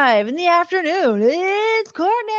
5 in the afternoon. It's Courtney.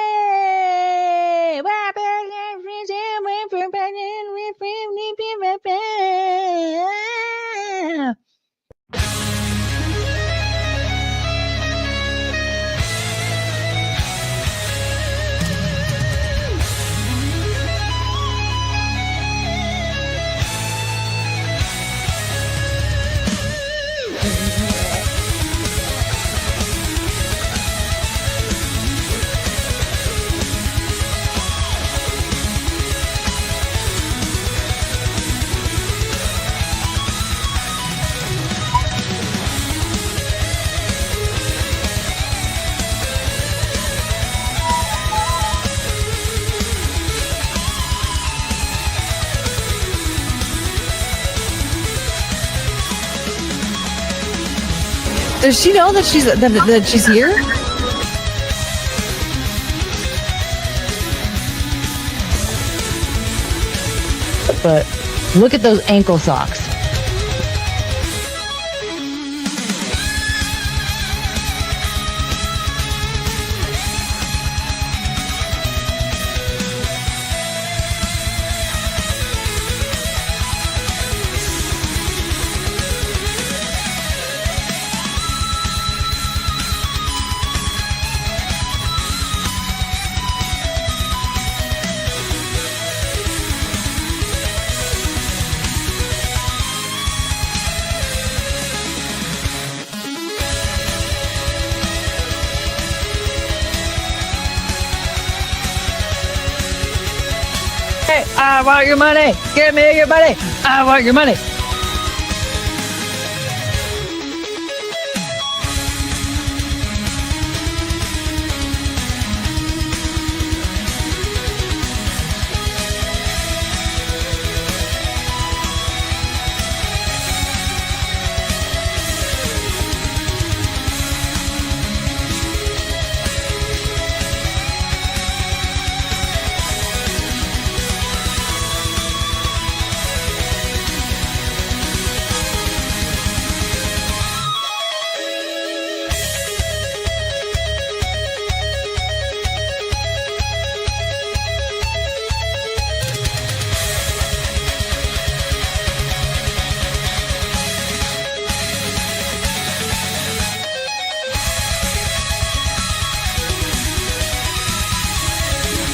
Does she know that she's here? But look at those ankle socks. I want your money. Give me your money. I want your money.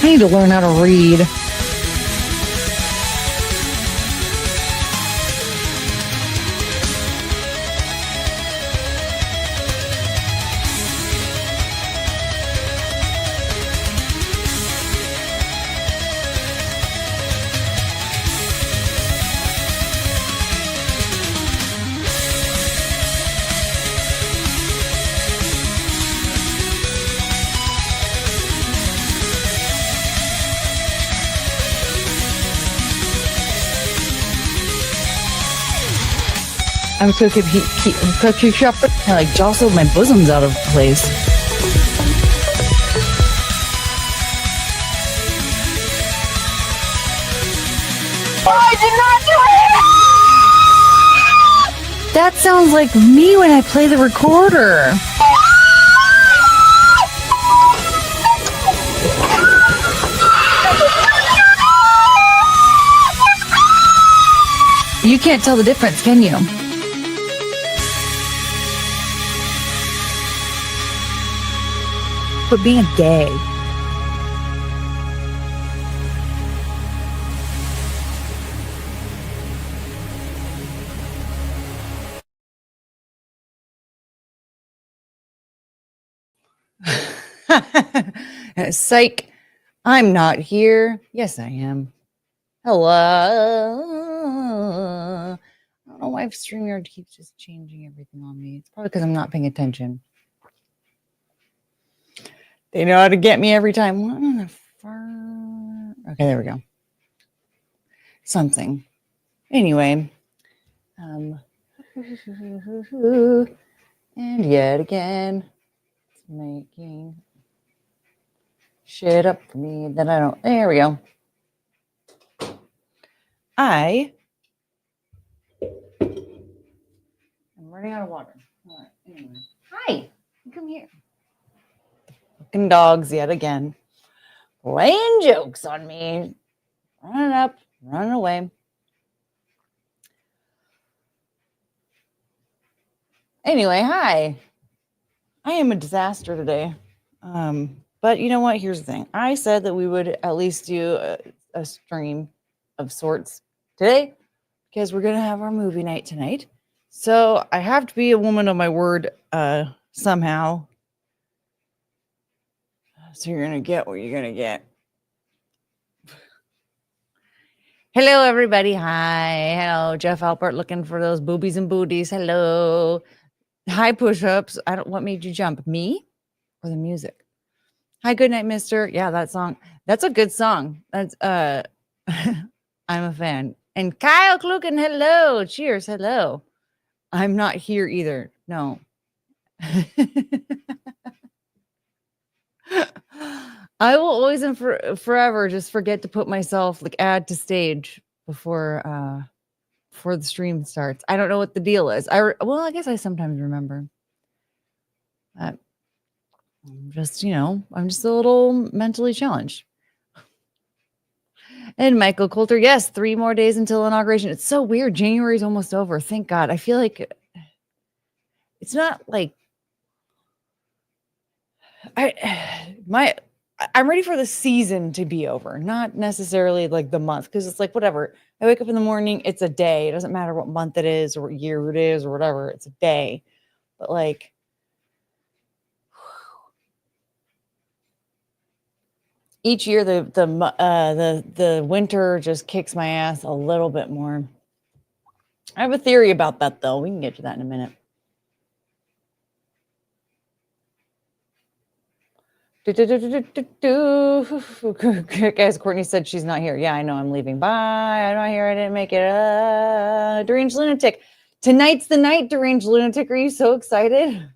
I need to learn how to read. I'm so keep shopping. I like jostled my bosoms out of place. I did not do it! That sounds like me when I play the recorder. You can't tell the difference, can you? But being gay. Psych. I'm not here. Yes, I am. Hello. I don't know why StreamYard keeps just changing everything on me. It's probably because I'm not paying attention. They know how to get me every time. What in the far? Okay, there we go. Something. Anyway. And yet again, it's making shit up for me that I don't. There we go. I'm running out of water. All right. Anyway. Hi. Come here. fucking dogs yet again. Playing jokes on me. Running up, running away. Anyway, hi. I am a disaster today. But you know what? Here's the thing. I said that we would at least do a stream of sorts today because we're going to have our movie night tonight. So I have to be a woman of my word somehow. So you're going to get what you're going to get. Hello, everybody. Hi. Hello, Jeff Alpert looking for those boobies and booties. Hello. Hi, push-ups. What made you jump? Me or the music? Hi, good night, mister. Yeah, that song. That's a good song. That's I'm a fan. And Kyle Kluken, hello. Cheers. Hello. I'm not here either. No. I will always and forever just forget to put myself add to stage before the stream starts. I don't know what the deal is. I guess I sometimes remember. I'm just a little mentally challenged. And Michael Coulter, yes, 3 more days until inauguration. It's so weird. January's almost over. Thank God. I feel like it's not like I'm ready for the season to be over, not necessarily the month, because it's whatever. I wake up in the morning, it's a day. It doesn't matter what month it is or what year it is or whatever. It's a day. But each year the winter just kicks my ass a little bit more. I have a theory about that though. We can get to that in a minute. Guys, Courtney said she's not here. Yeah, I know. I'm leaving. Bye. I'm not here. I didn't make it. Deranged Lunatic. Tonight's the night, Deranged Lunatic. Are you so excited?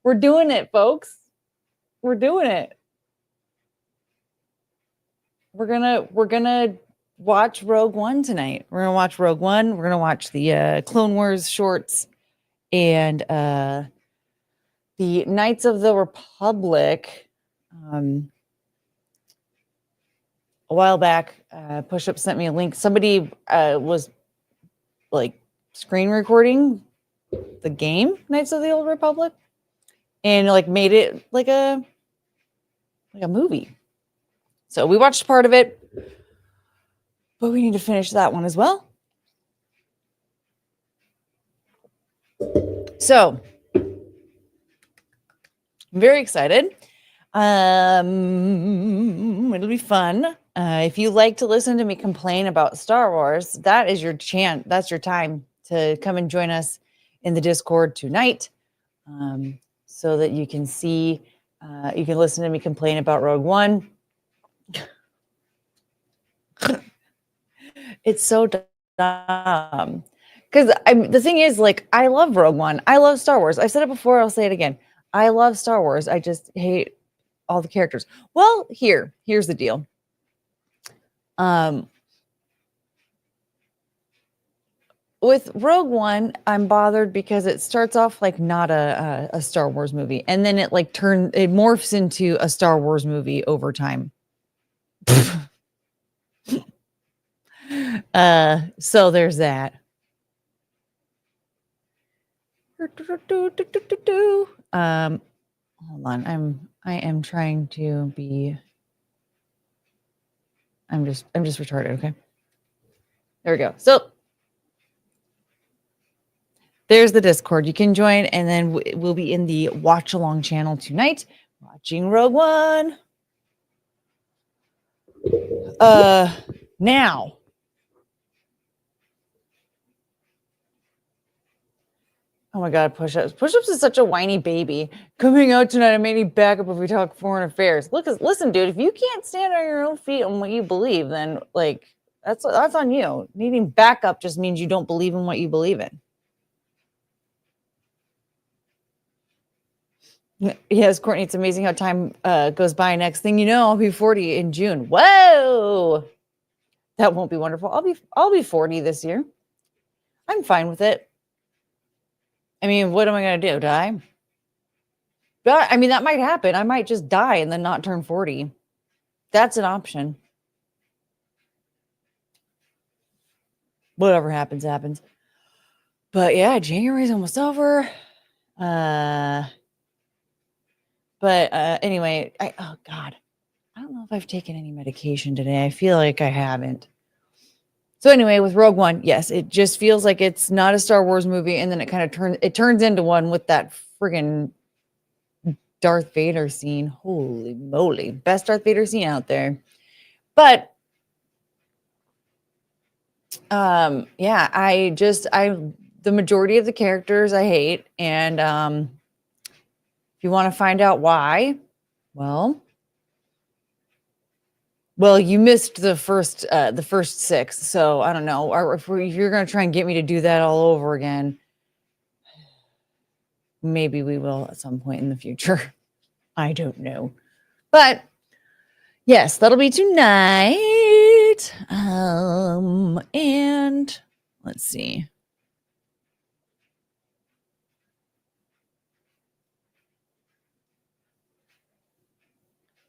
We're doing it, folks. We're doing it. We're gonna watch Rogue One tonight. We're gonna watch Rogue One. We're gonna watch the Clone Wars shorts and the Knights of the Republic. A while back, Push-Up sent me a link. Somebody was screen recording the game Knights of the Old Republic and made it like a movie. So we watched part of it, but we need to finish that one as well. So I'm very excited. It'll be fun. If you like to listen to me complain about Star Wars, that is your chance. That's your time to come and join us in the Discord tonight, so that you can see, you can listen to me complain about Rogue One. It's so dumb. Because the thing is, I love Rogue One. I love Star Wars. I've said it before. I'll say it again. I love Star Wars. I just hate all the characters. Well, here's the deal. With Rogue One, I'm bothered because it starts off not a Star Wars movie, and then it it morphs into a Star Wars movie over time. So there's that. Hold on. I am trying to be. I'm just retarded. Okay. There we go. So there's the Discord. You can join, and then we'll be in the watch along channel tonight, watching Rogue One. Now. Oh my God, Push-Ups. Push-Ups is such a whiny baby. Coming out tonight, I may need backup if we talk foreign affairs. Listen, dude, if you can't stand on your own feet on what you believe, then that's on you. Needing backup just means you don't believe in what you believe in. Yes, Courtney, it's amazing how time goes by. Next thing you know, I'll be 40 in June. Whoa! That won't be wonderful. I'll be 40 this year. I'm fine with it. I mean, what am I going to do? Die? But I mean, that might happen. I might just die and then not turn 40. That's an option. Whatever happens, happens. But yeah, January's almost over. Anyway, oh God, I don't know if I've taken any medication today. I feel like I haven't. So anyway, with Rogue One, yes, it just feels like it's not a Star Wars movie, and then it kind of turns into one with that friggin' Darth Vader scene. Holy moly, best Darth Vader scene out there. But yeah, the majority of the characters I hate, and if you want to find out why, well, you missed the first 6, so I don't know. Or if you're going to try and get me to do that all over again, maybe we will at some point in the future. I don't know. But yes, that'll be tonight. And let's see.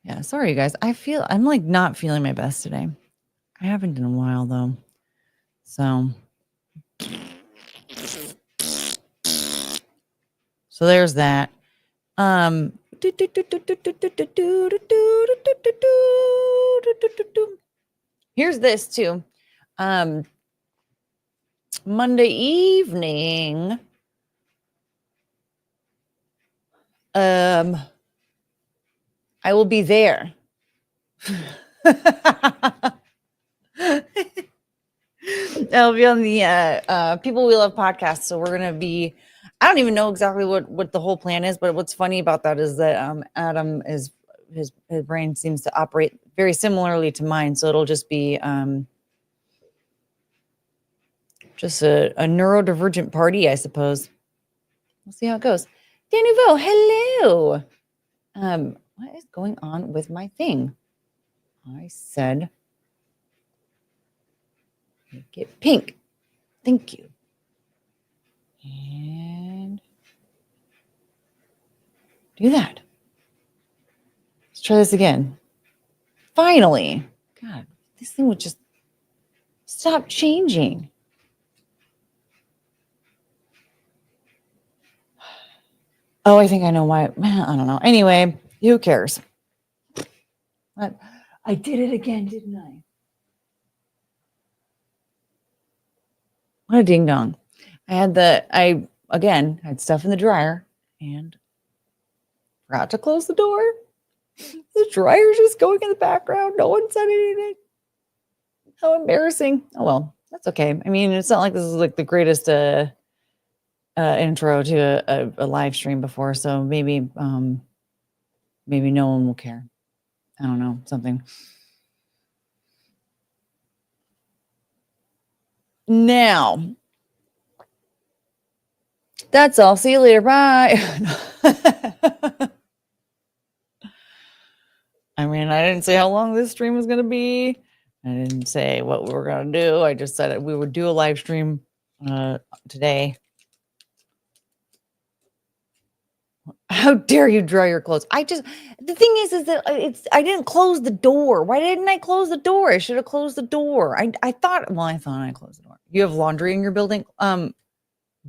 Yeah, sorry, you guys. I'm like not feeling my best today. I haven't in a while though. So there's that. Here's this too. Monday evening. I will be there. I'll be on the People We Love podcast. So we're gonna be. I don't even know exactly what the whole plan is, but what's funny about that is that Adam is his brain seems to operate very similarly to mine. So it'll just be just a neurodivergent party, I suppose. We'll see how it goes. Danuvo, hello. What is going on with my thing? I said make it pink. Thank you. And do that. Let's try this again. Finally. God, this thing would just stop changing. Oh, I think I know why. I don't know. Anyway, who cares? I did it again, didn't I? What a ding dong. I again had stuff in the dryer and forgot to close the door. The dryer's just going in the background. No one said anything. How embarrassing. Oh well, that's okay. I mean, it's not like this is like the greatest intro to a live stream before, so maybe no one will care. I don't know, something. Now, that's all. See you later. Bye. I mean, I didn't say how long this stream was going to be. I didn't say what we were going to do. I just said we would do a live stream today. How dare you dry your clothes? The thing is that I didn't close the door. Why didn't I close the door? I should have closed the door. I thought I closed the door. You have laundry in your building?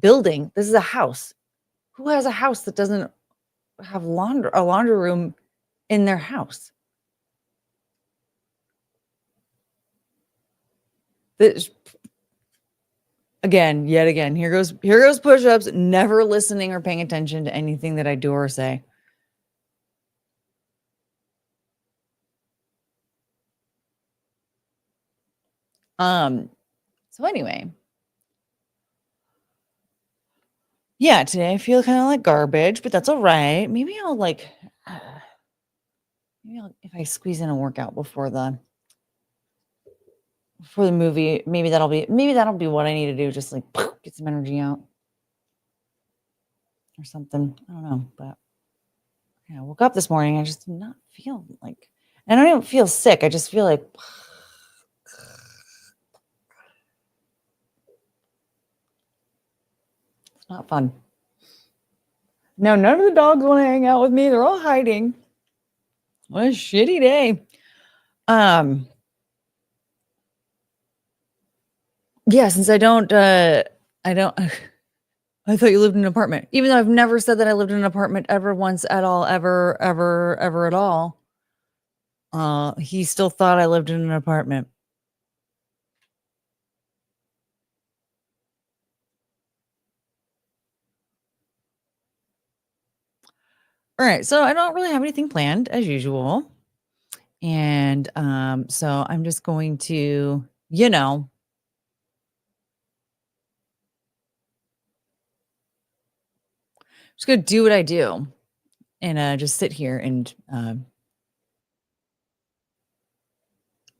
Building? This is a house. Who has a house that doesn't have a laundry room in their house? This, yet again, here goes push-ups, never listening or paying attention to anything that I do or say. So anyway. Yeah, today I feel kind of like garbage, but that's all right. Maybe I'll if I squeeze in a workout before the movie, maybe that'll be what I need to do. Just like get some energy out or something. I don't know, but yeah, I woke up this morning. I just did not feel like, I don't even feel sick. I just feel like it's not fun. No, none of the dogs want to hang out with me. They're all hiding. What a shitty day. Yeah, since I don't I thought you lived in an apartment. Even though I've never said that I lived in an apartment ever once at all, ever at all. He still thought I lived in an apartment. All right, so I don't really have anything planned as usual. And so I'm just going to, just gonna do what I do and just sit here and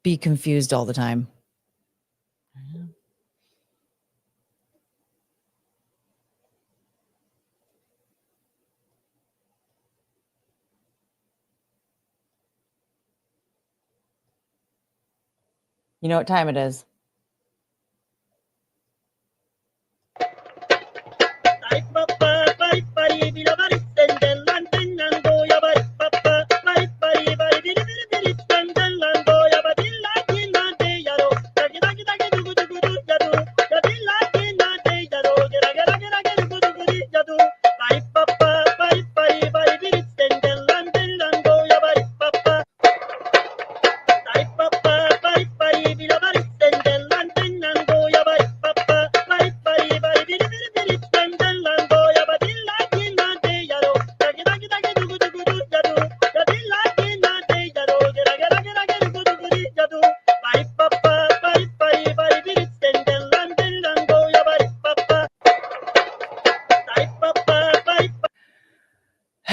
be confused all the time. You know what time it is?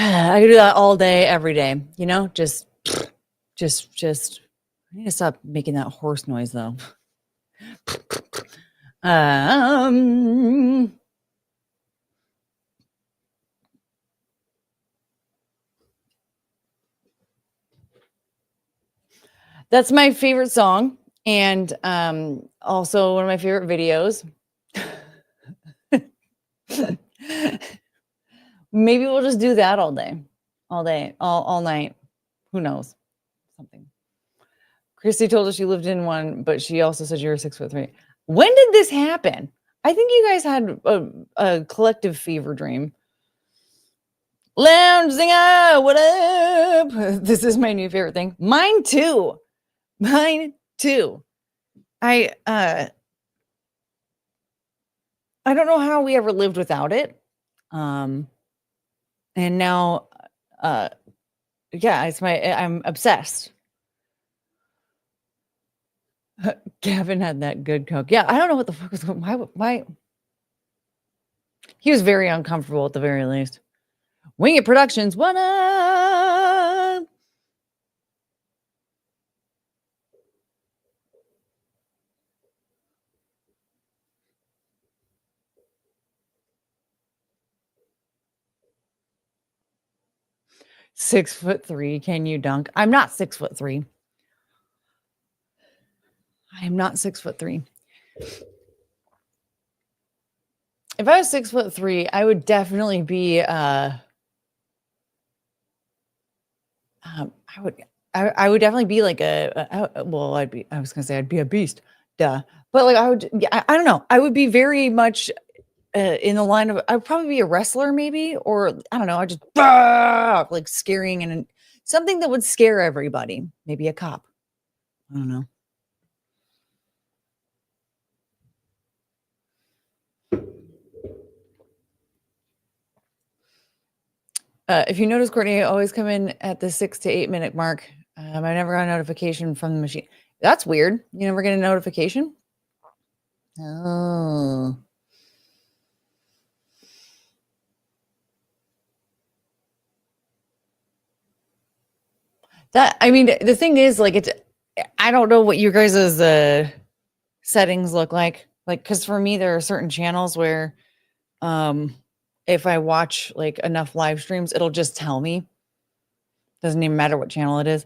I could do that all day, every day. Just. I need to stop making that horse noise though. That's my favorite song, and also one of my favorite videos. Maybe we'll just do that all day, all night. Who knows? Something. Christy told us she lived in one, but she also said you were 6'3". When did this happen? I think you guys had a collective fever dream. Lounge singer, what up? This is my new favorite thing. Mine too. I don't know how we ever lived without it. And now I'm obsessed. Gavin had that good Coke. Yeah, I don't know what the fuck was going on. Why? He was very uncomfortable at the very least. Wing It Productions, what up? (6'3". Can you dunk? I'm not 6'3". I am not 6'3". If I was 6'3", I would definitely be I would definitely be like I was gonna say I'd be a beast, duh. But like I don't know. I would be very much in the line of, I'd probably be a wrestler maybe, or I don't know. I just like scaring and something that would scare everybody. Maybe a cop. I don't know. If you notice, Courtney, I always come in at the 6 to 8 minute mark. I never got a notification from the machine. That's weird. You never get a notification? Oh. The thing is, like, I don't know what you guys' settings look like. Like, because for me, there are certain channels where if I watch like enough live streams, it'll just tell me. Doesn't even matter what channel it is.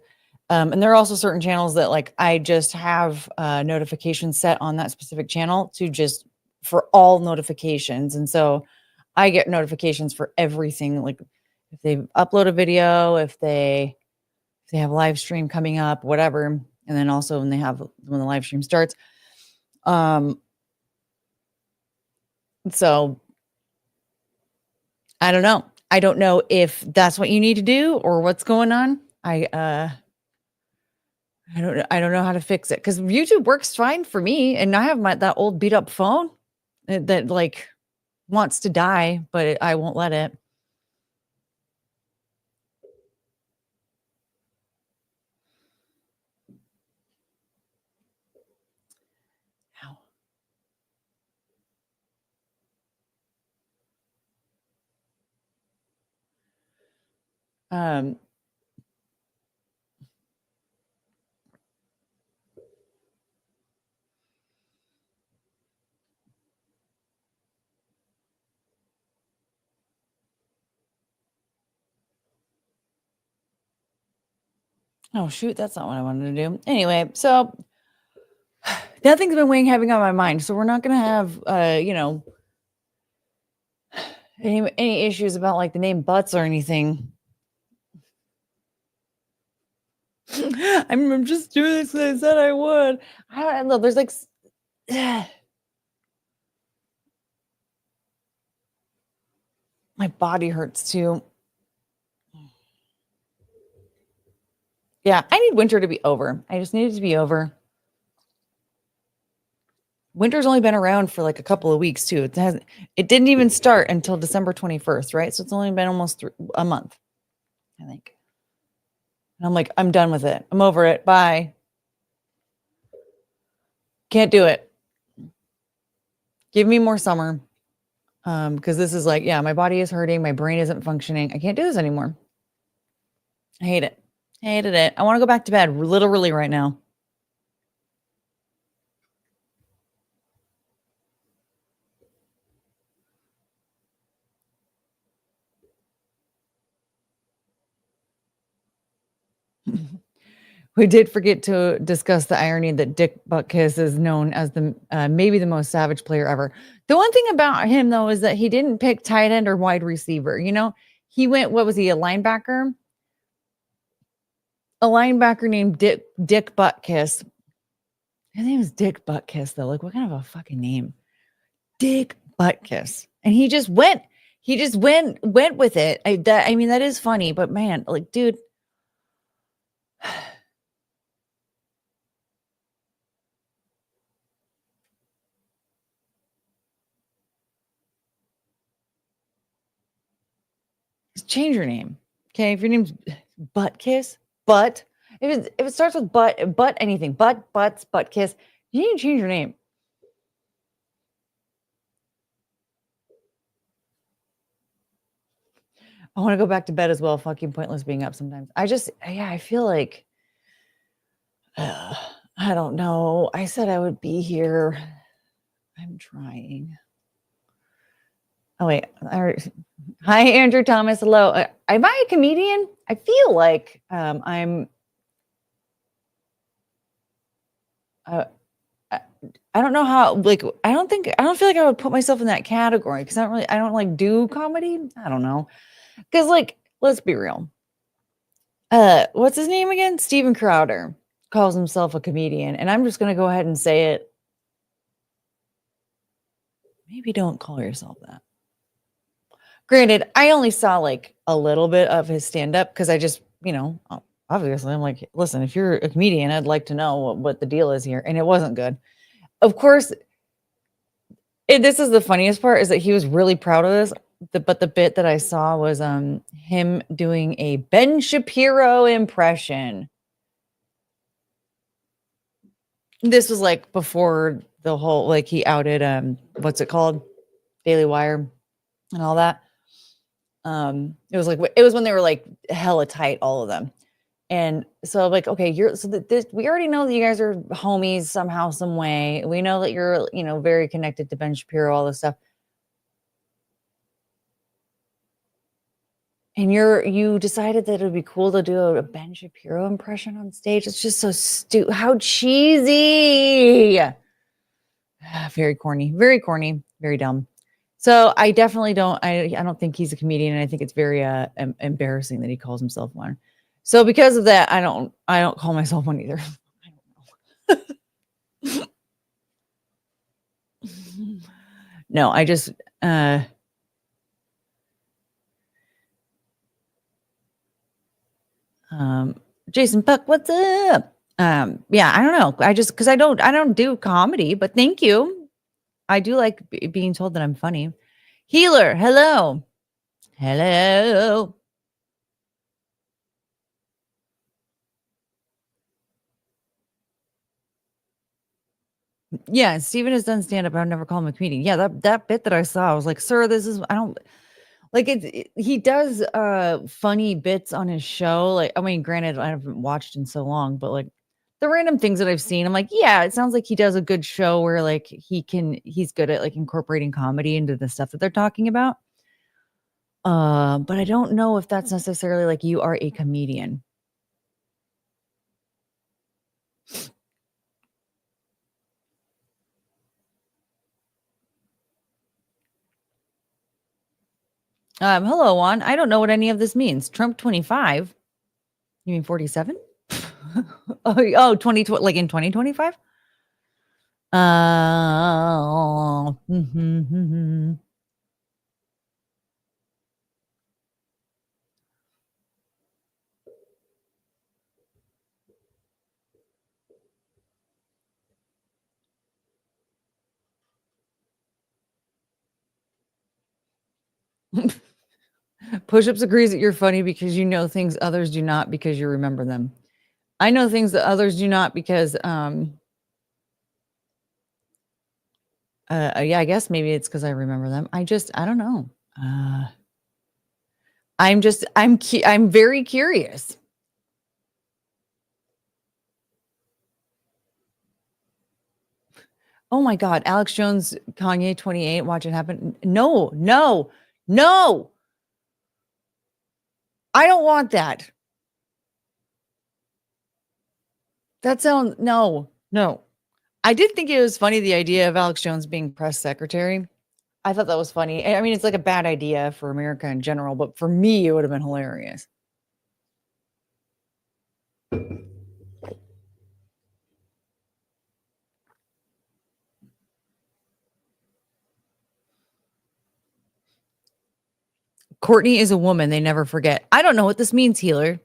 And there are also certain channels that like I just have notifications set on that specific channel to just for all notifications. And so I get notifications for everything. Like if they upload a video, if they have a live stream coming up, whatever. And then also when the live stream starts. So I don't know. I don't know if that's what you need to do or what's going on. I don't know how to fix it because YouTube works fine for me, and I have that old beat up phone that like wants to die, but I won't let it. Ow. Oh shoot, that's not what I wanted to do. Anyway, so nothing's been weighing heavy on my mind, so we're not gonna have any issues about like the name Butts or anything. I'm just doing this because I said I would. I don't know. There's like my body hurts too. Yeah, I need winter to be over. I just need it to be over. Winter's only been around for like a couple of weeks too. It didn't even start until December 21st, right? So it's only been almost a month, I think. And I'm like, I'm done with it. I'm over it. Bye. Can't do it. Give me more summer. Because this is like, yeah, my body is hurting. My brain isn't functioning. I can't do this anymore. I hate it. I hated it. I want to go back to bed literally right now. We did forget to discuss the irony that Dick Butkus is known as the maybe the most savage player ever. The one thing about him though is that he didn't pick tight end or wide receiver. You know, he went. What was he? A linebacker? A linebacker named Dick Butkus. His name is Dick Butkus though. Like, what kind of a fucking name? Dick Butkus. And he just went. He just went with it. I mean, that is funny, but man, like, dude. Change your name. Okay. If your name's Butkus, if it starts with butt anything, butts, Butkus, you need to change your name. I want to go back to bed as well. Fucking pointless being up sometimes. I feel like, I don't know. I said I would be here. I'm trying. Oh, wait. Hi, Andrew Thomas. Hello. Am I a comedian? I feel like I'm. I don't know how. Like, I don't feel like I would put myself in that category because I don't like do comedy. I don't know. Because, like, let's be real. What's his name again? Steven Crowder calls himself a comedian, and I'm just going to go ahead and say it. Maybe don't call yourself that. Granted, I only saw like a little bit of his stand-up because I just, obviously I'm like, listen, if you're a comedian, I'd like to know what the deal is here. And it wasn't good. Of course, this is the funniest part is that he was really proud of this. But the bit that I saw was him doing a Ben Shapiro impression. This was like before the whole, like he outed, what's it called? Daily Wire and all that. It was when they were like hella tight, all of them. And so like, okay, we already know that you guys are homies somehow, some way. We know that you're, very connected to Ben Shapiro, all this stuff. And you decided that it would be cool to do a Ben Shapiro impression on stage. It's just so stupid. How cheesy. Very corny, very dumb. So I definitely don't. I don't think he's a comedian, and I think it's very embarrassing that he calls himself one. So because of that, I don't call myself one either. No, I just Jason Puck, what's up? Yeah, I don't know. I just because I don't do comedy, but thank you. I do like being told that I'm funny. Healer, hello. Hello. Yeah, Steven has done stand up. I would never call him a comedian. Yeah, that bit that I saw, I was like, "Sir, this is I don't like he does funny bits on his show. Like, I mean, granted, I haven't watched in so long, but like the random things that I've seen, I'm like, yeah, it sounds like he does a good show where like he's good at like incorporating comedy into the stuff that they're talking about. But I don't know if that's necessarily like you are a comedian. Hello, Juan. I don't know what any of this means. Trump 25. You mean 47? Oh, 20, like in 2025? Oh. Push-ups agrees that you're funny because you know things others do not because you remember them. I know things that others do not because yeah, I guess maybe it's because I remember them. I don't know. I'm very curious. Oh my God, Alex Jones, Kanye 28, watch it happen. No, no, no. I don't want that. That sounds no, no. I did think it was funny the idea of Alex Jones being press secretary. I thought that was funny. I mean, it's like a bad idea for America in general, but for me, it would have been hilarious. Courtney is a woman. They never forget. I don't know what this means, healer.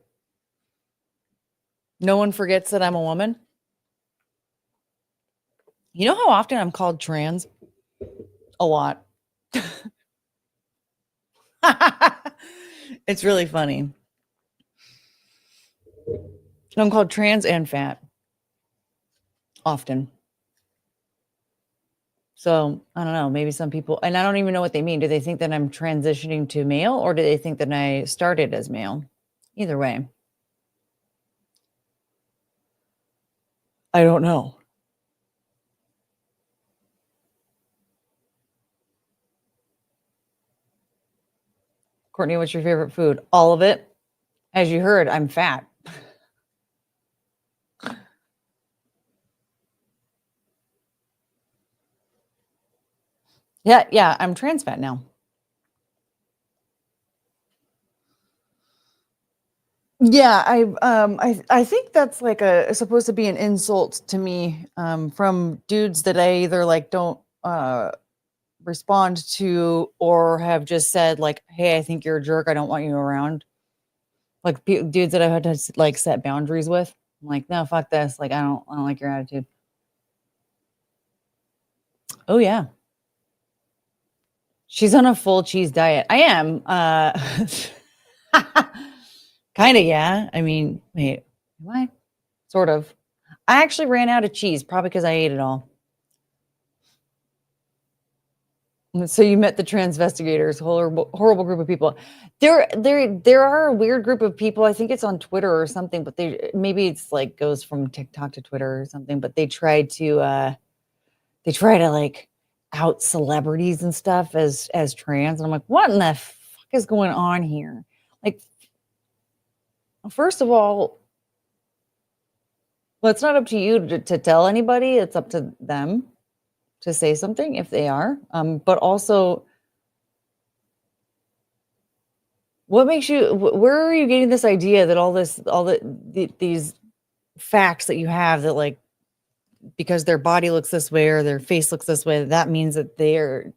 No one forgets that I'm a woman. You know how often I'm called trans? A lot. It's really funny. I'm called trans and fat often. So I don't know. Maybe some people, and I don't even know what they mean. Do they think that I'm transitioning to male or do they think that I started as male? Either way, I don't know. Courtney, what's your favorite food? All of it. As you heard, I'm fat. Yeah, I'm trans fat now. Yeah, I think that's like supposed to be an insult to me from dudes that I either like don't respond to or have just said like, "Hey, I think you're a jerk. I don't want you around." Like dudes that I've had to like set boundaries with. I'm like, "No, fuck this. Like I don't like your attitude." Oh yeah. She's on a full cheese diet. I am. Kind of, yeah. I mean, wait, am I? Sort of. I actually ran out of cheese, probably because I ate it all. So you met the transvestigators, horrible group of people. There are a weird group of people. I think it's on Twitter or something, but maybe it's like goes from TikTok to Twitter or something. But they try to like out celebrities and stuff as trans, and I'm like, what in the fuck is going on here? Like, first of all, well, it's not up to you to tell anybody. It's up to them to say something if they are. But also, What makes you where are you getting this idea that these facts that you have that, like, because their body looks this way or their face looks this way, that means that they're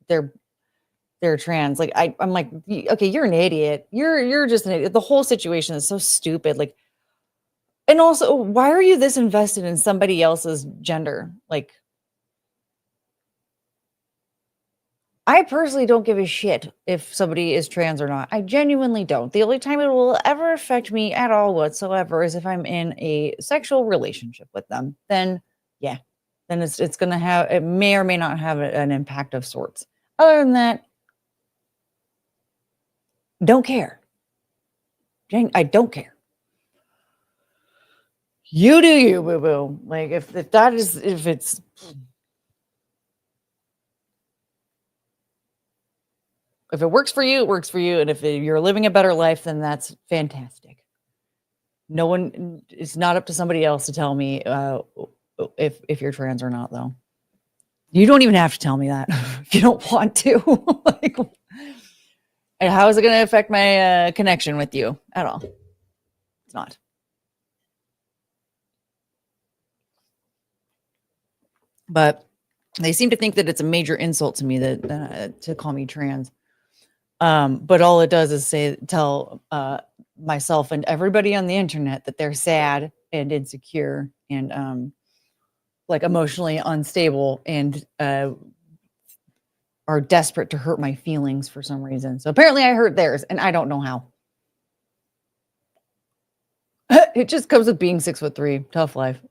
they're trans? Like, I'm like, okay, you're an idiot. You're just an idiot. The whole situation is so stupid. Like, and also, why are you this invested in somebody else's gender? Like, I personally don't give a shit if somebody is trans or not. I genuinely don't. The only time it will ever affect me at all whatsoever is if I'm in a sexual relationship with them. Then, yeah, then it's gonna have, it may or may not have an impact of sorts. Other than that, don't care. I don't care. You do you, boo boo. Like, if that is, if it's, if it works for you, it works for you. And if you're living a better life, then that's fantastic. No one, it's not up to somebody else to tell me if you're trans or not, though. You don't even have to tell me that if you don't want to. Like, and how is it going to affect my connection with you at all? It's not. But they seem to think that it's a major insult to me that to call me trans. But all it does is tell myself and everybody on the internet that they're sad and insecure and like emotionally unstable and are desperate to hurt my feelings for some reason. So apparently I hurt theirs and I don't know how. It just comes with being 6'3", tough life.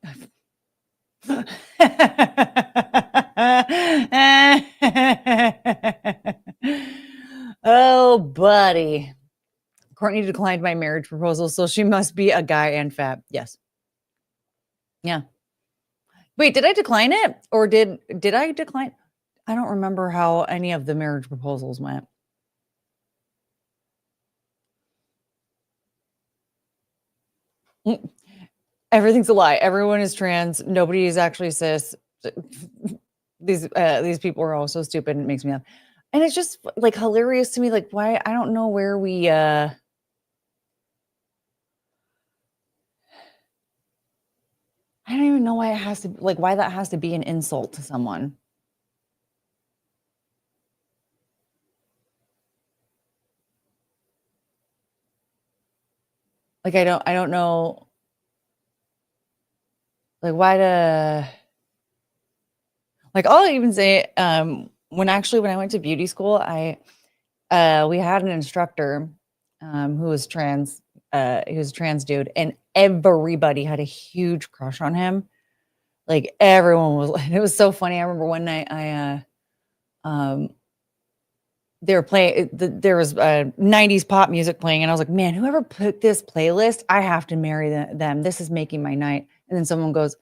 Oh, buddy. Courtney declined my marriage proposal, so she must be a guy and fat. Yes. Yeah. Wait, did I decline it? Or did I decline? I don't remember how any of the marriage proposals went. Everything's a lie. Everyone is trans. Nobody is actually cis. These people are all so stupid. It makes me laugh. And it's just like hilarious to me. Like, why? I don't know where we I don't even know why it has to, like, why that has to be an insult to someone. Like, I don't know. Like, why like, I'll even say, when I went to beauty school, we had an instructor who was trans. He was a trans dude, and everybody had a huge crush on him. Like, everyone was, it was so funny. I remember one night they were playing, there was 90s pop music playing, and I was like, man, whoever put this playlist, I have to marry them. This is making my night. And then someone goes,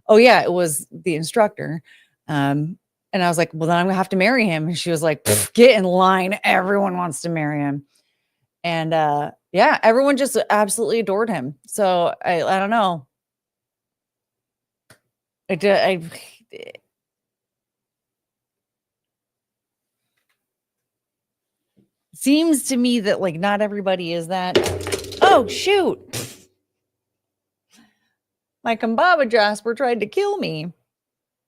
oh yeah, it was the instructor. And I was like, well, then I'm gonna have to marry him. And she was like, get in line. Everyone wants to marry him. And yeah, everyone just absolutely adored him. So I don't know. Seems to me that, like, not everybody is that. Oh, shoot. My Kambaba Jasper tried to kill me.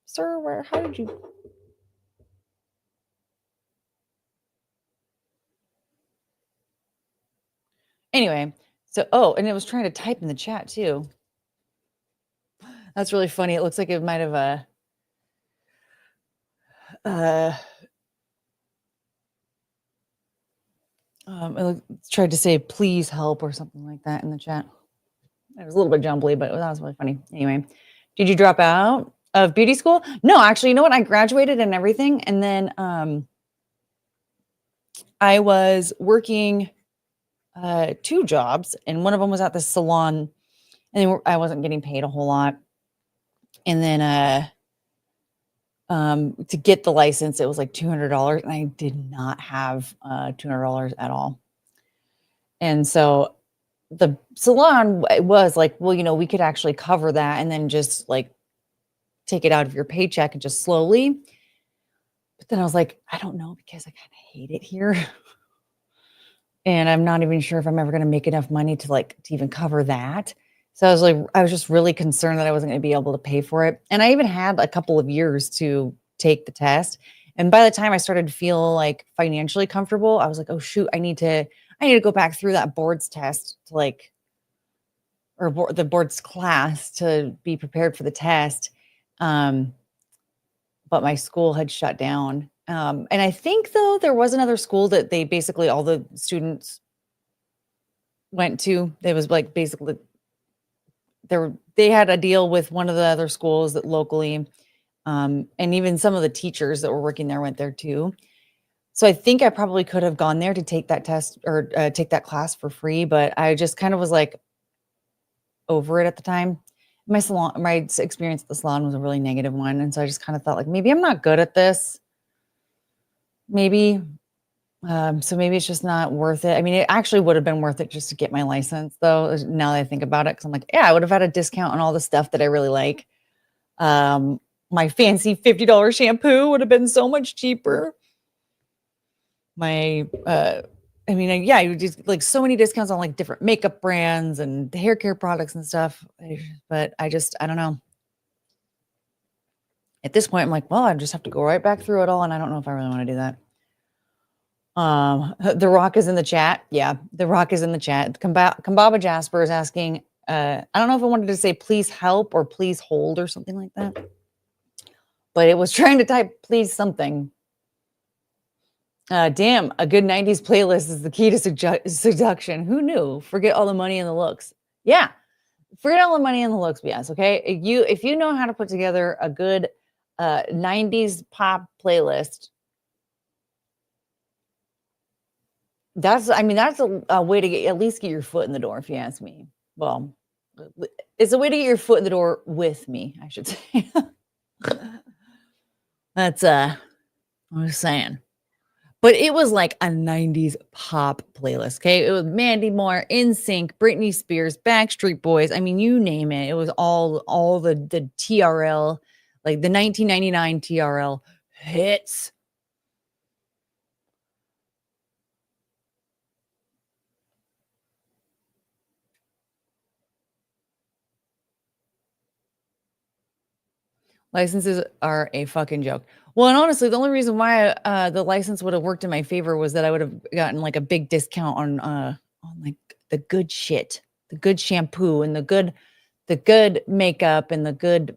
Sir, how did you? Anyway, so, oh, and it was trying to type in the chat too. That's really funny. It looks like it might have it tried to say please help or something like that in the chat. It was a little bit jumbly, but that was really funny. Anyway, did you drop out of beauty school? No, actually, you know what? I graduated and everything, and then I was working 2 jobs, and one of them was at the salon, and I wasn't getting paid a whole lot. And then to get the license, it was like $200, and I did not have $200 at all. And so the salon was like, well, you know, we could actually cover that and then just like take it out of your paycheck and just slowly. But then I was like, I don't know, because I kind of hate it here. and I'm not even sure if I'm ever gonna make enough money to, like, to even cover that. So I was just really concerned that I wasn't gonna be able to pay for it, and I even had a couple of years to take the test, and by the time I started to feel, like, financially comfortable, I was like, "Oh, shoot, I need to go back through that boards test to, like, or the board's class to be prepared for the test." Um, but my school had shut down. And I think though there was another school that they basically all the students went to. It was like basically they had a deal with one of the other schools that locally, and even some of the teachers that were working there went there too. So I think I probably could have gone there to take that test or take that class for free, but I just kind of was like over it at the time. My experience at the salon was a really negative one, and so I just kind of thought like maybe I'm not good at this. Maybe so maybe it's just not worth it. I mean, it actually would have been worth it just to get my license though, now that I think about it, because I'm like, yeah, I would have had a discount on all the stuff that I really like. Um, my fancy $50 shampoo would have been so much cheaper. My I mean, yeah, you just like so many discounts on like different makeup brands and hair care products and stuff. But I don't know. At this point, I'm like, well, I just have to go right back through it all, and I don't know if I really want to do that. The Rock is in the chat. Yeah, The Rock is in the chat. Kambaba Jasper is asking, I don't know if I wanted to say please help or please hold or something like that. But it was trying to type please something. Damn, a good 90s playlist is the key to seduction. Who knew? Forget all the money and the looks. Yeah, forget all the money and the looks, BS, okay? If you know how to put together a good 90s pop playlist, that's a way to at least get your foot in the door, if you ask me. Well, it's a way to get your foot in the door with me, I should say. That's I'm just saying. But it was like a 90s pop playlist, okay? It was Mandy Moore, NSYNC, Britney Spears, Backstreet Boys. I mean, you name it. It was all the TRL, like the 1999 TRL hits. Licenses are a fucking joke. Well, and honestly, the only reason why the license would have worked in my favor was that I would have gotten like a big discount on like the good shit, the good shampoo and the good makeup and the good,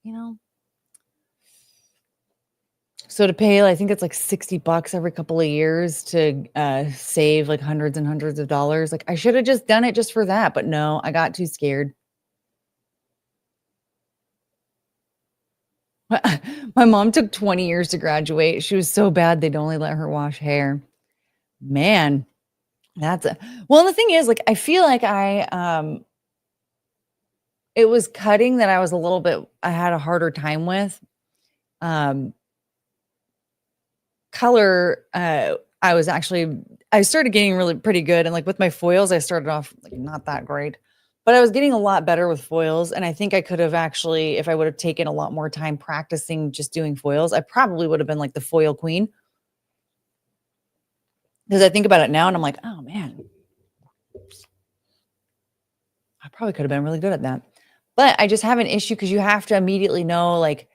you know. So to pay, I think it's like $60 every couple of years to save like hundreds and hundreds of dollars. Like I should have just done it just for that, but no, I got too scared. My mom took 20 years to graduate. She was so bad they'd only let her wash hair. Man, that's a well, the thing is, like, I feel like it was cutting that I had a harder time with. Um, color, I started getting really pretty good, and, like, with my foils, I started off, like, not that great, but I was getting a lot better with foils, and I think I could have actually if I would have taken a lot more time practicing just doing foils, I probably would have been, like, the foil queen. Because I think about it now, and I'm like, "Oh, man. I probably could have been really good at that." But I just have an issue because you have to immediately know, like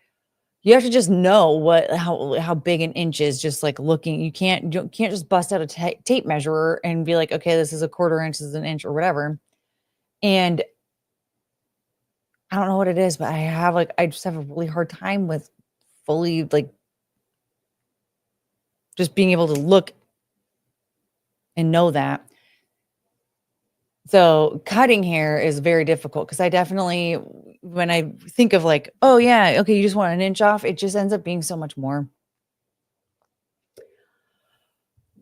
you have to just know how big an inch is just, like, looking. You can't just bust out a tape measurer and be like, "Okay, this is a quarter inch, this is an inch," or whatever. And I don't know what it is, but I just have a really hard time with fully, like, just being able to look and know that. So, cutting hair is very difficult because I definitely when I think of, like, "Oh, yeah, okay, you just want an inch off," it just ends up being so much more.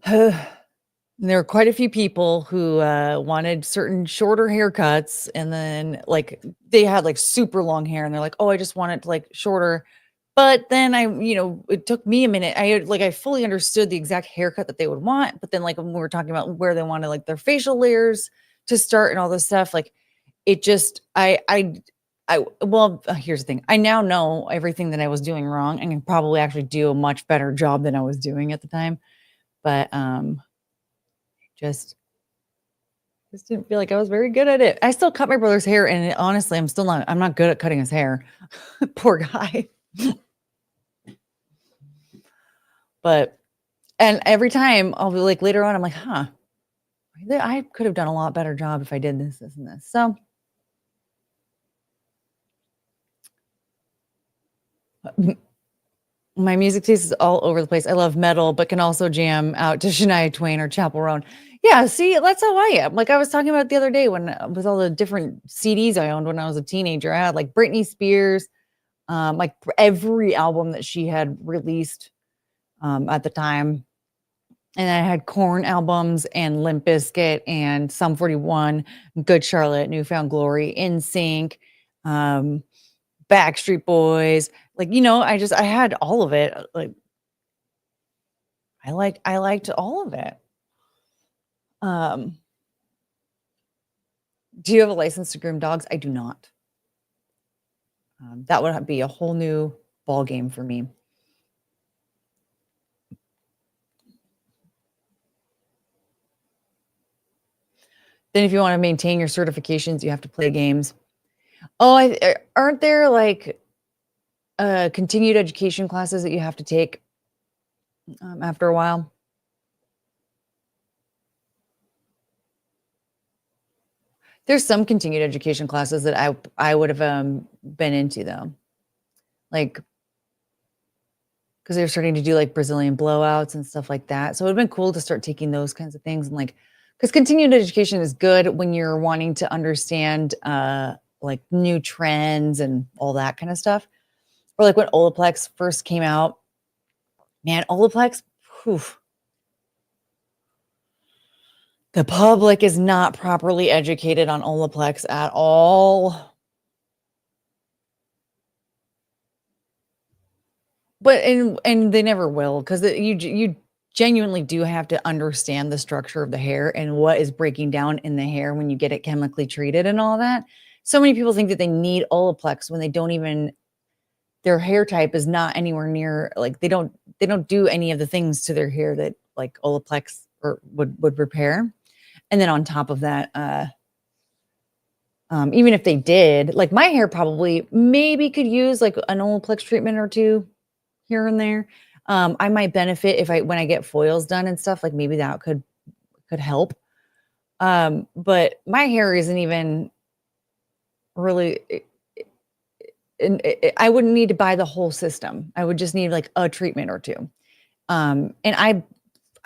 There were quite a few people who, wanted certain shorter haircuts, and then, like, they had, like, super long hair, and they're like, "Oh, I just want it, like, shorter." But then it took me a minute. I fully understood the exact haircut that they would want, but then, like, when we were talking about where they wanted, like, their facial layers to start and all this stuff, like, it just I well, here's the thing. I now know everything that I was doing wrong and can probably actually do a much better job than I was doing at the time, but, Just didn't feel like I was very good at it. I still cut my brother's hair, and honestly, I'm not good at cutting his hair. Poor guy. But and every time I'll be like later on, I'm like, huh, I could have done a lot better job if I did this, this, and this. So my music taste is all over the place. I love metal, but can also jam out to Shania Twain or Chapel Roan. Yeah, see, that's how I am. Like I was talking about the other day when with all the different CDs I owned when I was a teenager, I had like Britney Spears, like every album that she had released at the time. And I had Korn albums and Limp Bizkit and Sum 41, Good Charlotte, Newfound Glory, NSYNC, Backstreet Boys. Like, I had all of it. Like I liked all of it. Do you have a license to groom dogs? I do not. That would be a whole new ball game for me. Then if you want to maintain your certifications, you have to play games. Oh, aren't there like continued education classes that you have to take after a while? There's some continued education classes that I would have been into though, like because they're starting to do like Brazilian blowouts and stuff like that. So it would have been cool to start taking those kinds of things and like because continued education is good when you're wanting to understand like new trends and all that kind of stuff. Or like when Olaplex first came out, man, Olaplex, whew, the public is not properly educated on Olaplex at all. But and they never will because you genuinely do have to understand the structure of the hair and what is breaking down in the hair when you get it chemically treated and all that. So many people think that they need Olaplex when they don't even their hair type is not anywhere near like they don't do any of the things to their hair that like Olaplex or would repair. And then on top of that, even if they did, like my hair probably maybe could use like an Olaplex treatment or two here and there. I might benefit if when I get foils done and stuff, like maybe that could help. But my hair isn't even really, I wouldn't need to buy the whole system. I would just need like a treatment or two. And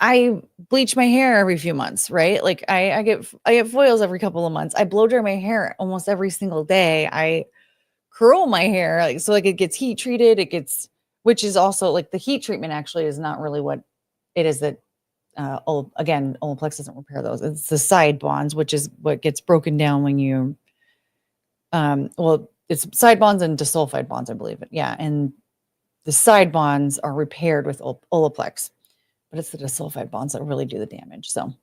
I bleach my hair every few months, right? Like I get foils every couple of months. I blow dry my hair almost every single day. I curl my hair like so like it gets heat treated. Which is also like the heat treatment actually is not really what it is that again Olaplex doesn't repair those. It's the side bonds, which is what gets broken down when you it's side bonds and disulfide bonds, I believe it. Yeah, and the side bonds are repaired with Olaplex. But it's the disulfide bonds that really do the damage. So,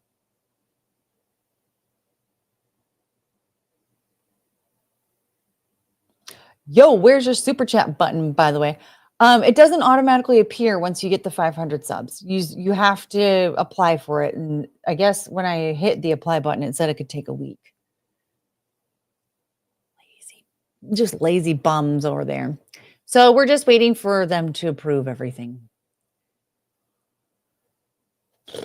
yo, where's your super chat button, by the way? It doesn't automatically appear once you get the 500 subs. You have to apply for it. And I guess when I hit the apply button, it said it could take a week. Just lazy bums over there. So we're just waiting for them to approve everything. She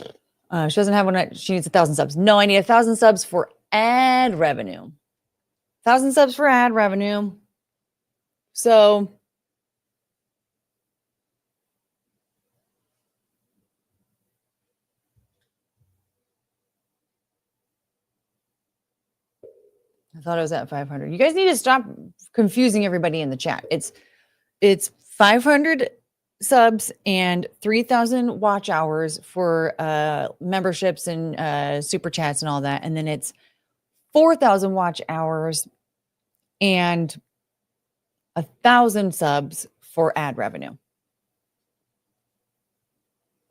doesn't have one. She needs 1,000 subs. No, I need 1,000 subs for ad revenue. 1,000 subs for ad revenue. So I thought it was at 500. You guys need to stop confusing everybody in the chat. It's 500 subs and 3,000 watch hours for memberships and super chats and all that. And then it's 4,000 watch hours and 1,000 subs for ad revenue.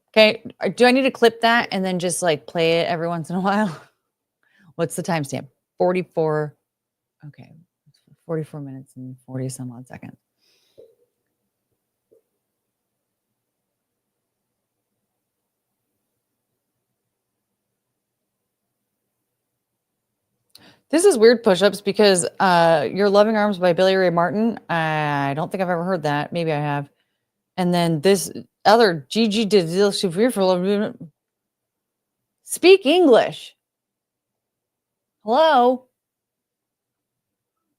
Okay. Do I need to clip that and then just like play it every once in a while? What's the timestamp? 44. Okay. 44 minutes and 40 some odd seconds. This is weird push-ups because Your Loving Arms by Billy Ray Martin. I don't think I've ever heard that. Maybe I have. And then this other Gigi Dizil for Speak English. Hello.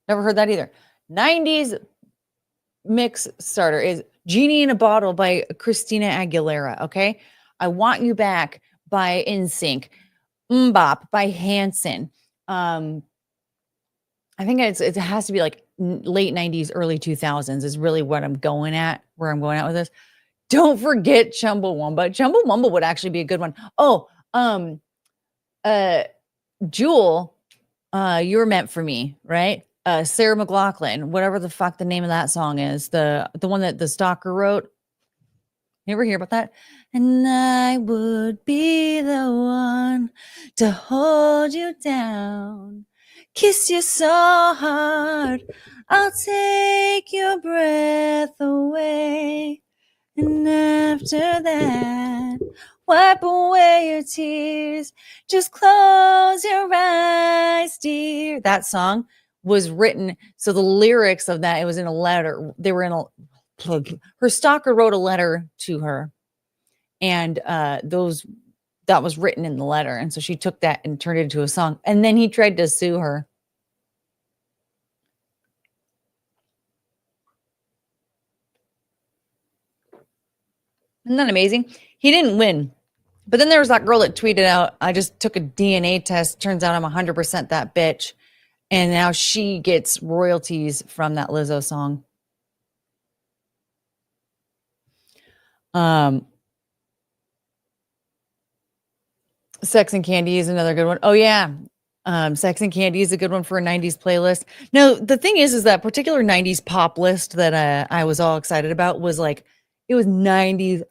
Never heard that either. 90s mix starter is Genie in a Bottle by Christina Aguilera. Okay. I Want You Back by NSYNC. Mbop by Hanson. I think it has to be like late 90s, early 2000s is really what I'm going at, where I'm going at with this. Don't forget Chumbawamba. Chumbawamba would actually be a good one. Oh, Jewel, You're Meant for Me, right? Sarah McLachlan, whatever the fuck the name of that song is, the one that the stalker wrote. You ever hear about that? And I would be the one to hold you down, kiss you so hard, I'll take your breath away. And after that, wipe away your tears, just close your eyes, dear. That song was written, so the lyrics of that, it was in a letter. They were in a, her stalker wrote a letter to her, and that was written in the letter, and so she took that and turned it into a song, and then he tried to sue her. Isn't that amazing? He didn't win. But then there was that girl that tweeted out, I just took a DNA test. Turns out I'm 100% that bitch. And now she gets royalties from that Lizzo song. Sex and Candy is another good one. Oh, yeah. Sex and Candy is a good one for a 90s playlist. No, the thing is that particular 90s pop list that I was all excited about was like, it was 90s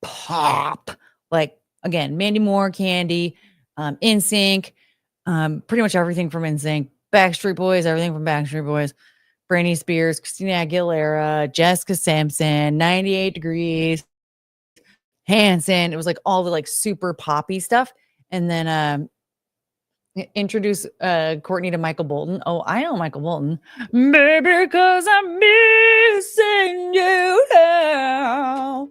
pop. Like, again, Mandy Moore, Candy, NSYNC, pretty much everything from NSYNC, Backstreet Boys, everything from Backstreet Boys, Britney Spears, Christina Aguilera, Jessica Simpson, 98 Degrees, Hanson. It was like all the like super poppy stuff. And then introduce Courtney to Michael Bolton. Oh, I know Michael Bolton. Baby, cause I'm missing you now.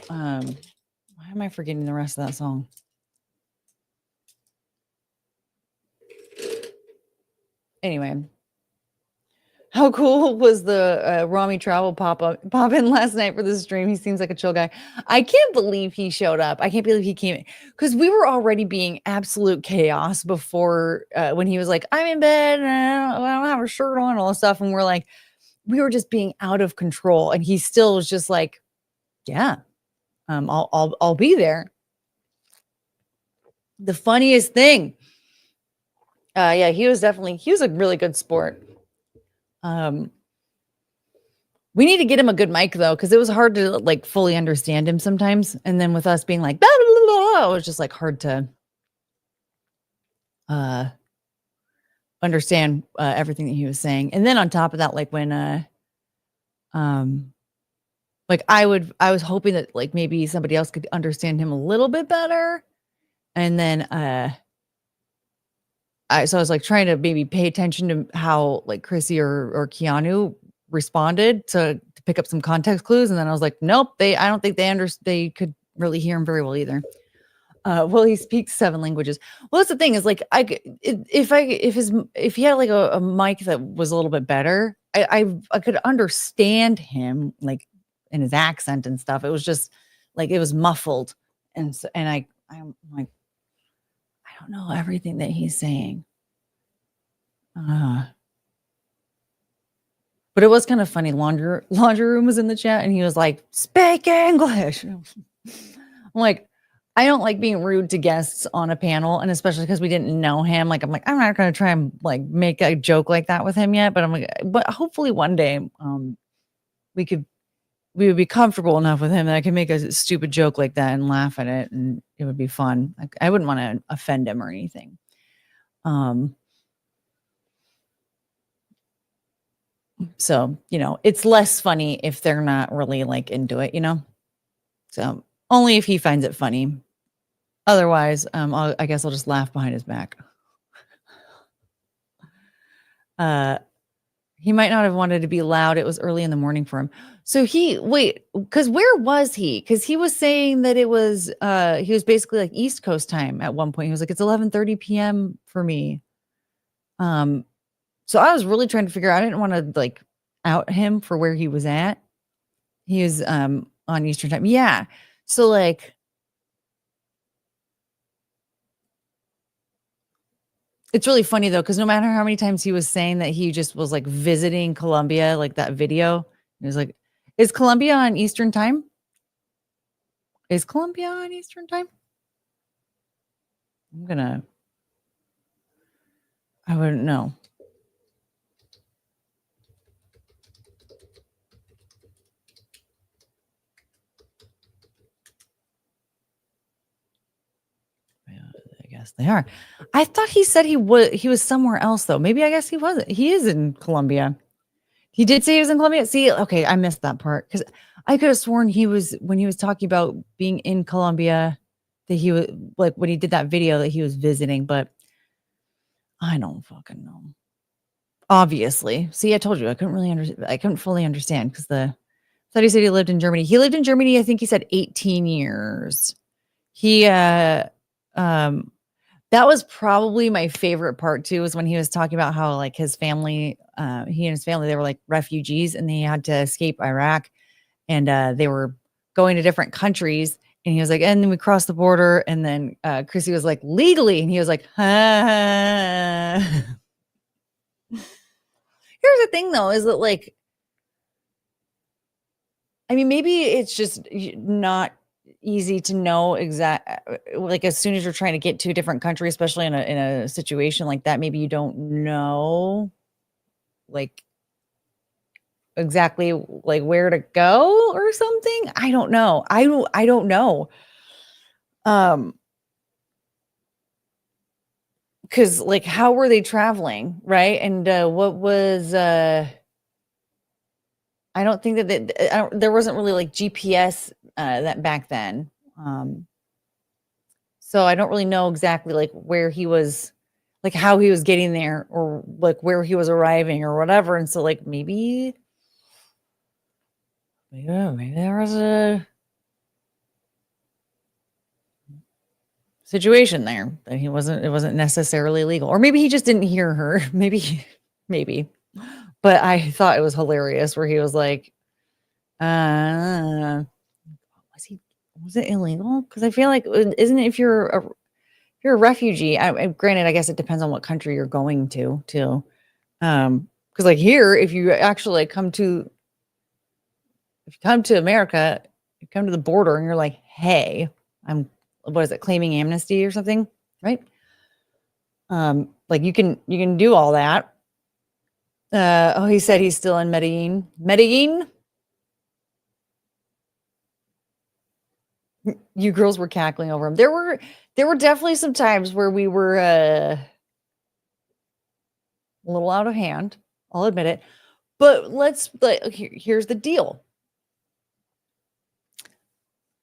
Why am I forgetting the rest of that song? Anyway, how cool was the Rami Travel pop in last night for the stream? He seems like a chill guy. I can't believe he showed up. I can't believe he came because we were already being absolute chaos before when he was like, I'm in bed and I don't have a shirt on and all this stuff. And we're like, we were just being out of control. And he still was just like, yeah, I'll be there. The funniest thing. Yeah, he was a really good sport. We need to get him a good mic though, because it was hard to like fully understand him sometimes. And then with us being like, blah, blah, blah, blah, it was just like hard to understand everything that he was saying. And then on top of that, like when like I was hoping that like maybe somebody else could understand him a little bit better. And then I was like trying to maybe pay attention to how like Chrissy or Keanu responded to pick up some context clues. And then I was like, nope, I don't think they could really hear him very well either. Well, he speaks 7 languages. Well, that's the thing is like, if he had like a mic that was a little bit better, I could understand him like in his accent and stuff. It was just like, it was muffled. I'm like, I don't know everything that he's saying. But it was kind of funny. Laundry Room was in the chat and he was like, speak English. I'm like, I don't like being rude to guests on a panel, and especially because we didn't know him. Like, I'm not going to try and like make a joke like that with him yet. But I'm like, but hopefully one day we would be comfortable enough with him that I could make a stupid joke like that and laugh at it, and it would be fun. Like, I wouldn't want to offend him or anything. So, it's less funny if they're not really like into it, So only if he finds it funny. Otherwise, I guess I'll just laugh behind his back. He might not have wanted to be loud. It was early in the morning for him. So because where was he? Because he was saying that it was he was basically like East Coast time at one point. He was like, it's 11:30 p.m. for me. So I was really trying to figure out, I didn't want to like out him for where he was at. He was on Eastern time. Yeah. So like it's really funny though, because no matter how many times he was saying that he just was like visiting Colombia, like that video, he was like, is Colombia on Eastern time? Is Colombia on Eastern time? I wouldn't know. Yeah, I guess they are. I thought he said he was somewhere else though. Maybe I guess he wasn't. He is in Colombia. He did say he was in Colombia. See, okay, I missed that part because I could have sworn when he was talking about being in Colombia, that he was like when he did that video that he was visiting, but I don't fucking know. Obviously. See, I told you I couldn't fully understand because thought he said he lived in Germany. He lived in Germany, I think he said 18 years. He that was probably my favorite part too, was when he was talking about how like his family, he and his family, they were like refugees and they had to escape Iraq, and they were going to different countries. And he was like, and then we crossed the border, and then Chrissy was like, legally, and he was like, huh. Here's the thing though, is that like, I mean, maybe it's just not easy to know like as soon as you're trying to get to a different country, especially in a situation like that, maybe you don't know like exactly like where to go or something. I don't know. I don't know. Because like how were they traveling, right? And what was I don't think that there wasn't really like GPS that back then. So I don't really know exactly like where he was, like how he was getting there, or like where he was arriving or whatever. And so like maybe there was a situation there that it wasn't necessarily legal, or maybe he just didn't hear her. Maybe. But I thought it was hilarious where he was like, was it illegal? Because I feel like, isn't it, if you're a refugee, granted, I guess it depends on what country you're going to too. Because like here, if you actually come to America, you come to the border and you're like, hey, what is it, claiming amnesty or something, right? Like you can do all that. He said he's still in Medellin. You girls were cackling over him. There were definitely some times where we were a little out of hand. I'll admit it. But here's the deal.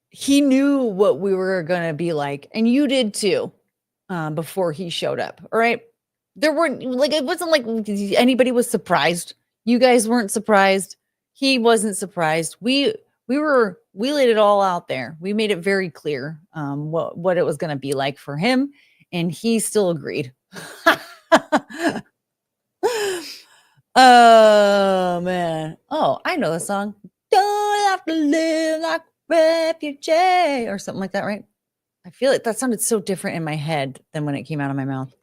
He knew what we were going to be like, and you did too, before he showed up. All right. There weren't like, it wasn't like anybody was surprised. You guys weren't surprised. He wasn't surprised. We laid it all out there. We made it very clear what it was going to be like for him, and he still agreed. Oh man. Oh, I know the song. Don't have to live like a refugee or something like that, right? I feel like that sounded so different in my head than when it came out of my mouth.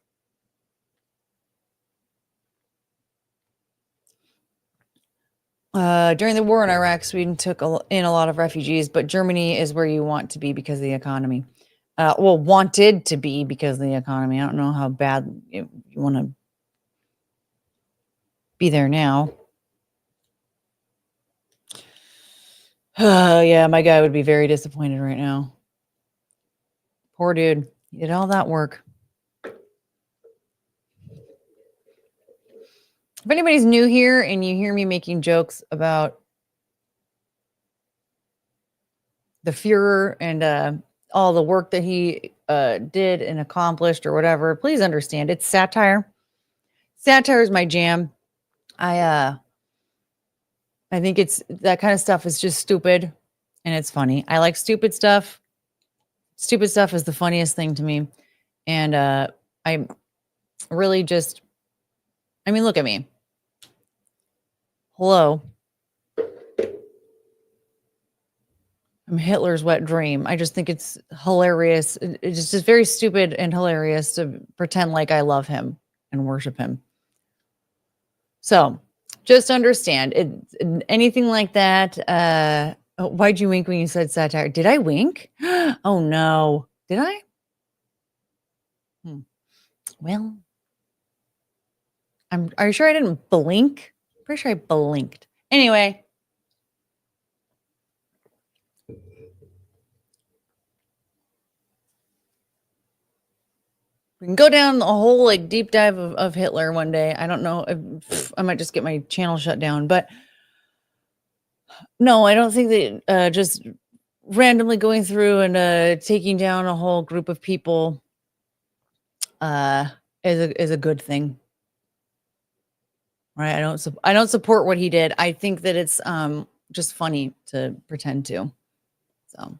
During the war in Iraq, Sweden took in a lot of refugees, but Germany is where you want to be because of the economy. Wanted to be because of the economy. I don't know how bad you want to be there now. Yeah, my guy would be very disappointed right now. Poor dude. He did all that work. If anybody's new here and you hear me making jokes about the Fuhrer and all the work that he did and accomplished or whatever. Please understand, it's satire. Satire is my jam. I think it's that kind of stuff is just stupid and it's funny. I like stupid stuff. Stupid stuff is the funniest thing to me. And I really just, I mean, look at me. Hello. I'm Hitler's wet dream. I just think it's hilarious. It's just very stupid and hilarious to pretend like I love him and worship him. So just understand anything like that. Why'd you wink when you said satire? Did I wink? Oh no. Did I? Well, are you sure I didn't blink? Pretty sure I blinked. Anyway. We can go down the whole like deep dive of Hitler one day. I don't know. I might just get my channel shut down, but no, I don't think that just randomly going through and taking down a whole group of people is a good thing. Right? I don't support what he did. I think that it's just funny to pretend to. So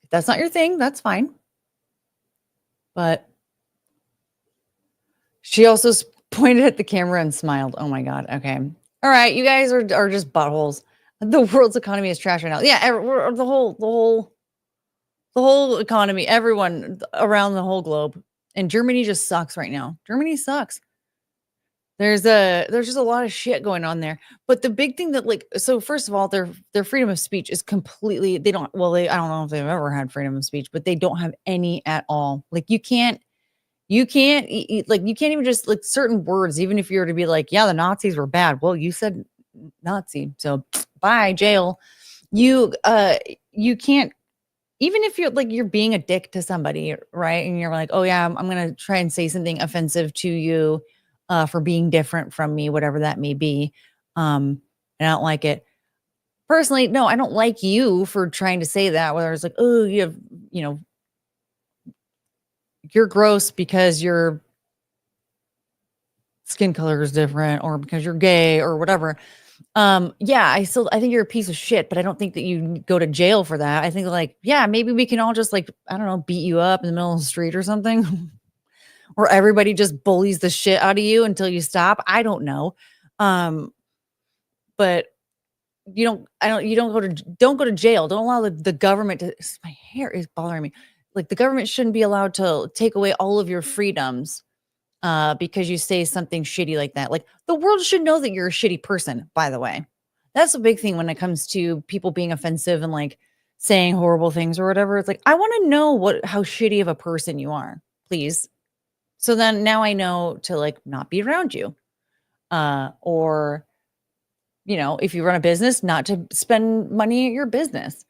if that's not your thing, that's fine. But she also pointed at the camera and smiled. Oh my God. Okay. All right. You guys are just buttholes. The world's economy is trash right now. Yeah. The whole economy, everyone around the whole globe. And Germany just sucks right now. Germany sucks. There's just a lot of shit going on there. But the big thing that so first of all, their freedom of speech is completely, I don't know if they've ever had freedom of speech, but they don't have any at all. Like you can't even just like certain words, even if you were to be like, yeah, the Nazis were bad. Well, you said Nazi, so bye, jail. You can't, even if you're being a dick to somebody, right? And you're like, oh yeah, I'm gonna try and say something offensive to you for being different from me, whatever that may be. And I don't like it. Personally, no, I don't like you for trying to say that, whether it's like, oh, you're gross because your skin color is different or because you're gay or whatever. Yeah, I think you're a piece of shit, but I don't think that you go to jail for that. I think yeah, maybe we can all just I don't know, beat you up in the middle of the street or something. Or everybody just bullies the shit out of you until you stop. I don't know. But you don't go to jail. Don't allow the government to, my hair is bothering me. Like the government shouldn't be allowed to take away all of your freedoms because you say something shitty like that. Like the world should know that you're a shitty person, by the way. That's a big thing when it comes to people being offensive and saying horrible things or whatever. It's I want to know how shitty of a person you are, please. So then now I know to not be around you. Or, if you run a business, not to spend money at your business.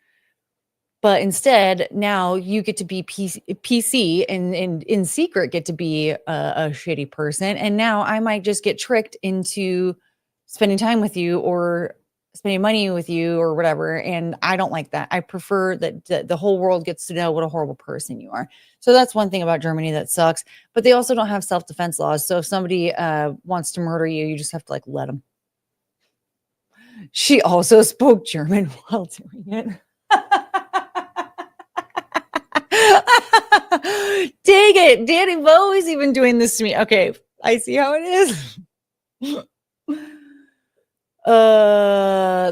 But instead, now you get to be PC and in secret get to be a shitty person. And now I might just get tricked into spending time with you or spending money with you or whatever. And I don't like that. I prefer that the whole world gets to know what a horrible person you are. So that's one thing about Germany that sucks. But they also don't have self-defense laws. So if somebody wants to murder you, you just have to let them. She also spoke German while doing it. Dang it, Danny Bowie's even doing this to me. Okay, I see how it is.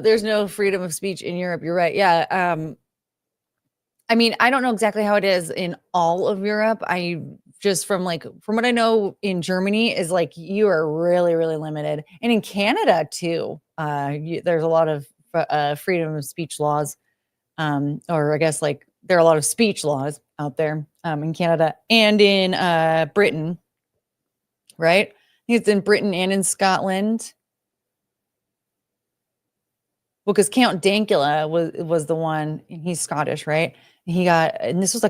There's no freedom of speech in Europe. You're right. Yeah. I mean, I don't know exactly how it is in all of Europe. I just from what I know in Germany is you are really, really limited. And in Canada too. There's a lot of freedom of speech laws. Or I guess there are a lot of speech laws out there in Canada and in Britain, right? It's in Britain and in Scotland. Well, because Count Dankula was the one, and he's Scottish, right? And this was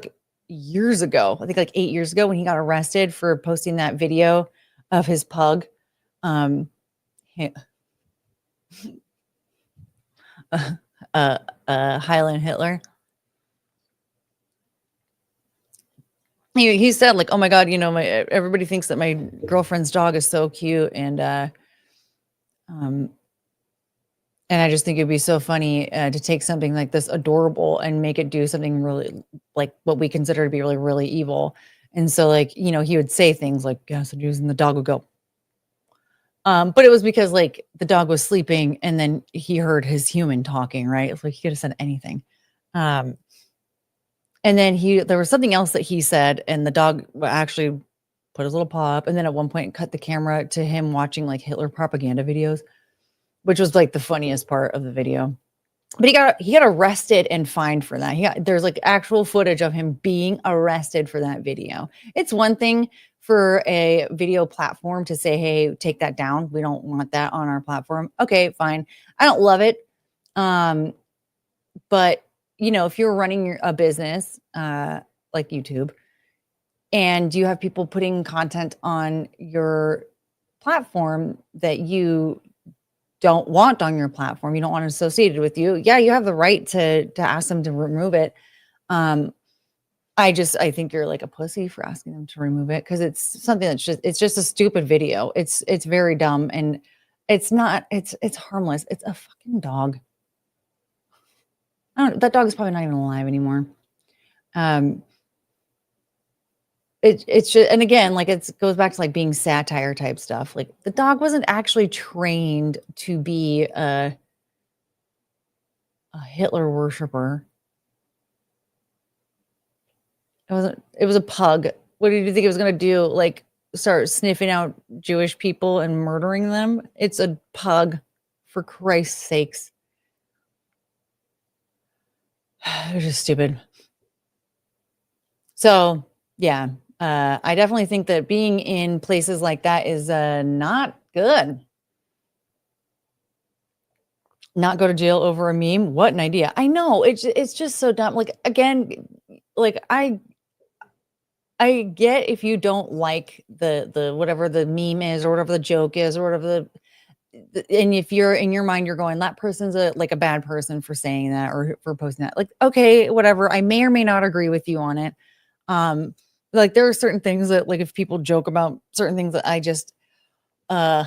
years ago, I think 8 years ago when he got arrested for posting that video of his pug. Highland Hitler. he said like, "Oh my god, my everybody thinks that my girlfriend's dog is so cute, um, and I just think it'd be so funny to take something like this adorable and make it do something really like what we consider to be really, really evil." And so, like, he would say things like, "Yes, and the dog would go." But it was because like the dog was sleeping, and then he heard his human talking, right? It's like he could have said anything. Um, and then there was something else that he said, and the dog actually put his little paw up, and then at one point cut the camera to him watching like Hitler propaganda videos, which was like the funniest part of the video. But he got arrested and fined for that. There's like actual footage of him being arrested for that video. It's one thing for a video platform to say, "Hey, take that down. We don't want that on our platform." Okay, fine. I don't love it. Um, but if you're running a business like YouTube, and you have people putting content on your platform that you don't want on your platform, you don't want it associated with you, yeah, you have the right to ask them to remove it. Um, I think you're like a pussy for asking them to remove it, because it's something it's just a stupid video. It's very dumb, and it's harmless. It's a fucking dog. That dog is probably not even alive anymore. Um, it's just, and again, like it goes back to like being satire type stuff. Like the dog wasn't actually trained to be a Hitler worshiper. It was a pug. What did you think it was gonna do? Like start sniffing out Jewish people and murdering them? It's a pug, for Christ's sakes. They're just stupid. So yeah, I definitely think that being in places like that is not good. Not go to jail over a meme. What an idea. I know. It's just so dumb. Like again, like I get if you don't like the whatever the meme is, or whatever the joke is, or whatever and if you're in your mind, you're going, that person's a bad person for saying that or for posting that. Like, okay, whatever. I may or may not agree with you on it. Um, like there are certain things that, like, if people joke about certain things, that I just uh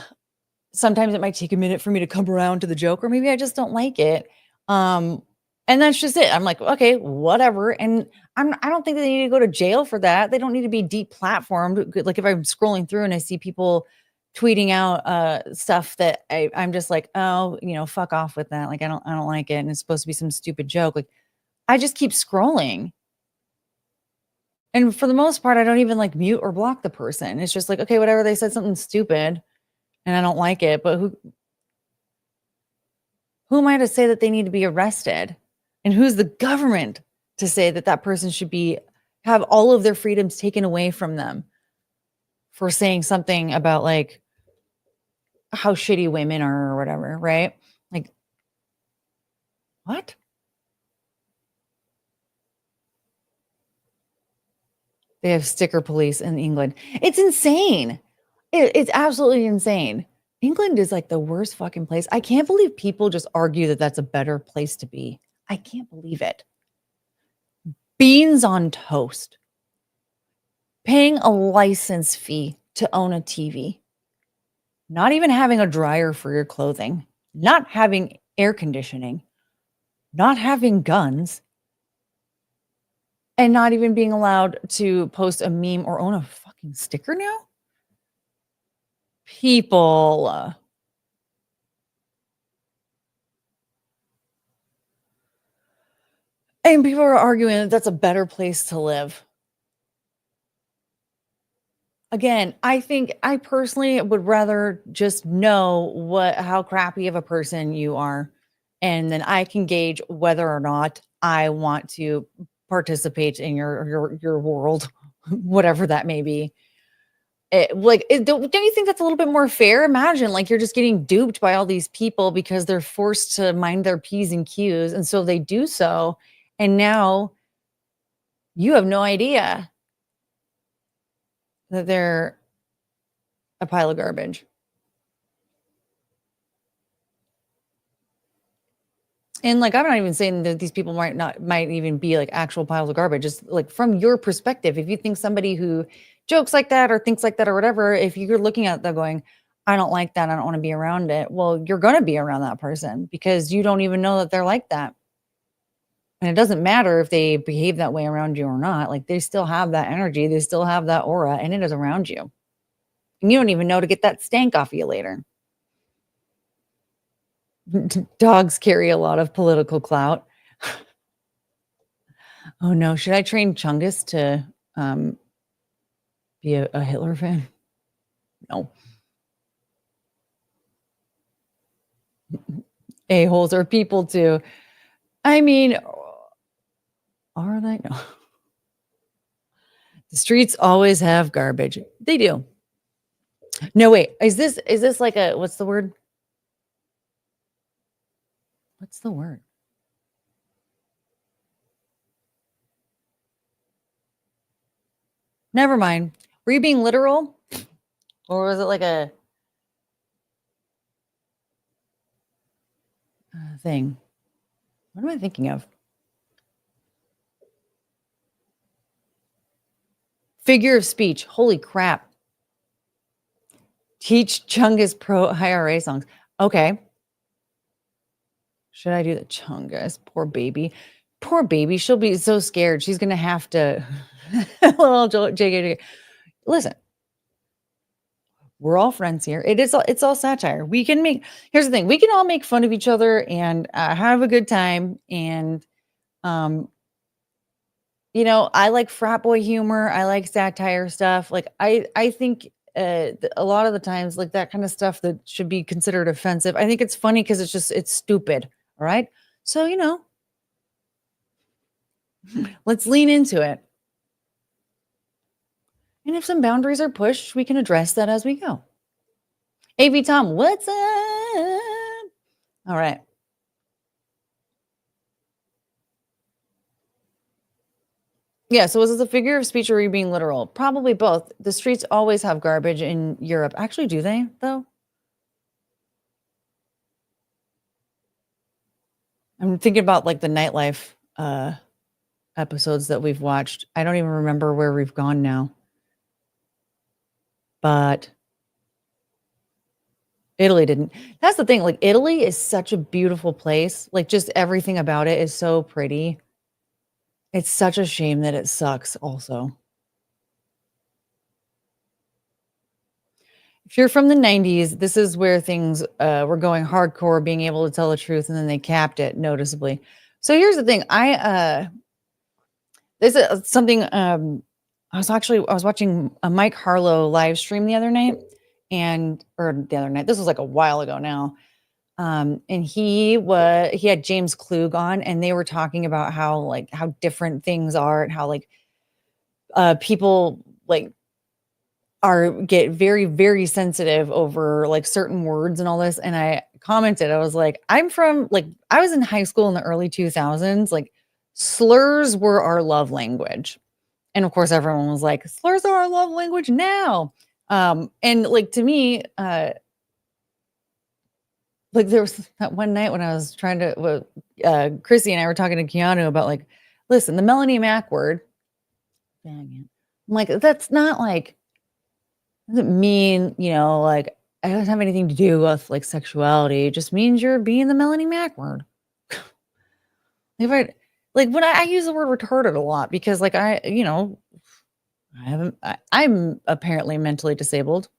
sometimes it might take a minute for me to come around to the joke, or maybe I just don't like it. Um, and that's just it. I'm like, okay, whatever. And I don't think they need to go to jail for that. They don't need to be deplatformed. Like if I'm scrolling through and I see people tweeting out stuff that I'm just like, oh, fuck off with that. Like I don't like it. And it's supposed to be some stupid joke. Like I just keep scrolling. And for the most part, I don't even like mute or block the person. It's just like, okay, whatever, they said something stupid and I don't like it, but who am I to say that they need to be arrested? And who's the government to say that that person should have all of their freedoms taken away from them for saying something about like how shitty women are or whatever, right? Like, what? They have sticker police in England. It's insane. It's absolutely insane. England is like the worst fucking place. I can't believe people just argue that that's a better place to be. I can't believe it. Beans on toast. Paying a license fee to own a TV. Not even having a dryer for your clothing. Not having air conditioning. Not having guns. And not even being allowed to post a meme or own a fucking sticker now? People. And people are arguing that that's a better place to live. Again, I personally would rather just know how crappy of a person you are, and then I can gauge whether or not I want to participate in your world, whatever that may be. Don't you think that's a little bit more fair? Imagine like you're just getting duped by all these people because they're forced to mind their P's and Q's, and so they do so, and now you have no idea that they're a pile of garbage. And like, I'm not even saying that these people might even be like actual piles of garbage. Just like from your perspective, if you think somebody who jokes like that or thinks like that or whatever, if you're looking at them going, I don't like that, I don't want to be around it. Well, you're going to be around that person because you don't even know that they're like that. And it doesn't matter if they behave that way around you or not. Like they still have that energy, they still have that aura, and it is around you. And you don't even know to get that stank off of you later. Dogs carry a lot of political clout. Oh no, should I train Chungus to be a Hitler fan? No. A-holes are people too. I mean, are they? No. The streets always have garbage. They do. No, wait. Is this like a, what's the word? What's the word? Never mind. Were you being literal? Or was it like a thing? What am I thinking of? Figure of speech. Holy crap. Teach Chungus pro IRA songs. Okay. Should I do the Chungus? Poor baby. Poor baby. She'll be so scared. She's going to have to. Little JK. Listen, we're all friends here. It's all satire. We can make, here's the thing. We can all make fun of each other and have a good time. And, you know, I like frat boy humor. I like satire stuff. Like I think a lot of the times, like that kind of stuff that should be considered offensive. I think it's funny because it's stupid. All right. So, you know, let's lean into it. And if some boundaries are pushed, we can address that as we go. AV Tom, what's up? All right. Yeah, so was this a figure of speech or are you being literal? Probably both. The streets always have garbage in Europe. Actually, do they, though? I'm thinking about like the nightlife episodes that we've watched. I don't even remember where we've gone now. But Italy didn't. That's the thing. Like Italy is such a beautiful place. Like just everything about it is so pretty. It's such a shame that it sucks also. If you're from the 90s, this is where things were going hardcore, being able to tell the truth, and then they capped it noticeably. So here's the thing. This is something I was watching a Mike Harlow live stream the other night, this was like a while ago now. And he had James Klug on, and they were talking about how different things are and how people get very, very sensitive over like certain words and all this. And I commented, I was like, I was in high school in the early 2000s, like slurs were our love language. And of course everyone was like, slurs are our love language now. And like, to me, like there was that one night when I was trying to, Chrissy and I were talking to Keanu about like, listen, the Melanie Mac word, I'm like, that's not like, doesn't mean, you know, like it doesn't have anything to do with like sexuality. It just means you're being the Melanie Mac word. When I use the word retarded a lot because like I'm apparently mentally disabled.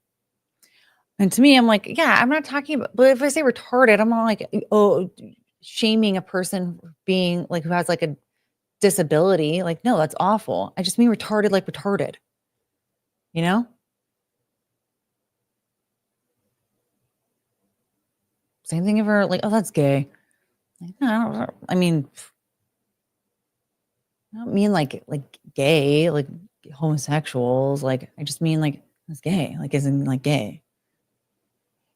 And to me, I'm like, yeah, I'm not talking about, but if I say retarded, I'm not like, oh, shaming a person being like, who has like a disability. Like, no, that's awful. I just mean retarded, like retarded, you know? Same thing if we're like, oh, that's gay. Like, no, I mean, I don't mean like gay, like homosexuals. Like, I just mean like that's gay, like isn't like gay.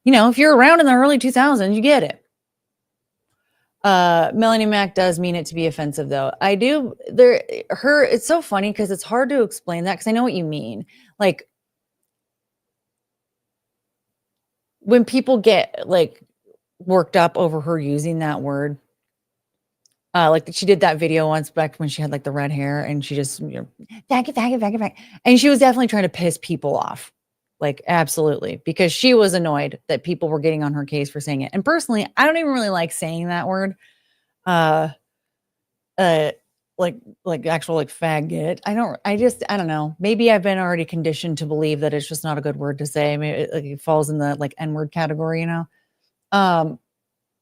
You know, if you're around in the early 2000s, you get it. Melanie Mac does mean it to be offensive, though. I do. It's so funny because it's hard to explain that because I know what you mean. Like when people get like worked up over her using that word, Like she did that video once back when she had like the red hair and she just, faggot, faggot, faggot, faggot. And she was definitely trying to piss people off. Like absolutely, because she was annoyed that people were getting on her case for saying it. And personally, I don't even really like saying that word. Uh uh like actual like faggot. I don't know. Maybe I've been already conditioned to believe that it's just not a good word to say. Maybe it falls in the like N-word category, Um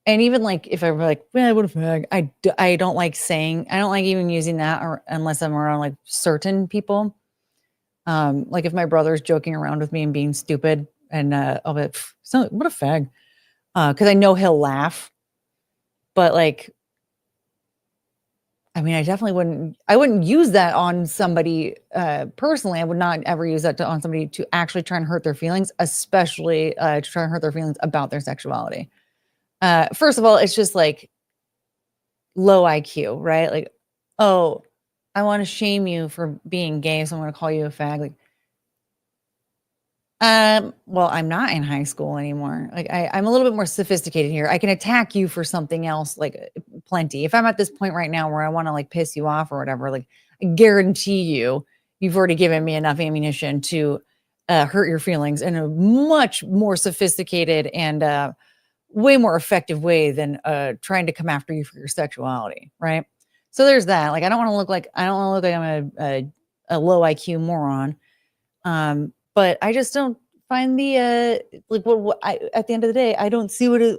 and even like if I were like, "Well, what a fag," I don't like I don't like even using that or unless I'm around like certain people. Like if my brother's joking around with me and being stupid and I'll be like, so what a fag. Because I know he'll laugh. But like, I mean, I wouldn't use that on somebody personally. I would not ever use that on somebody to actually try and hurt their feelings, especially to try and hurt their feelings about their sexuality. First of all, it's just like low IQ, right? Like, oh, I want to shame you for being gay, so I'm going to call you a fag. Like, well, I'm not in high school anymore. Like, I'm a little bit more sophisticated here. I can attack you for something else, like plenty. If I'm at this point right now where I want to like piss you off or whatever, like, I guarantee you've already given me enough ammunition to hurt your feelings in a much more sophisticated and way more effective way than trying to come after you for your sexuality, right? So there's that. Like I don't want to look like I'm a low IQ moron. But I just don't find the like what I at the end of the day, I don't see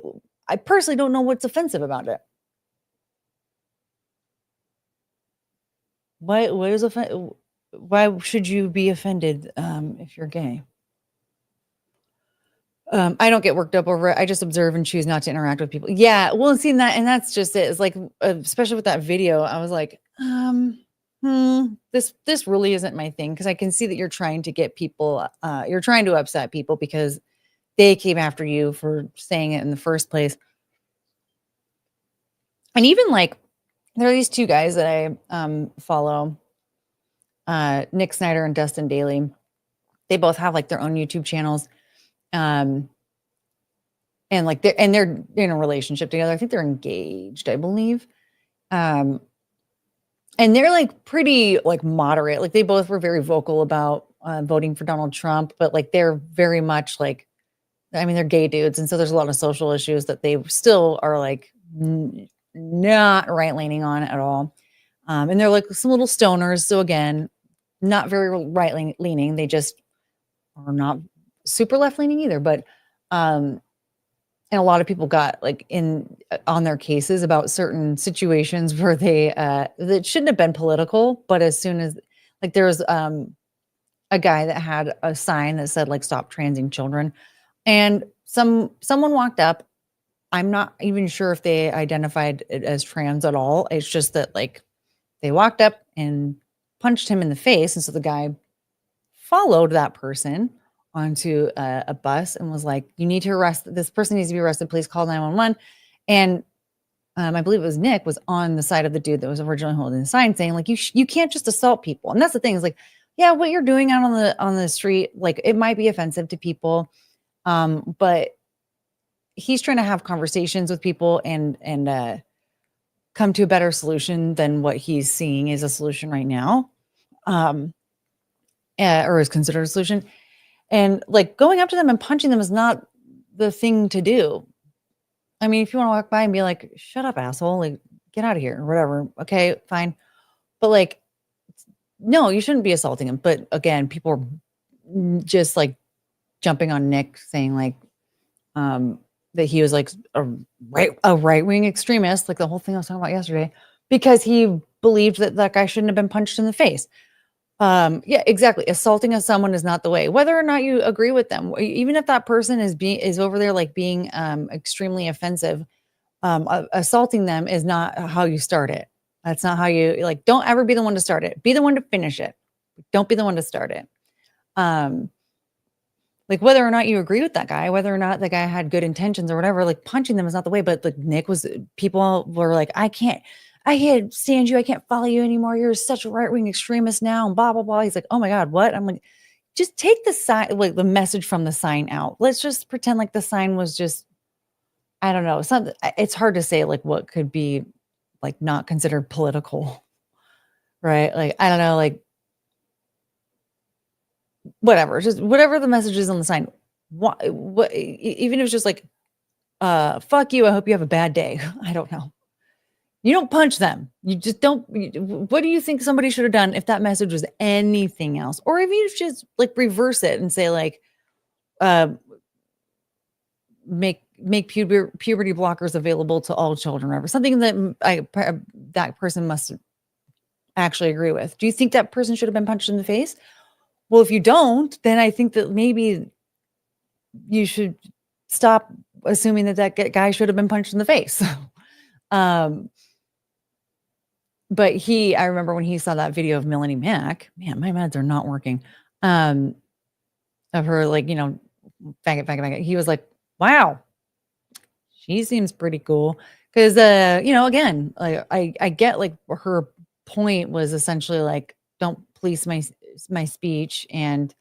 I personally don't know what's offensive about it. What is why should you be offended if you're gay? I don't get worked up over it. I just observe and choose not to interact with people. Yeah, well, and seeing that, and that's just it. It's like, especially with that video, I was like, this really isn't my thing because I can see that you're trying to get people, you're trying to upset people because they came after you for saying it in the first place. And even like, there are these two guys that I follow, Nick Snyder and Dustin Daly. They both have like their own YouTube channels. Um, and like they're in a relationship together. I think they're engaged, I believe. Um, and they're like pretty like moderate. Like they both were very vocal about voting for Donald Trump, but like they're very much like, I mean, they're gay dudes, and so there's a lot of social issues that they still are like not right leaning on at all. And they're like some little stoners. So again, not very right leaning. They just are not super left leaning either. But and a lot of people got like in on their cases about certain situations where they that shouldn't have been political, but as soon as like there was a guy that had a sign that said like stop transing children, and someone walked up. I'm not even sure if they identified it as trans at all. It's just that like they walked up and punched him in the face, and so the guy followed that person onto a bus and was like, "You need to arrest this person. Needs to be arrested. Please call 911." And I believe it was Nick was on the side of the dude that was originally holding the sign, saying like, "You can't just assault people." And that's the thing is like, yeah, what you're doing out on the street, like it might be offensive to people, but he's trying to have conversations with people and come to a better solution than what he's seeing is a solution right now, um, or is considered a solution. And like going up to them and punching them is not the thing to do. I mean, if you want to walk by and be like, "Shut up, asshole," like get out of here or whatever. Okay, fine. But like, no, you shouldn't be assaulting him. But again, people are just like jumping on Nick saying like that he was like a right wing extremist, like the whole thing I was talking about yesterday, because he believed that that guy shouldn't have been punched in the face. Yeah, exactly. Assaulting someone is not the way, whether or not you agree with them. Even if that person is over there like being extremely offensive, assaulting them is not how you start it. That's not how you like. Don't ever be the one to start it. Be the one to finish it. Don't be the one to start it. Um, like whether or not you agree with that guy, whether or not the guy had good intentions or whatever, like punching them is not the way. But like Nick was, people were like, I can't stand you. I can't follow you anymore. You're such a right wing extremist now, and blah blah blah. He's like, oh my god, what? I'm like, just take the sign, like the message from the sign out. Let's just pretend like the sign was just, I don't know, something. It's hard to say like what could be like not considered political, right? Like, I don't know, like whatever, just whatever the message is on the sign. What even if it's just like, fuck you, I hope you have a bad day. I don't know. You don't punch them. You just don't. What do you think somebody should have done if that message was anything else? Or if you just like reverse it and say like, uh, make puberty blockers available to all children, or something that that person must actually agree with. Do you think that person should have been punched in the face? Well, if you don't, then I think that maybe you should stop assuming that that guy should have been punched in the face. But I remember when he saw that video of Melanie Mack, man, my meds are not working. Of her, like, faggot. He was like, wow, she seems pretty cool. Cause, again, like I get like her point was essentially like, don't police my speech and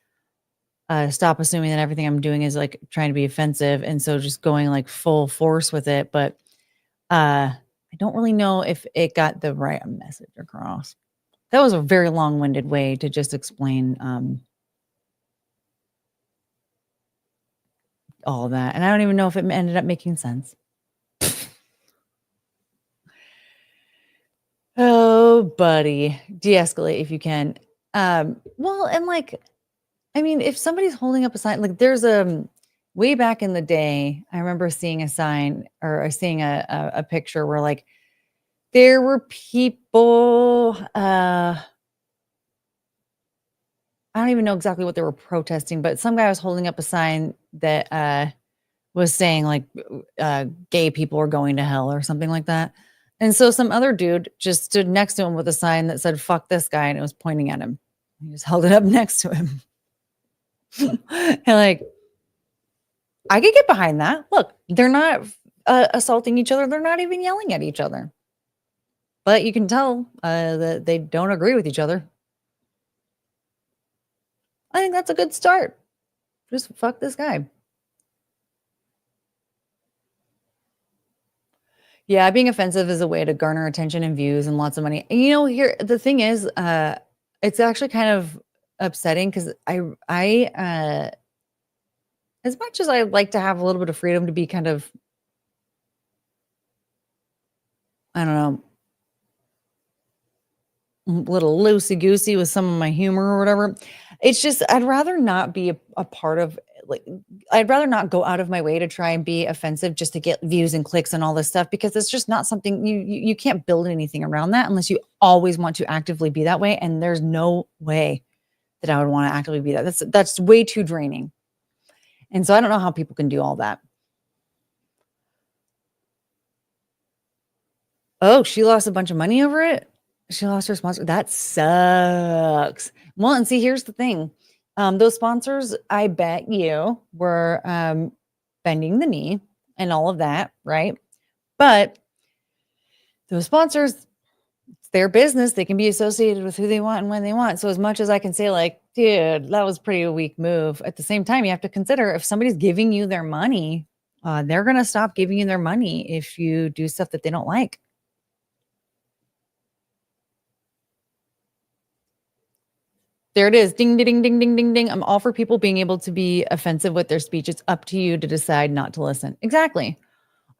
stop assuming that everything I'm doing is like trying to be offensive. And so just going like full force with it. But I don't really know if it got the right message across. That was a very long-winded way to just explain all of that. And I don't even know if it ended up making sense. Oh, buddy, de-escalate if you can. Well, and like, I mean, if somebody's holding up a sign, like there's way back in the day, I remember seeing a sign or seeing a picture where like there were people, I don't even know exactly what they were protesting, but some guy was holding up a sign that was saying like gay people are going to hell or something like that. And so some other dude just stood next to him with a sign that said, fuck this guy. And it was pointing at him. He just held it up next to him. And like, I could get behind that. Look, they're not assaulting each other. They're not even yelling at each other. But you can tell that they don't agree with each other. I think that's a good start. Just fuck this guy. Yeah, being offensive is a way to garner attention and views and lots of money. And here the thing is, it's actually kind of upsetting because I as much as I like to have a little bit of freedom to be kind of, I don't know, a little loosey goosey with some of my humor or whatever. It's just I'd rather not be a part of like I'd rather not go out of my way to try and be offensive just to get views and clicks and all this stuff, because it's just not something you can't build anything around that unless you always want to actively be that way. And there's no way that I would want to actively be that. That's way too draining. And so I don't know how people can do all that. Oh, she lost a bunch of money over it? She lost her sponsor. That sucks. Well, and see, here's the thing. Those sponsors, I bet you, were bending the knee and all of that, right? But those sponsors, it's their business. They can be associated with who they want and when they want. So as much as I can say like, dude, that was pretty a weak move, at the same time, you have to consider if somebody's giving you their money, they're going to stop giving you their money if you do stuff that they don't like. There it is. Ding, ding, ding, ding, ding, ding. I'm all for people being able to be offensive with their speech. It's up to you to decide not to listen. Exactly.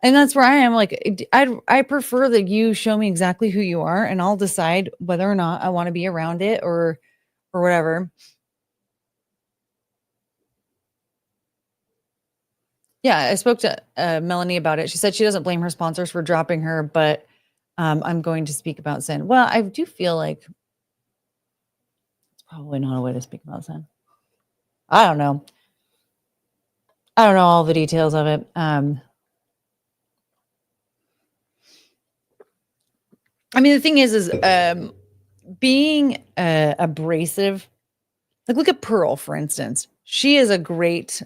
And that's where I am. Like, I prefer that you show me exactly who you are, and I'll decide whether or not I want to be around it or whatever. Yeah, I spoke to Melanie about it. She said she doesn't blame her sponsors for dropping her, but I'm going to speak about sin. Well, I do feel like it's probably not a way to speak about sin. I don't know. I don't know all the details of it. I mean, the thing is being abrasive. Like, look at Pearl, for instance. She is a great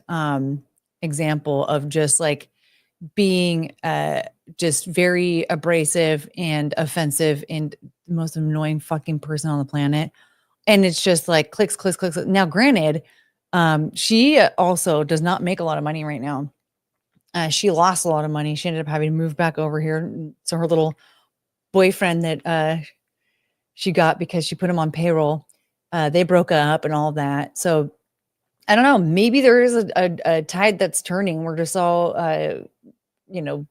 example of just like being just very abrasive and offensive and the most annoying fucking person on the planet. And it's just like clicks, clicks, clicks. Now, granted, she also does not make a lot of money right now. She lost a lot of money. She ended up having to move back over here. So her little boyfriend that she got because she put him on payroll. They broke up and all that. So I don't know. Maybe there is a tide that's turning. We're just all, you know,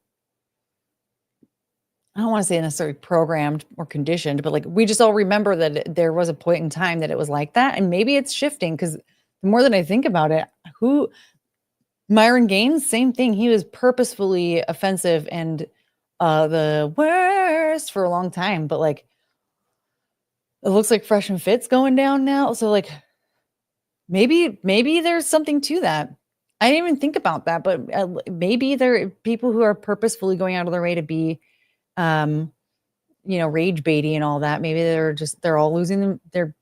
I don't want to say necessarily programmed or conditioned, but like we just all remember that there was a point in time that it was like that. And maybe it's shifting because the more that I think about it, Myron Gaines, same thing. He was purposefully offensive and the worst for a long time. But like it looks like Fresh and Fit's going down now. So like maybe there's something to that. I didn't even think about that, but maybe there are people who are purposefully going out of their way to be rage baity and all that. Maybe they're all losing they're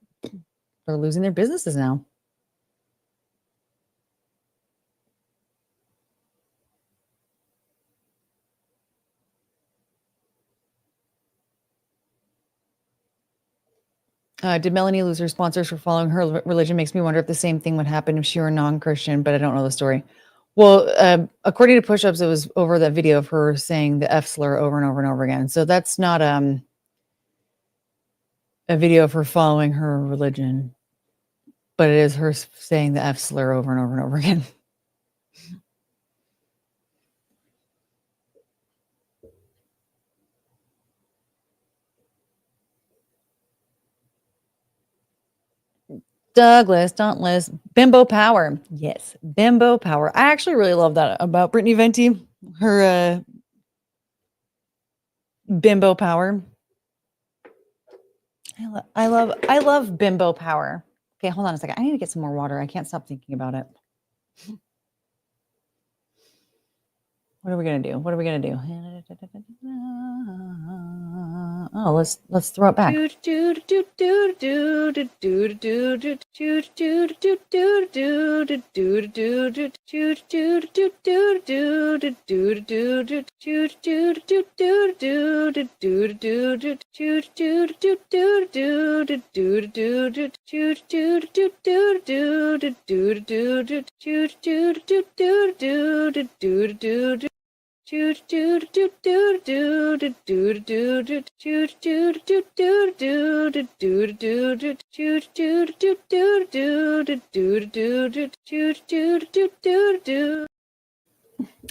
losing their businesses now. Did Melanie lose her sponsors for following her religion? Makes me wonder if the same thing would happen if she were non-Christian, but I don't know the story. Well, according to Push-Ups, it was over that video of her saying the F slur over and over and over again. So that's not a video of her following her religion, but it is her saying the F slur over and over and over again. Douglas, Dauntless, Bimbo Power. Yes, Bimbo Power. I actually really love that about Brittany Venti. Her Bimbo Power. I love Bimbo Power. Okay, hold on a second. I need to get some more water. I can't stop thinking about it. What are we gonna do? Oh, let's throw it back.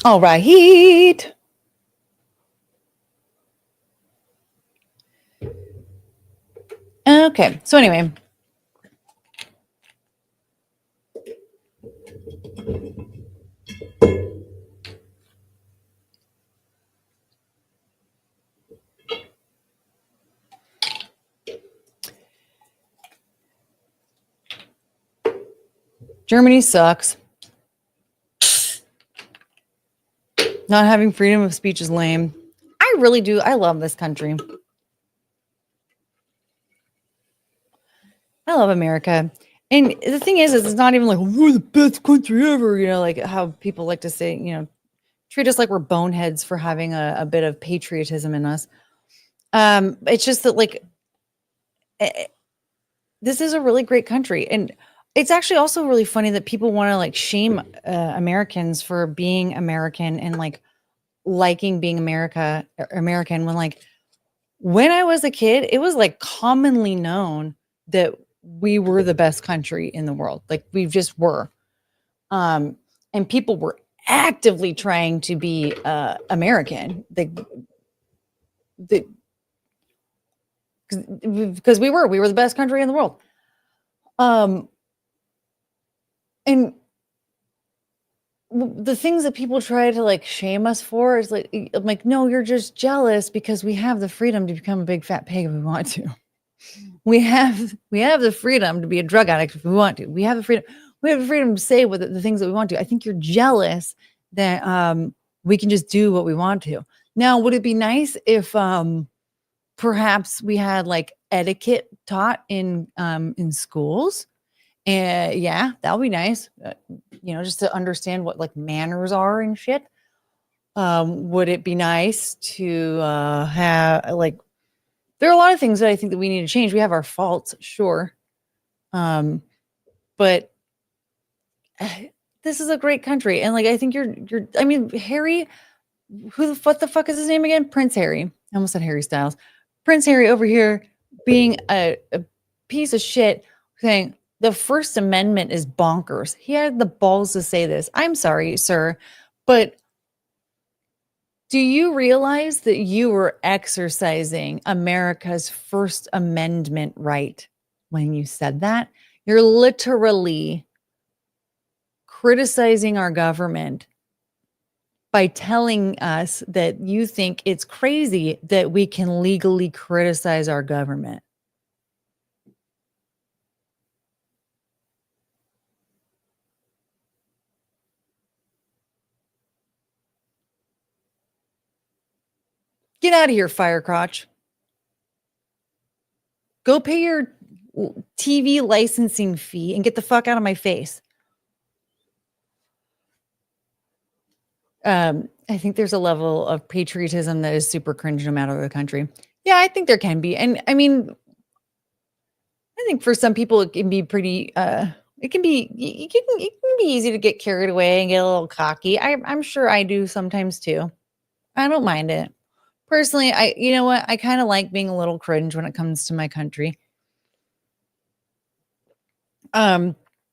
All right. Okay. So anyway. Germany sucks. Not having freedom of speech is lame. I really do. I love this country. I love America. And the thing is it's not even like we're the best country ever, like how people like to say, treat us like we're boneheads for having a bit of patriotism in us. It's just that like this is a really great country. And it's actually also really funny that people want to like shame Americans for being American and like liking being American when I was a kid, it was like commonly known that we were the best country in the world. Like we just were. And people were actively trying to be American. Because we were the best country in the world. And the things that people try to like shame us for is like, I'm like, no, you're just jealous because we have the freedom to become a big fat pig if we want to. We have the freedom to be a drug addict if we want to. We have the freedom to say the things that we want to. I think you're jealous that we can just do what we want to. Now, would it be nice if perhaps we had like etiquette taught in schools? And yeah, that would be nice. Just to understand what like manners are and shit. Would it be nice to have like, there are a lot of things that I think that we need to change. We have our faults, sure. But this is a great country. And like, I think Harry, what the fuck is his name again? Prince Harry. I almost said Harry Styles. Prince Harry over here being a piece of shit, saying the First Amendment is bonkers. He had the balls to say this. I'm sorry, sir, but do you realize that you were exercising America's First Amendment right when you said that? You're literally criticizing our government by telling us that you think it's crazy that we can legally criticize our government. Get out of here, Firecrotch. Go pay your TV licensing fee and get the fuck out of my face. I think there's a level of patriotism that is super cringe no matter the country. Yeah, I think there can be. And I mean, I think for some people it can be pretty it can be easy to get carried away and get a little cocky. I'm sure I do sometimes too. I don't mind it. Personally, you know what? I kind of like being a little cringe when it comes to my country.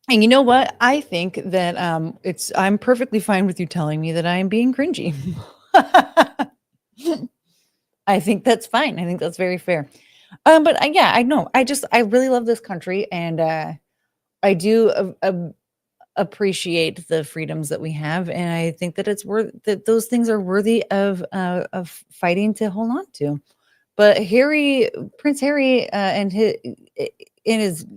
And you know what? I think that I'm perfectly fine with you telling me that I am being cringy. I think that's fine. I think that's very fair. But yeah, I know. I really love this country, and I do appreciate the freedoms that we have, and I think that that those things are worthy of fighting to hold on to. But Prince Harry, and his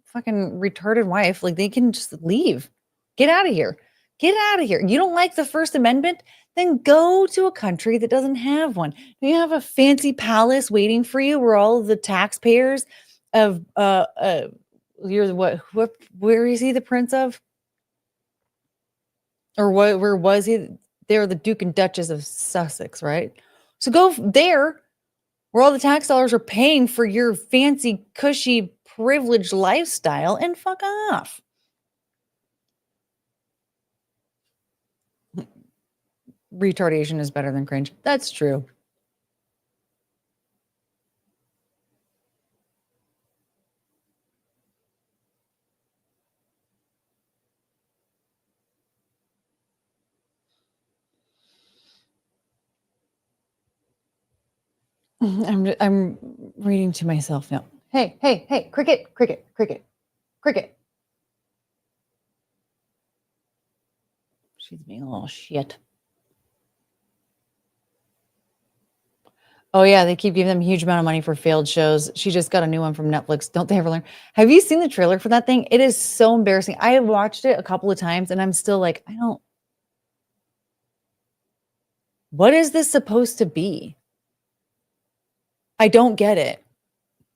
fucking retarded wife, like, they can just leave. Get out of here. Get out of here. You don't like the First Amendment? Then go to a country that doesn't have one. You have a fancy palace waiting for you where all of the taxpayers of you're where is he the prince of? Or where was he? They're the Duke and Duchess of Sussex, right? So go there where all the tax dollars are paying for your fancy, cushy, privileged lifestyle, and fuck off. Retardation is better than cringe. That's true. I'm reading to myself now. Hey, cricket. She's being a little shit. Oh yeah, they keep giving them a huge amount of money for failed shows. She just got a new one from Netflix. Don't they ever learn? Have you seen the trailer for that thing? It is so embarrassing. I have watched it a couple of times and I'm still like, what is this supposed to be? I don't get it.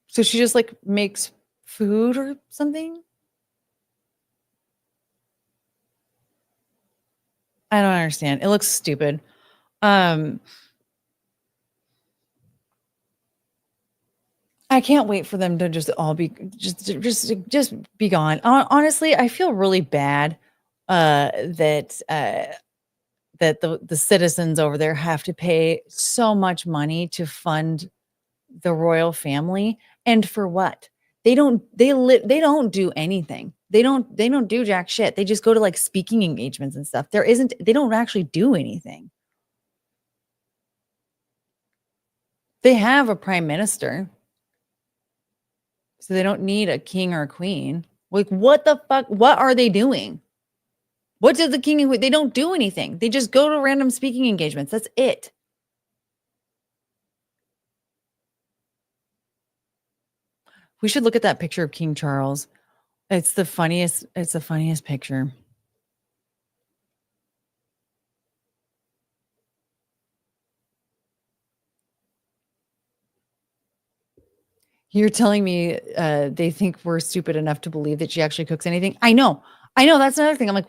So she just like makes food or something? I don't understand. It looks stupid. I can't wait for them to just all be just be gone. Honestly, I feel really bad that the citizens over there have to pay so much money to fund the royal family, and for what? They don't do anything. They don't do jack shit. They just go to like speaking engagements and stuff. They don't actually do anything. They have a prime minister. So they don't need a king or a queen. Like, what the fuck? What are they doing? What does the king and queen? They don't do anything. They just go to random speaking engagements. That's it. We should look at that picture of King Charles. It's the funniest picture. You're telling me they think we're stupid enough to believe that she actually cooks anything? I know. That's another thing. I'm like,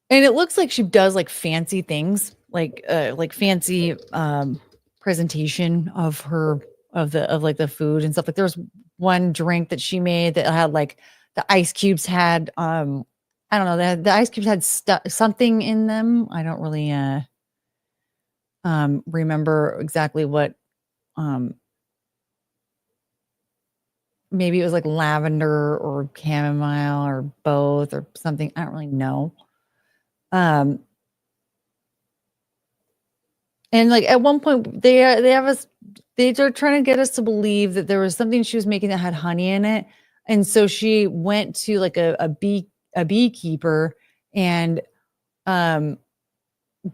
and it looks like she does like fancy things, like fancy presentation of like the food and stuff. Like there was one drink that she made that had like the ice cubes had I don't know, the ice cubes had something in them. I don't really remember exactly what, um, maybe it was like lavender or chamomile or both or something. I don't really know. Um, and like at one point they have us they're trying to get us to believe that there was something she was making that had honey in it. And so she went to like a beekeeper and um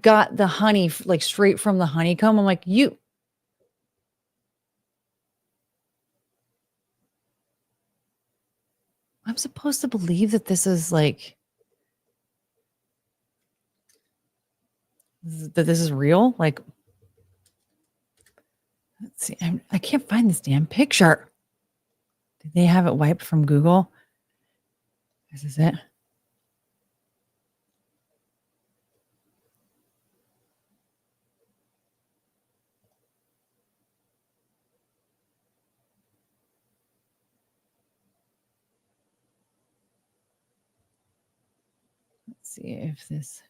got the honey like straight from the honeycomb. I'm like, I'm supposed to believe that this is like that this is real? Like, let's see. I can't find this damn picture. Did they have it wiped from Google? This is it. Let's see if this.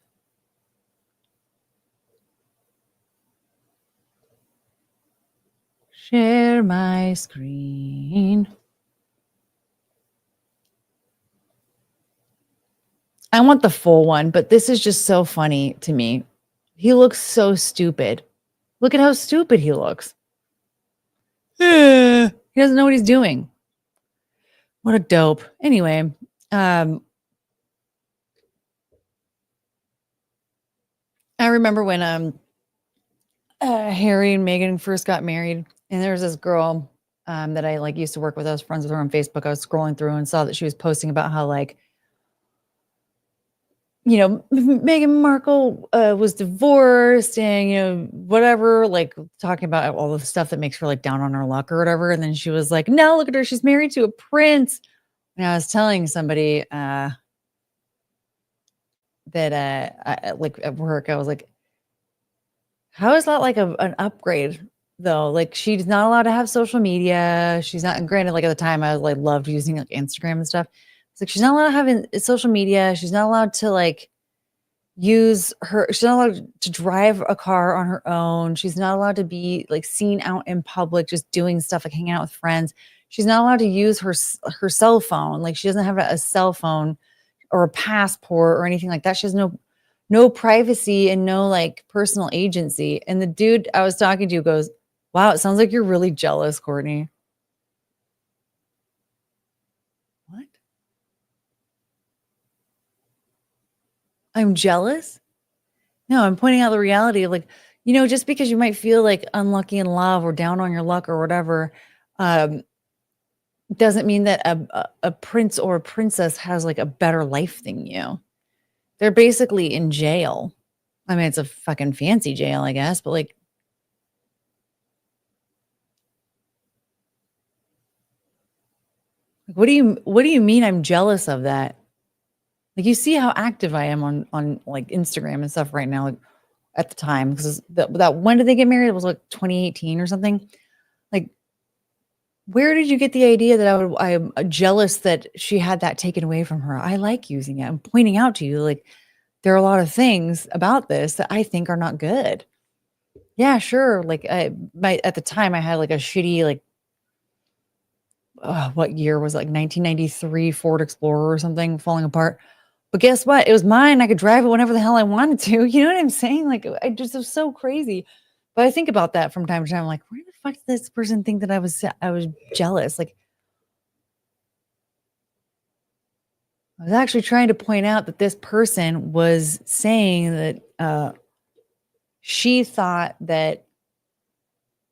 Share my screen. I want the full one, but this is just so funny to me. He looks so stupid. Look at how stupid he looks. He doesn't know what he's doing. What a dope. Anyway, I remember when Harry and Meghan first got married, and there was this girl that I like used to work with. I was friends with her on Facebook. I was scrolling through and saw that she was posting about how like Meghan Markle was divorced and whatever, like talking about all the stuff that makes her like down on her luck or whatever. And then she was like, "No, look at her, she's married to a prince." And I was telling somebody that like at work, I was like, how is that like an upgrade though? Like she's not allowed to have social media. She's not, and granted, like at the time I was like loved using like Instagram and stuff. It's like she's not allowed to have social media. She's not allowed to like she's not allowed to drive a car on her own. She's not allowed to be like seen out in public just doing stuff like hanging out with friends. She's not allowed to use her cell phone. Like she doesn't have a cell phone or a passport or anything like that. She has no privacy and no like personal agency. And the dude I was talking to goes, "Wow, it sounds like you're really jealous, Courtney." What? I'm jealous? No, I'm pointing out the reality of like, just because you might feel like unlucky in love or down on your luck or whatever, um, doesn't mean that a prince or a princess has like a better life than you. They're basically in jail. I mean, it's a fucking fancy jail, I guess, but like, what do you mean I'm jealous of that? Like you see how active I am on like Instagram and stuff right now, like at the time, because that when did they get married? It was like 2018 or something. Like, where did you get the idea that I'm jealous that she had that taken away from her? I like using it. I'm pointing out to you, like, there are a lot of things about this that I think are not good. Yeah, sure. Like, at the time, I had like a shitty, like, what year was it, like 1993 Ford Explorer or something falling apart. But guess what? It was mine. I could drive it whenever the hell I wanted to. You know what I'm saying? Like, I just was so crazy. But I think about that from time to time. Like, where the fuck did this person think that I was jealous? Like, I was actually trying to point out that this person was saying that she thought that,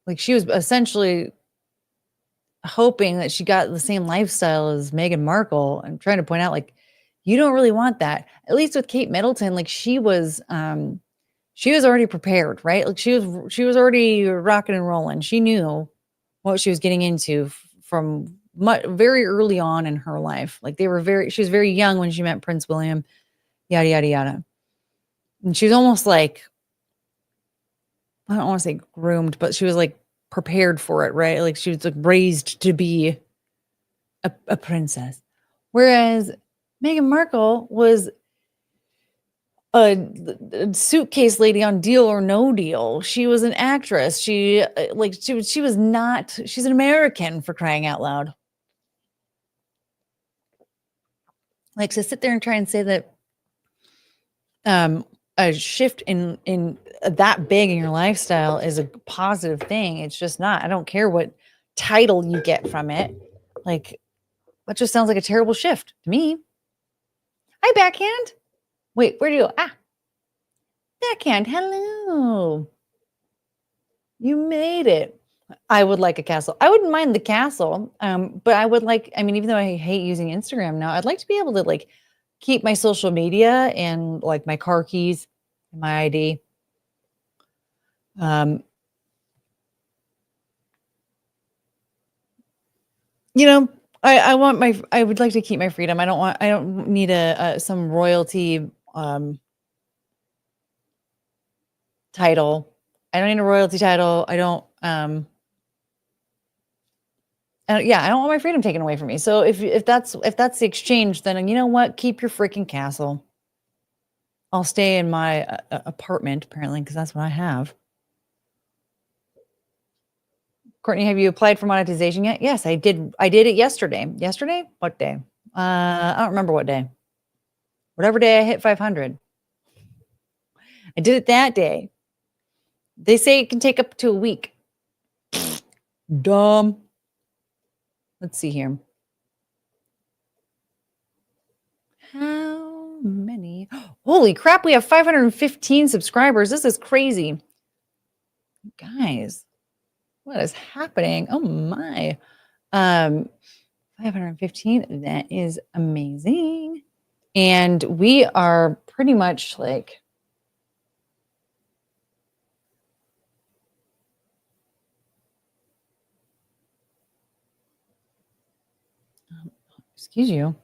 like, she was essentially hoping that she got the same lifestyle as Meghan Markle. I'm trying to point out, like, you don't really want that. At least with Kate Middleton, like she was already prepared, right? Like she was already rocking and rolling. She knew what she was getting into from very early on in her life. Like she was very young when she met Prince William, yada yada yada. And she was almost like, I don't want to say groomed, but she was like prepared for it, right? Like she was like raised to be a princess. Whereas Meghan Markle was a suitcase lady on Deal or No Deal. She was an actress. She was not, she's an American, for crying out loud. Like, to sit there and try and say that a shift in that big in your lifestyle is a positive thing. It's just not. I don't care what title you get from it. Like, that just sounds like a terrible shift to me. Hi, backhand. Wait, where do you go? Ah, backhand. Hello. You made it. I would like a castle. I wouldn't mind the castle. But I would like, I mean, even though I hate using Instagram now, I'd like to be able to like keep my social media and like my car keys, my ID. You know, I would like to keep my freedom. I don't need some royalty title. I don't need a royalty title. Yeah, I don't want my freedom taken away from me. So if that's the exchange, then you know what? Keep your freaking castle. I'll stay in my apartment, apparently, because that's what I have. Courtney, have you applied for monetization yet? Yes, I did. I did it yesterday. Yesterday? What day? I don't remember what day. Whatever day I hit 500. I did it that day. They say it can take up to a week. Dumb. Let's see here. How many? Holy crap, we have 515 subscribers. This is crazy. Guys, what is happening? Oh my. 515. That is amazing. And we are pretty much like excuse you.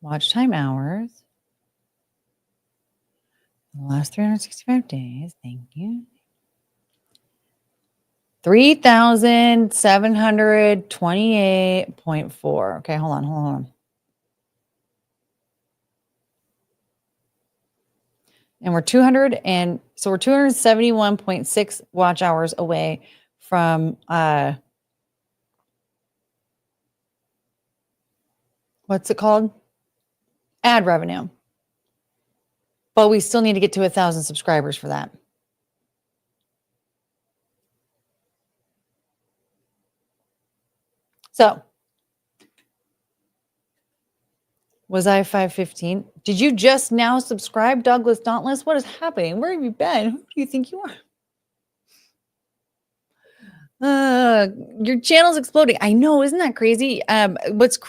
Watch time hours. The last 365 days. Thank you. 3,728.4. Okay, hold on. And we're 271.6 watch hours away from what's it called? Ad revenue. But we still need to get to 1,000 subscribers for that. So, was I 515? Did you just now subscribe, Douglas Dauntless? What is happening? Where have you been? Who do you think you are? Your channel's exploding. I know, isn't that crazy? What's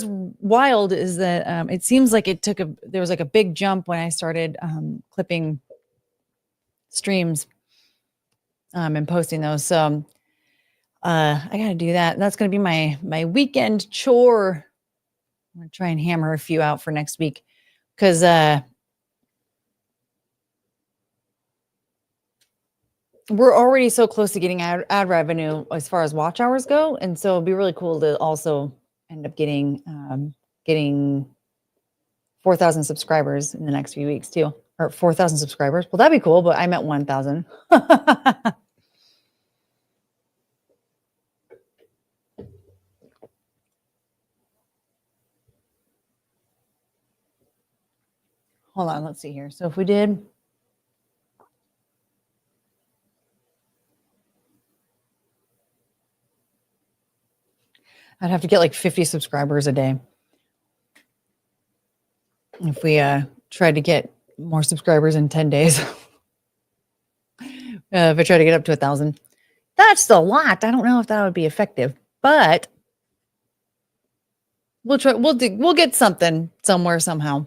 wild is that it seems like there was like a big jump when I started clipping streams and posting those. So I got to do that. That's going to be my weekend chore. I'm going to try and hammer a few out for next week because we're already so close to getting ad revenue as far as watch hours go. And so it'd be really cool to also end up getting 4,000 subscribers in the next few weeks too, or 4,000 subscribers. Well, that'd be cool, but I meant 1,000. Hold on, let's see here. So if we did, I'd have to get like 50 subscribers a day. If we tried to get more subscribers in 10 days. If I try to get up to 1,000, that's a lot. I don't know if that would be effective, but we'll try. We'll get something somewhere somehow.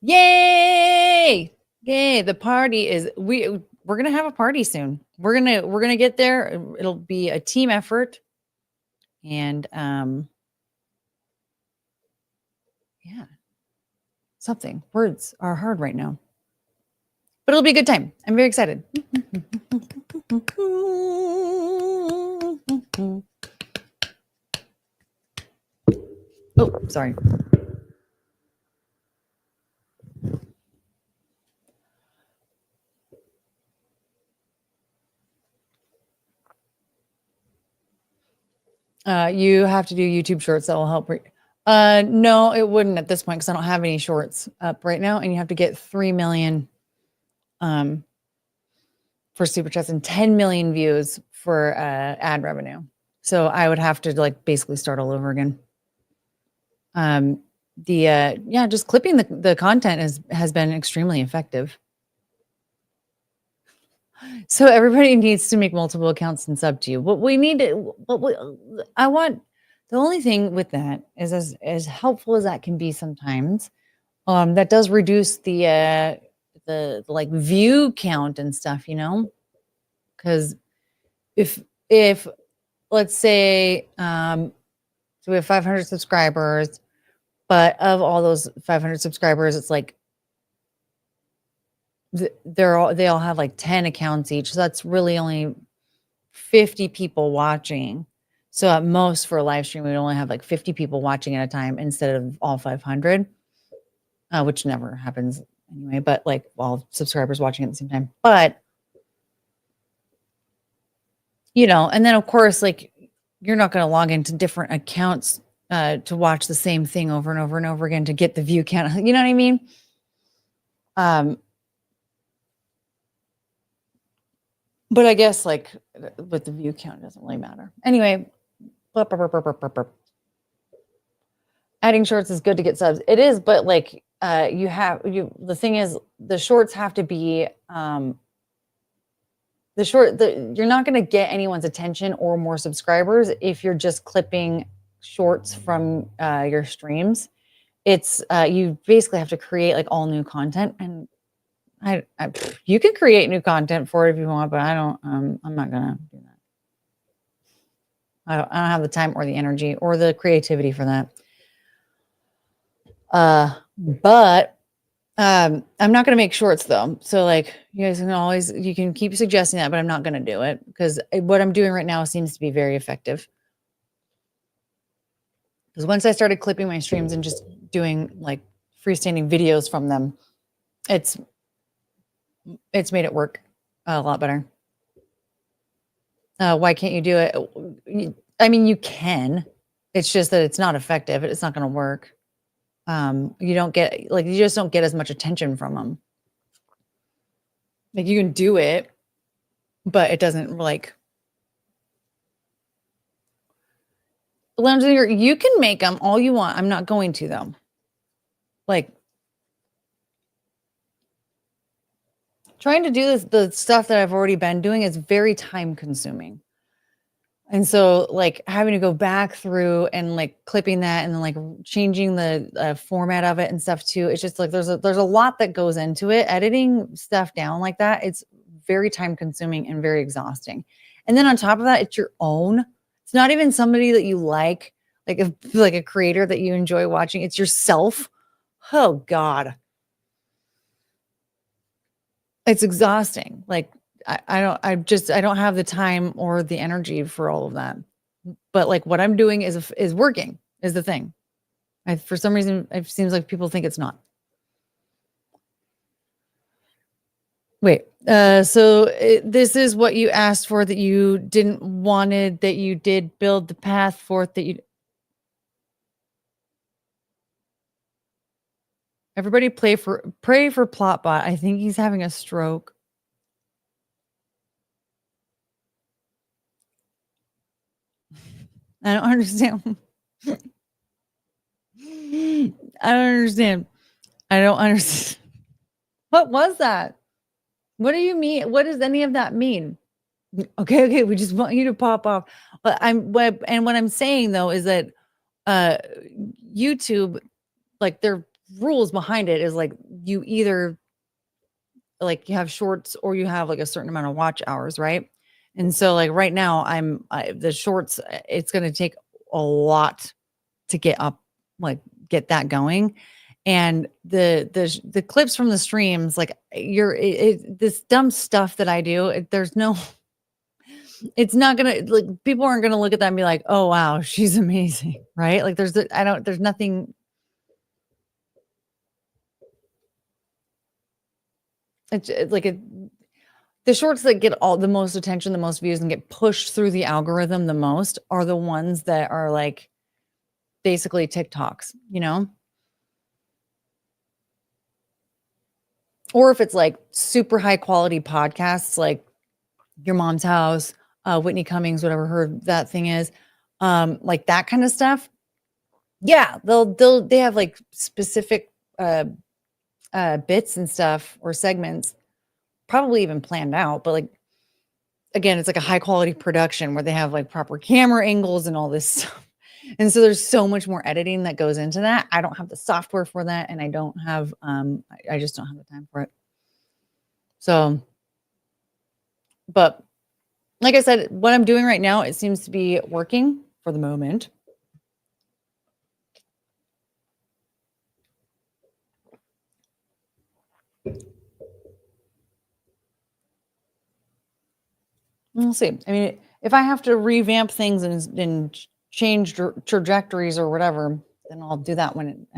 Yay! Yay! The party is we're gonna have a party soon. We're gonna get there. It'll be a team effort, and yeah, something. Words are hard right now. But it'll be a good time. I'm very excited. Oh, sorry. You have to do YouTube shorts that will help. No, it wouldn't at this point because I don't have any shorts up right now, and you have to get 3 million for super chats and 10 million views for ad revenue. So I would have to like basically start all over again. Just clipping the content has been extremely effective. So everybody needs to make multiple accounts and sub to you. What we need to, I want, the only thing with that is as helpful as that can be sometimes, that does reduce the like view count and stuff, you know? Because if let's say, so we have 500 subscribers, but of all those 500 subscribers, it's like they all have like 10 accounts each. So that's really only 50 people watching. So at most for a live stream, we'd only have like 50 people watching at a time instead of all 500, which never happens anyway, but like all subscribers watching at the same time. But, you know, and then of course, like you're not going to log into different accounts to watch the same thing over and over and over again to get the view count. You know what I mean? But I guess like with the view count, it doesn't really matter. Anyway, adding shorts is good to get subs. It is, but like the thing is the shorts have to be you're not going to get anyone's attention or more subscribers if you're just clipping shorts from your streams. It's you basically have to create like all new content, and you can create new content for it if you want, but I don't. I'm not gonna do that. I don't have the time or the energy or the creativity for that. But I'm not gonna make shorts though. So like you guys you can keep suggesting that, but I'm not gonna do it because what I'm doing right now seems to be very effective. Because once I started clipping my streams and just doing like freestanding videos from them, it's made it work a lot better. Why can't you do it? I mean, you can. It's just that it's not effective. It's not going to work. You just don't get as much attention from them. Like you can do it, but it doesn't like. You can make them all you want. I'm not going to though. Like trying to do the stuff that I've already been doing is very time consuming. And so like having to go back through and like clipping that and then like changing the format of it and stuff too. It's just like there's a lot that goes into it. Editing stuff down like that, it's very time consuming and very exhausting. And then on top of that, it's your own. It's not even somebody that you like a creator that you enjoy watching. It's yourself. Oh God. It's exhausting. Like I don't have the time or the energy for all of that. But like what I'm doing is working is the thing. For some reason, it seems like people think it's not. Wait, so this is what you asked for that you didn't wanted, that you did build the path forth that you. Everybody pray for Plotbot. I think he's having a stroke. I don't understand. I don't understand. What was that? What do you mean? What does any of that mean? Okay, we just want you to pop off. But what I'm saying though is that YouTube, like their rules behind it is like you either like you have shorts or you have like a certain amount of watch hours, right? And so like right now the shorts, it's going to take a lot to get up, like get that going. And the clips from the streams, like this dumb stuff that I do, there's no, it's not gonna, like, people aren't gonna look at that and be like, oh wow, she's amazing, right? Like there's nothing. It's like the shorts that get all the most attention, the most views, and get pushed through the algorithm the most are the ones that are like basically TikToks, or if it's like super high quality podcasts, like Your Mom's House, Whitney Cummings, whatever that thing is, like that kind of stuff. Yeah, they have like specific bits and stuff or segments, probably even planned out, but like again, it's like a high quality production where they have like proper camera angles and all this stuff. And so there's so much more editing that goes into that. I don't have the software for that, and I don't have I just don't have the time for it. So, but like I said, what I'm doing right now, it seems to be working for the moment. We'll see. I mean, if I have to revamp things and change trajectories or whatever, then I'll do that when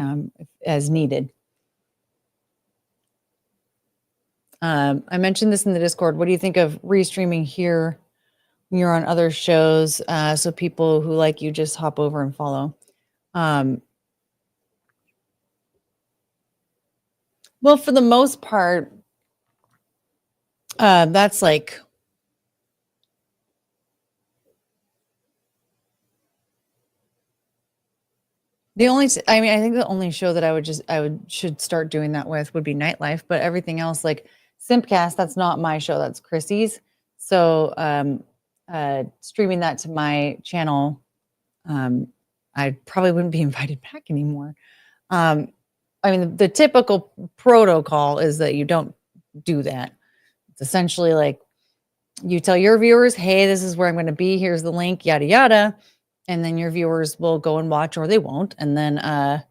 as needed. I mentioned this in the Discord. What do you think of restreaming here when you're on other shows, so people who like you just hop over and follow? Well, for the most part, that's like the only, I mean, I think the only show that should start doing that with would be Nightlife, but everything else, like Simpcast, that's not my show, that's Chrissy's. So streaming that to my channel, I probably wouldn't be invited back anymore. I mean, the typical protocol is that you don't do that. It's essentially like you tell your viewers, hey, this is where I'm going to be. Here's the link, yada, yada. And then your viewers will go and watch, or they won't. And then and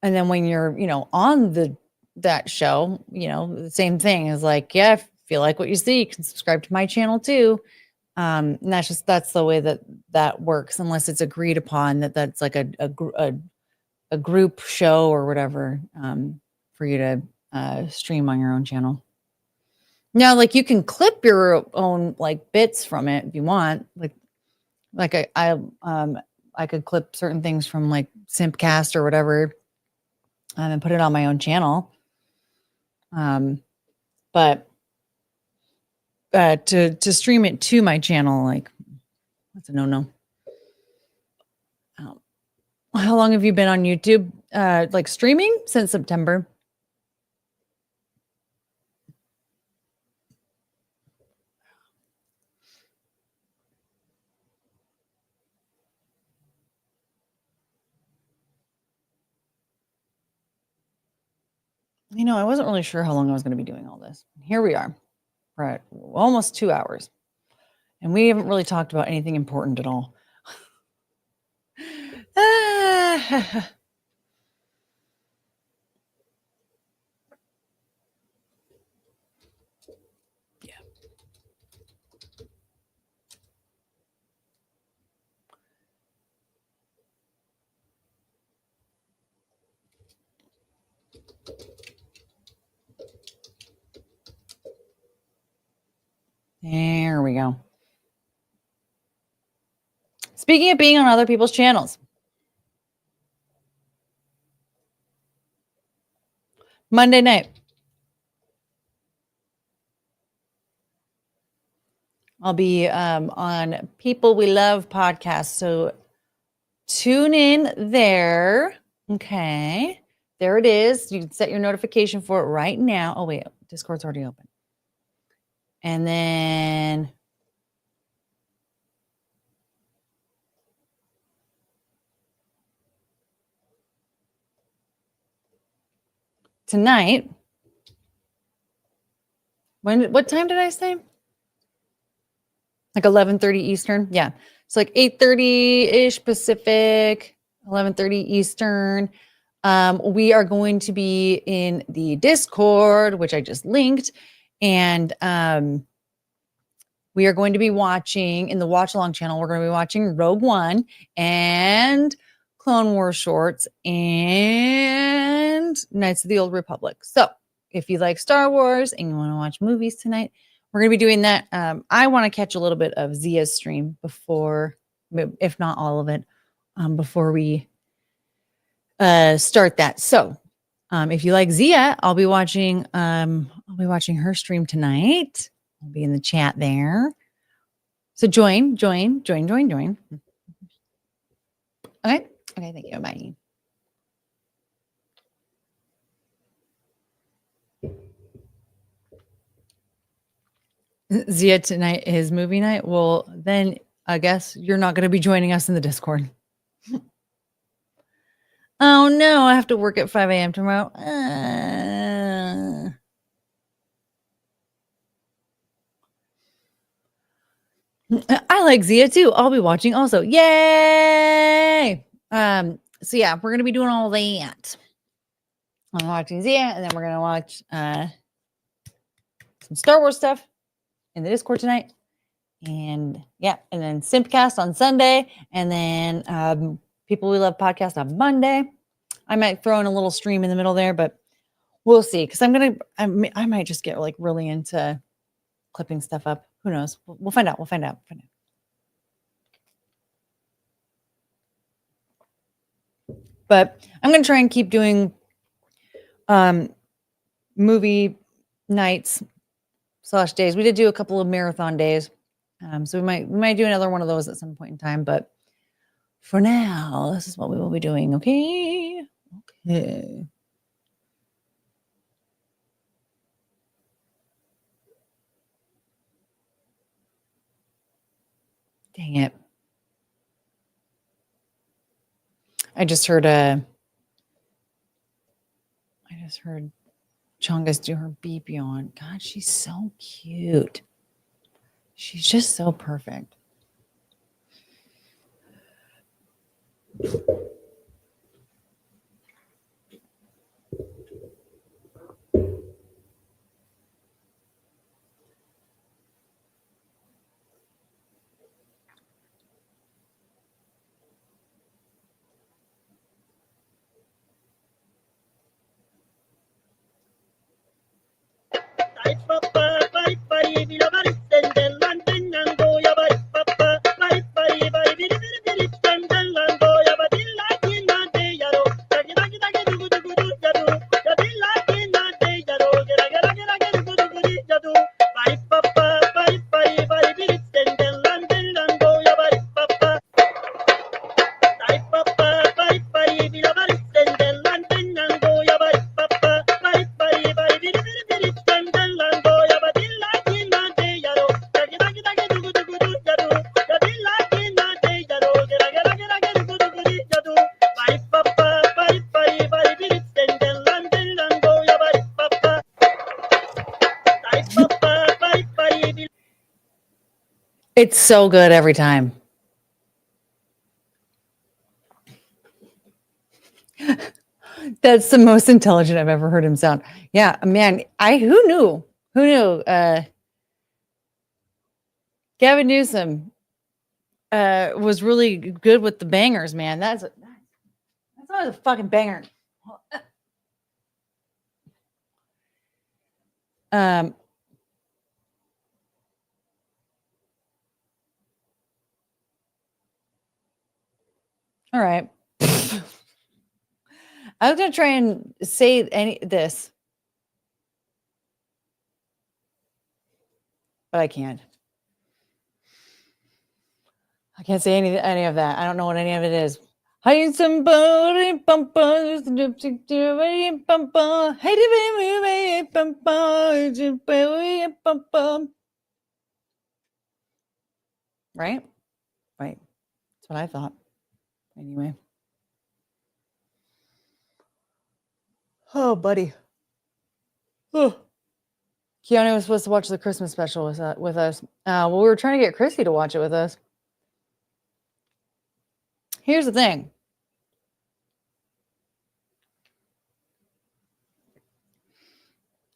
then when you're, on that show, the same thing is like, yeah, if you like what you see, you can subscribe to my channel too. And that's the way that works, unless it's agreed upon that's like a group show or whatever, for you to stream on your own channel. Now, like, you can clip your own like bits from it if you want. Like I could clip certain things from like Simpcast or whatever, and put it on my own channel. But to stream it to my channel, like, that's a no-no. How long have you been on YouTube, like streaming? Since September. I wasn't really sure how long I was going to be doing all this. Here we are. We're at almost 2 hours, and we haven't really talked about anything important at all. Yeah. There we go. Speaking of being on other people's channels, Monday night, I'll be on People We Love podcast. So tune in there. Okay. There it is. You can set your notification for it right now. Oh, wait. Discord's already open. And then tonight, what time did I say? Like 11:30 Eastern? Yeah. It's like 8:30-ish Pacific, 11:30 Eastern. We are going to be in the Discord, which I just linked, and we are going to be watching in the watch along channel. We're going to be watching Rogue One and Clone Wars shorts and Knights of the Old Republic. So if you like Star Wars and you want to watch movies tonight, we're going to be doing that. I want to catch a little bit of Zia's stream before, if not all of it, before we start that. So if you like Zia, I'll be watching her stream tonight. I'll be in the chat there. So join. Okay. Okay, thank you. Bye. Zia tonight is movie night. Well, then I guess you're not going to be joining us in the Discord. Oh no, I have to work at 5 a.m. tomorrow. I like Zia too. I'll be watching also. Yay! So yeah, we're gonna be doing all that. I'm watching Zia, and then we're gonna watch some Star Wars stuff in the Discord tonight. And yeah, and then Simpcast on Sunday, and then People We Love podcast on Monday. I might throw in a little stream in the middle there, but we'll see. Because I might just get like really into clipping stuff up. Who knows? We'll find out. But I'm gonna try and keep doing movie nights / days. We did do a couple of marathon days. So we might do another one of those at some point in time. But for now, this is what we will be doing. Okay. Dang it. I just heard Chongus do her beep yawn. God, she's so cute. She's just so perfect. It's so good every time. That's the most intelligent I've ever heard him sound. Yeah, man. Who knew? Gavin Newsom was really good with the bangers, man. That's not a fucking banger. All right. I was gonna try and say this, but I can't. I can't say any of that. I don't know what any of it is. Hey, somebody, right? Right. That's what I thought. Anyway. Oh, buddy. Oh. Keanu was supposed to watch the Christmas special with us. Well, we were trying to get Chrissy to watch it with us. Here's the thing.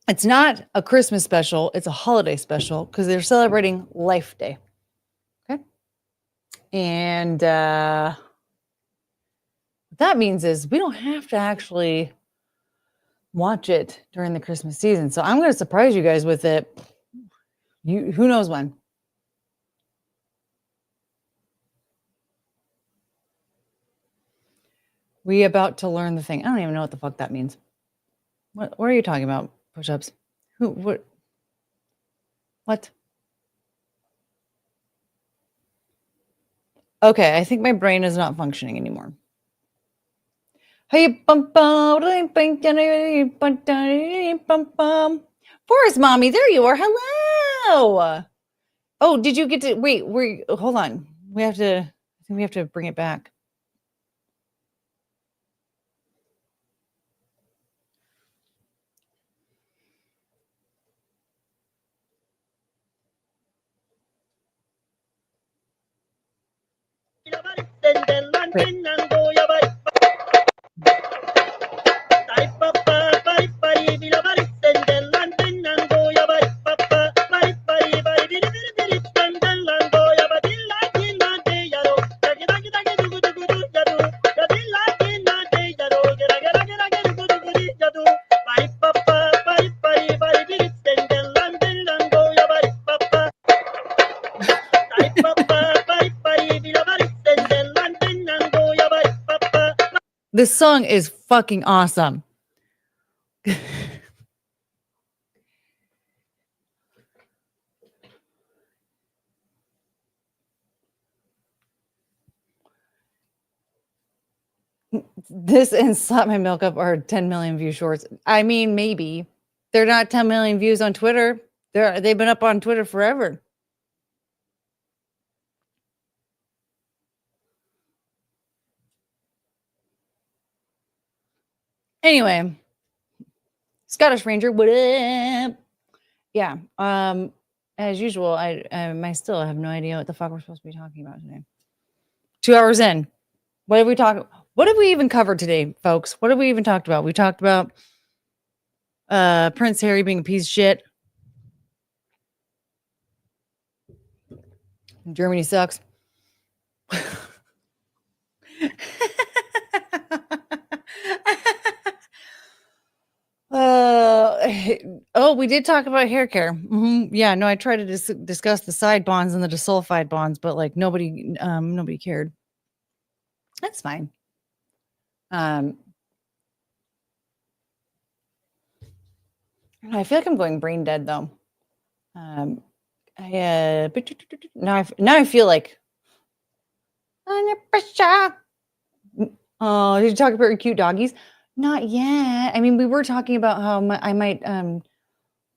It's not a Christmas special, it's a holiday special because they're celebrating Life Day. Okay. And what that means is we don't have to actually watch it during the Christmas season. So I'm going to surprise you guys with it. Who knows when? We about to learn the thing. I don't even know what the fuck that means. What are you talking about? Push-ups? Who? What? What? Okay, I think my brain is not functioning anymore. Hey, Forest Mommy, there you are. Hello. Oh, did you get to wait? Hold on. I think we have to bring it back. This song is fucking awesome. This and Slap My Milk Up are 10 million view shorts. I mean, maybe. They're not 10 million views on Twitter. They've been up on Twitter forever. Anyway, Scottish Ranger, what up? Yeah. As usual, I still have no idea what the fuck we're supposed to be talking about today. 2 hours in. What have we even covered today, folks? What have we even talked about? We talked about Prince Harry being a piece of shit. Germany sucks. We did talk about hair care. Mm-hmm. Yeah, no, I tried to discuss the side bonds and the desulfide bonds, but like nobody cared. That's fine. I feel like I'm going brain dead though. Now I feel like under pressure. Oh, did you talk about your cute doggies? Not yet. I mean, we were talking about how I might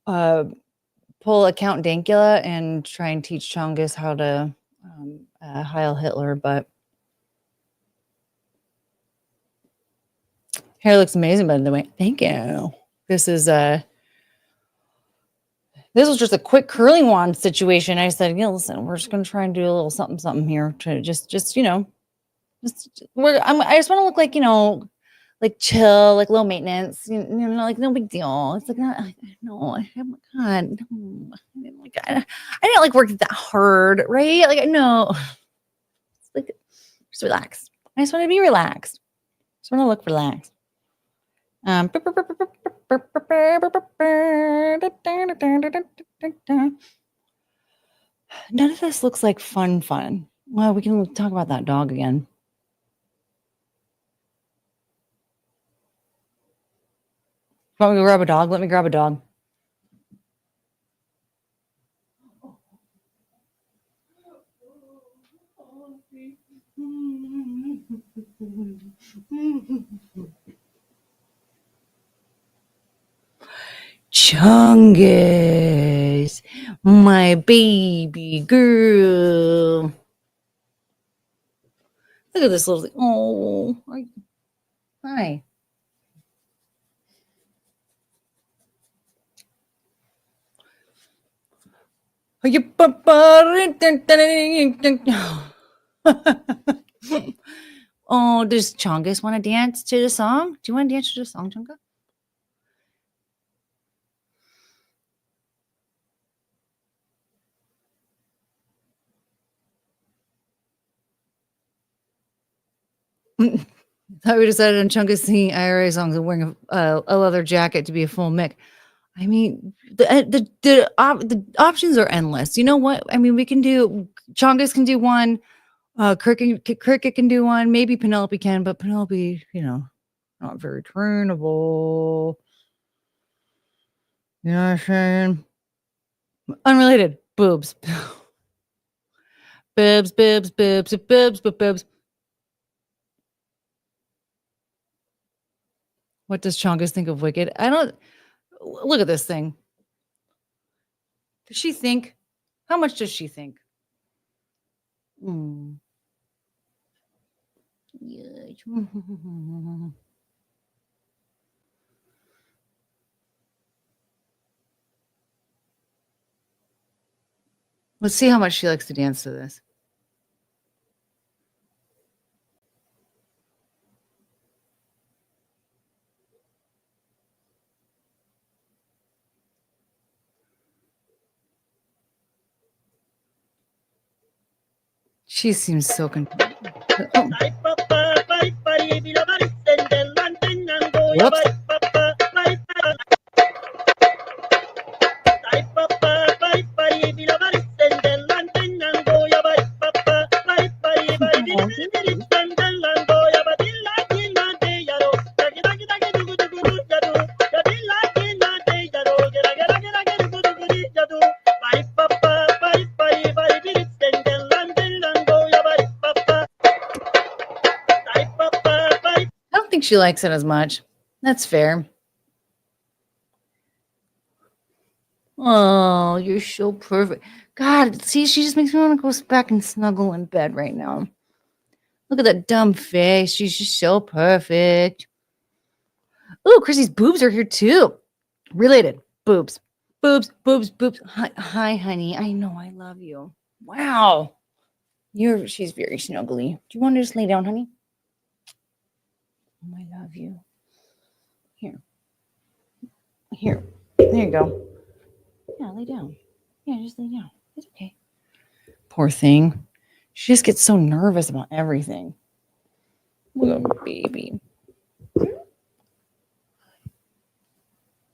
pull a Count Dankula and try and teach Chongus how to Heil Hitler, but hair looks amazing, by the way. Thank you. This was just a quick curling wand situation. I said, listen, we're just gonna try and do a little something here to just I just want to look like like chill, like low maintenance, like no big deal. It's like no, oh my god, no. I didn't like work that hard, right? Like no, it's like just relax. I just want to be relaxed. Just want to look relaxed. None of this looks like fun. Well, we can talk about that dog again. Want me to grab a dog? Let me grab a dog. Chungus, my baby girl. Look at this little thing. Oh, hi. Oh, does Chungus want to dance to the song? Do you want to dance to the song, Chungus? Thought we decided on Chungus singing IRA songs and wearing a leather jacket to be a full Mick. I mean, the options are endless. You know what? I mean, we can do Chungus can do one. Cricket can do one. Maybe Penelope can, but Penelope, not very trainable. You know what I'm saying? Unrelated. Boobs. Boobs, boobs, boobs, boobs, boobs. What does Chongus think of Wicked? I don't look at this thing. Does she think? How much does she think? Yes. Let's see how much she likes to dance to this. She seems so confused. Oh. Whoops. I don't think she likes it as much. That's fair. Oh, you're so perfect. God, see, she just makes me want to go back and snuggle in bed right now. Look at that dumb face. She's just so perfect. Ooh, Chrissy's boobs are here too. Related. Boobs. Boobs, boobs, boobs. Hi, honey. I know I love you. Wow. She's very snuggly. Do you want to just lay down, honey? Oh, I love you. Here. There you go. Yeah, lay down. Yeah, just lay down. It's okay. Poor thing. She just gets so nervous about everything. Little baby.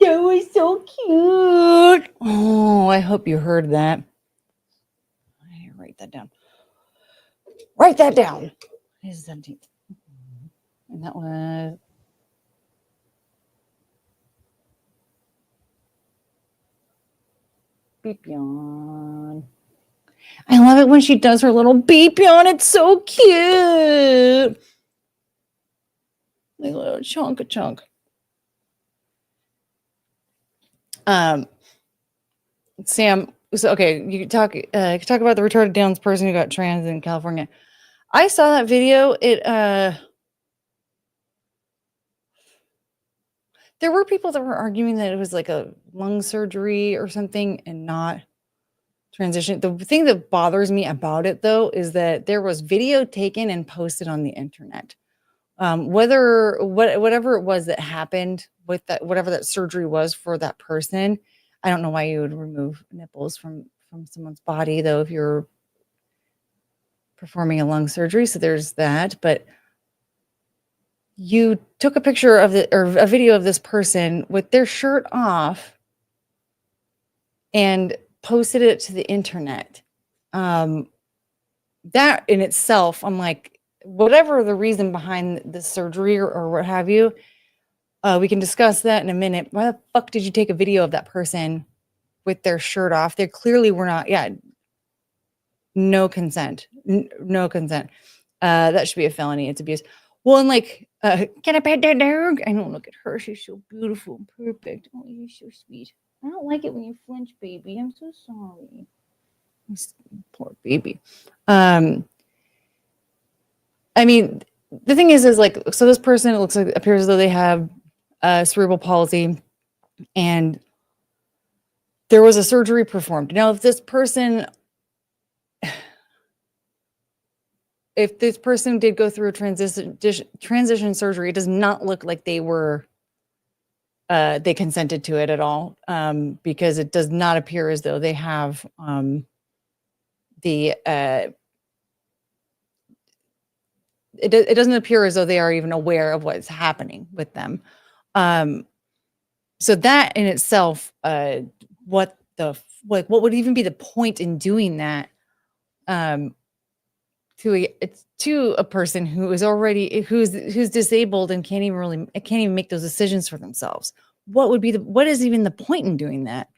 That was so cute. Oh, I hope you heard that. Write that down. Write that down. It is the 17th. And that was beep yawn. I love it when she does her little beep yawn. It's so cute. Like a little chunk. Sam, so okay, you talk about the retarded Downs person who got trans in California. I saw that video. There were people that were arguing that it was like a lung surgery or something and not transition. The thing that bothers me about it, though, is that there was video taken and posted on the internet. Whatever it was that happened with that, whatever that surgery was for that person, I don't know why you would remove nipples from someone's body, though, if you're performing a lung surgery. So there's that. But you took a picture of or a video of this person with their shirt off and posted it to the internet. That in itself, I'm like, whatever the reason behind the surgery or what have you, we can discuss that in a minute. Why the fuck did you take a video of that person with their shirt off? They clearly were not, no consent. No consent. That should be a felony. It's abuse. Well, and like, can I pet that dog? I don't look at her. She's so beautiful and perfect. Oh, you're so sweet. I don't like it when you flinch, baby. I'm so sorry. Poor baby. I mean, the thing is like, so this person, it appears as though they have cerebral palsy, and there was a surgery performed. Now, if this person did go through a transition surgery, it does not look like they consented to it at all, because it does not appear as though they have it doesn't appear as though they are even aware of what's happening with them. So that in itself, what would even be the point in doing that? To a person who is already who's disabled and can't even make those decisions for themselves. What is even the point in doing that?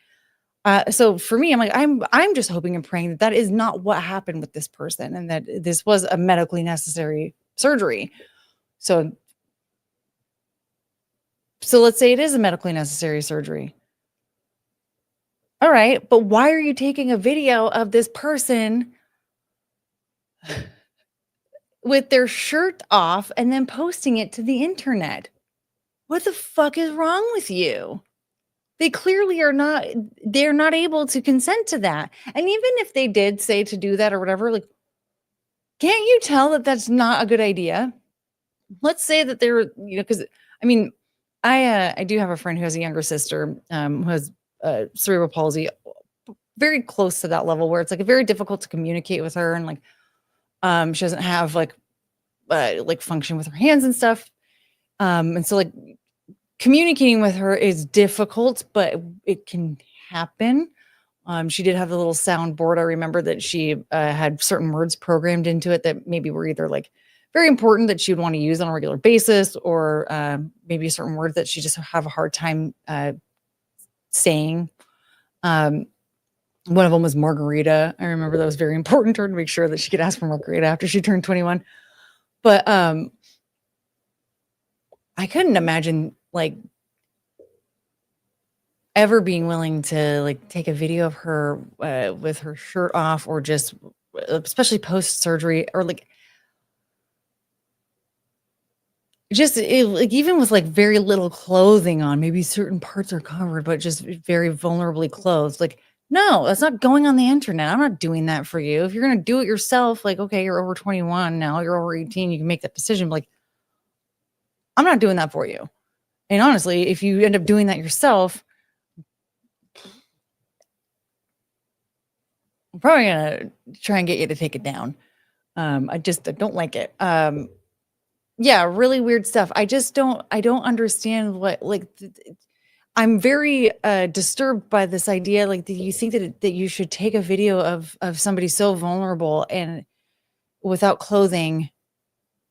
So for me, I'm just hoping and praying that is not what happened with this person, and that this was a medically necessary surgery. So let's say it is a medically necessary surgery. All right, but why are you taking a video of this person with their shirt off and then posting it to the internet? What the fuck is wrong with you? They clearly are not, they're not able to consent to that. And even if they did say to do that or whatever, like, can't you tell that that's not a good idea? Let's say that they're, because I mean, I do have a friend who has a younger sister who has cerebral palsy, very close to that level where it's like very difficult to communicate with her, and like she doesn't have like function with her hands and stuff, and so like communicating with her is difficult, but it can happen. She did have a little soundboard. I remember that she had certain words programmed into it that maybe were either like very important that she would want to use on a regular basis, or maybe a certain word that she just have a hard time saying. One of them was margarita. I remember that was very important to her to make sure that she could ask for margarita after she turned 21. But I couldn't imagine like ever being willing to like take a video of her with her shirt off, or just especially post surgery, or like just like even with like very little clothing on, maybe certain parts are covered, but just very vulnerably clothed. Like, no, that's not going on the internet. I'm not doing that for you. If you're going to do it yourself, like, okay, you're over 21 now, you're over 18, you can make that decision. But like, I'm not doing that for you. And honestly, if you end up doing that yourself, I'm probably going to try and get you to take it down. I don't like it. Yeah, really weird stuff. I don't understand what, like, I'm very disturbed by this idea. Like, do you think that you should take a video of somebody so vulnerable and without clothing,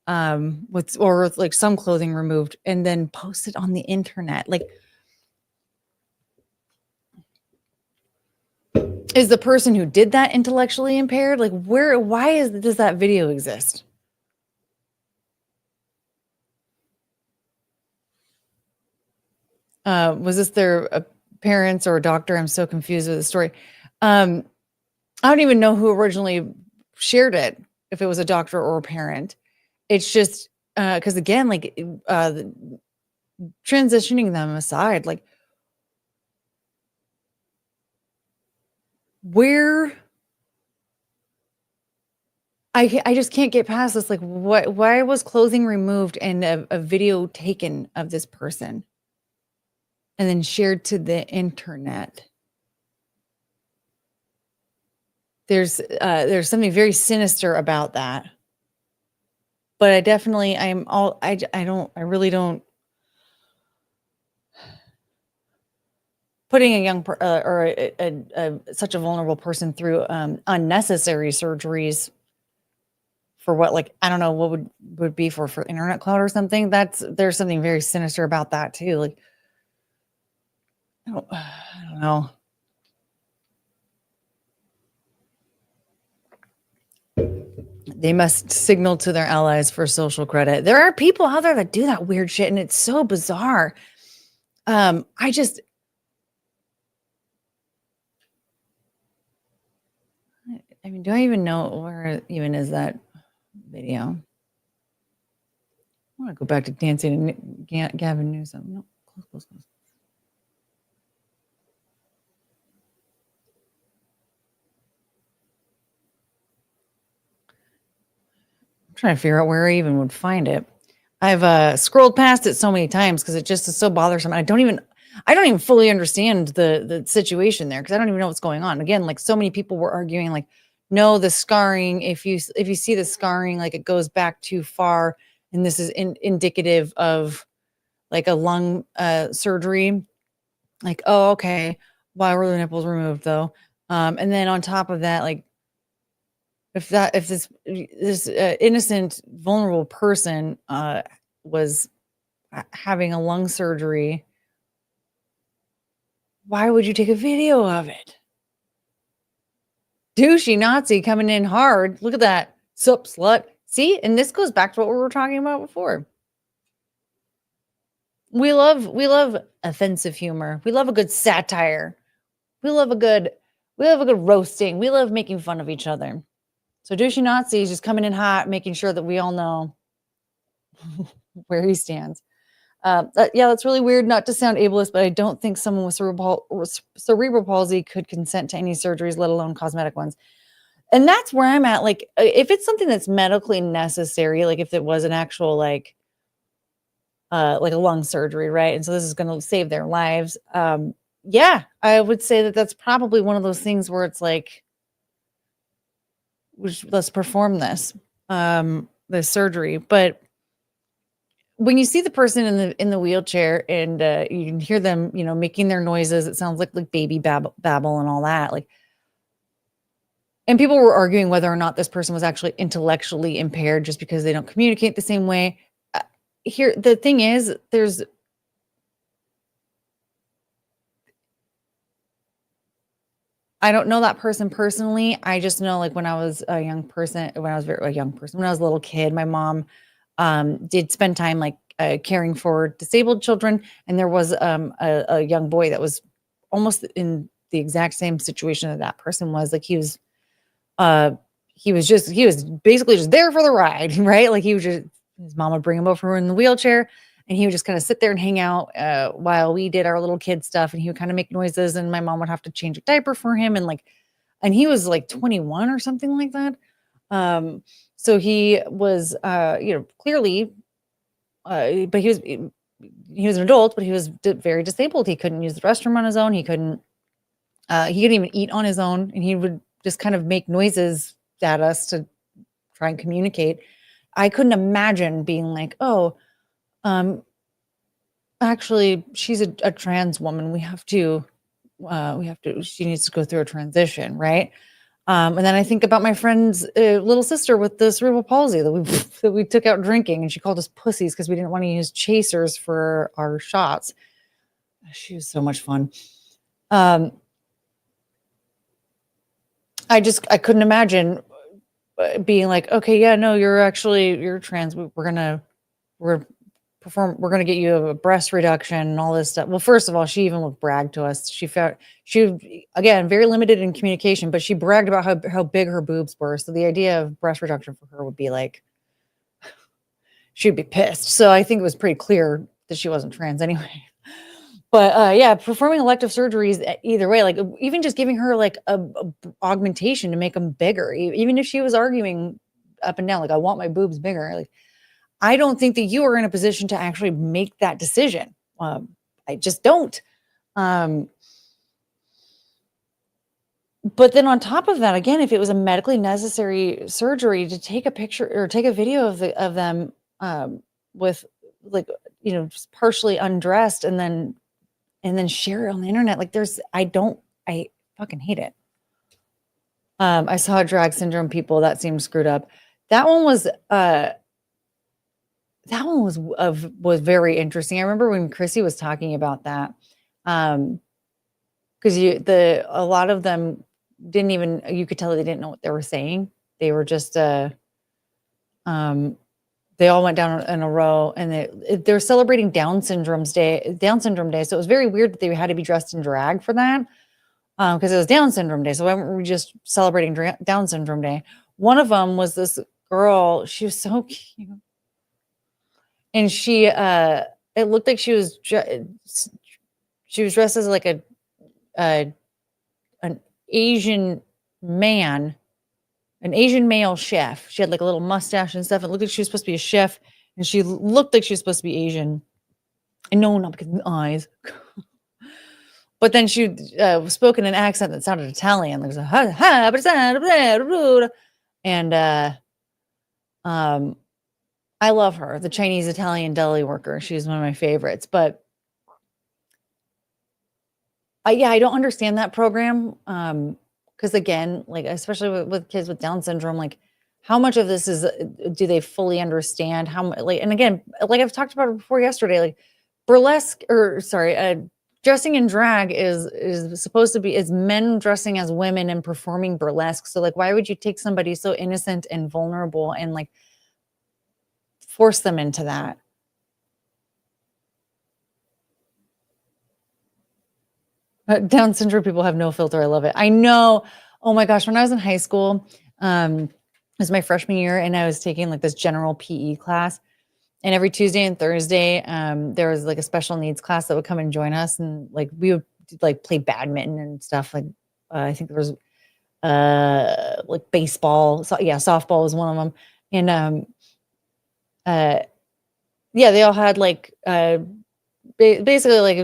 or like some clothing removed, and then post it on the internet? Like, is the person who did that intellectually impaired? Like, why does that video exist? Was this their parents or a doctor? I'm so confused with the story. I don't even know who originally shared it, if it was a doctor or a parent. It's just because again, like transitioning them aside, like where I just can't get past this. Like, why was clothing removed and a video taken of this person and then shared to the internet? There's something very sinister about that. But I definitely, I really don't, putting a young or such a vulnerable person through unnecessary surgeries for what, like, I don't know what would be for internet clout or something. There's something very sinister about that too. Like, I don't know. They must signal to their allies for social credit. There are people out there that do that weird shit, and it's so bizarre. I mean, do I even know where even is that video? I want to go back to dancing and Gavin Newsom. No, close. I'm trying to figure out where I even would find it. I've scrolled past it so many times because it just is so bothersome. I don't even fully understand the situation there, because I don't even know what's going on. Again, like, so many people were arguing, like, no, the scarring, if you see the scarring, like it goes back too far, and this is indicative of like a lung surgery. Like, oh, okay, why were the nipples removed though? And then on top of that, like if this innocent, vulnerable person was having a lung surgery, why would you take a video of it? Douchey Nazi coming in hard. Look at that. Sup, slut. See? And this goes back to what we were talking about before. We love offensive humor. We love a good satire. We love a good roasting. We love making fun of each other. So douchey Nazi is just coming in hot, making sure that we all know where he stands. Yeah, that's really weird. Not to sound ableist, but I don't think someone with cerebral palsy could consent to any surgeries, let alone cosmetic ones. And that's where I'm at. Like, if it's something that's medically necessary, like if it was an actual like a lung surgery, right? And so this is going to save their lives. Yeah, I would say that that's probably one of those things where it's like, let's perform this surgery. But when you see the person in the wheelchair and you can hear them, making their noises, it sounds like baby babble and all that. Like, and people were arguing whether or not this person was actually intellectually impaired just because they don't communicate the same way. Here, the thing is, I don't know that person personally. I just know, like, when I was a young person, when I was a little kid, my mom did spend time like caring for disabled children, and there was a young boy that was almost in the exact same situation that person was. Like, he was basically just there for the ride, right? Like, his mom would bring him over in the wheelchair, and he would just kind of sit there and hang out while we did our little kid stuff, and he would kind of make noises, and my mom would have to change a diaper for him, and he was like 21 or something like that. So he was, clearly, but he was an adult, but he was very disabled. He couldn't use the restroom on his own. He couldn't even eat on his own, and he would just kind of make noises at us to try and communicate. I couldn't imagine being like, oh, actually, she's a trans woman. We have to, she needs to go through a transition, right? And then I think about my friend's little sister with the cerebral palsy that we took out drinking, and she called us pussies because we didn't want to use chasers for our shots. She was so much fun. I couldn't imagine being like, okay, yeah, no, you're trans. We're gonna get you a breast reduction and all this stuff. Well, first of all, she even would brag to us. She again, very limited in communication, but she bragged about how big her boobs were. So the idea of breast reduction for her would be like, she'd be pissed. So I think it was pretty clear that she wasn't trans anyway. But yeah, performing elective surgeries either way, like even just giving her like a augmentation to make them bigger, even if she was arguing up and down, like, I want my boobs bigger. Like, I don't think that you are in a position to actually make that decision. I just don't. But then on top of that, again, if it was a medically necessary surgery, to take a picture or take a video of them with, like, just partially undressed and then share it on the internet, like, I fucking hate it. I saw drag syndrome people that seemed screwed up. That one was very interesting. I remember when Chrissy was talking about that, because a lot of them didn't even, you could tell they didn't know what they were saying. They were just they all went down in a row, and they're celebrating Down Syndrome Day. So it was very weird that they had to be dressed in drag for that, because it was Down Syndrome Day. So why weren't we just celebrating Down Syndrome Day? One of them was this girl. She was so cute. And she, it looked like she was dressed as like an Asian man, an Asian male chef. She had like a little mustache and stuff. It looked like she was supposed to be a chef, and she looked like she was supposed to be Asian. And no, not because of the eyes. But then she spoke in an accent that sounded Italian. Like, ha, ha, and I love her, the Chinese Italian deli worker. She's one of my favorites. But I don't understand that program. Because again, like especially with kids with Down syndrome, like how much of this is do they fully understand? Like, and again, like I've talked about it before yesterday, like burlesque or sorry, dressing in drag is supposed to be is men dressing as women and performing burlesque. So like, why would you take somebody so innocent and vulnerable and like force them into that? Down syndrome people have no filter. I love it. I know. Oh my gosh, when I was in high school, it was my freshman year, and I was taking like this general PE class. And every Tuesday and Thursday, there was like a special needs class that would come and join us, and like we would like play badminton and stuff. Like I think there was like baseball. So yeah, softball was one of them. And yeah, they all had like basically like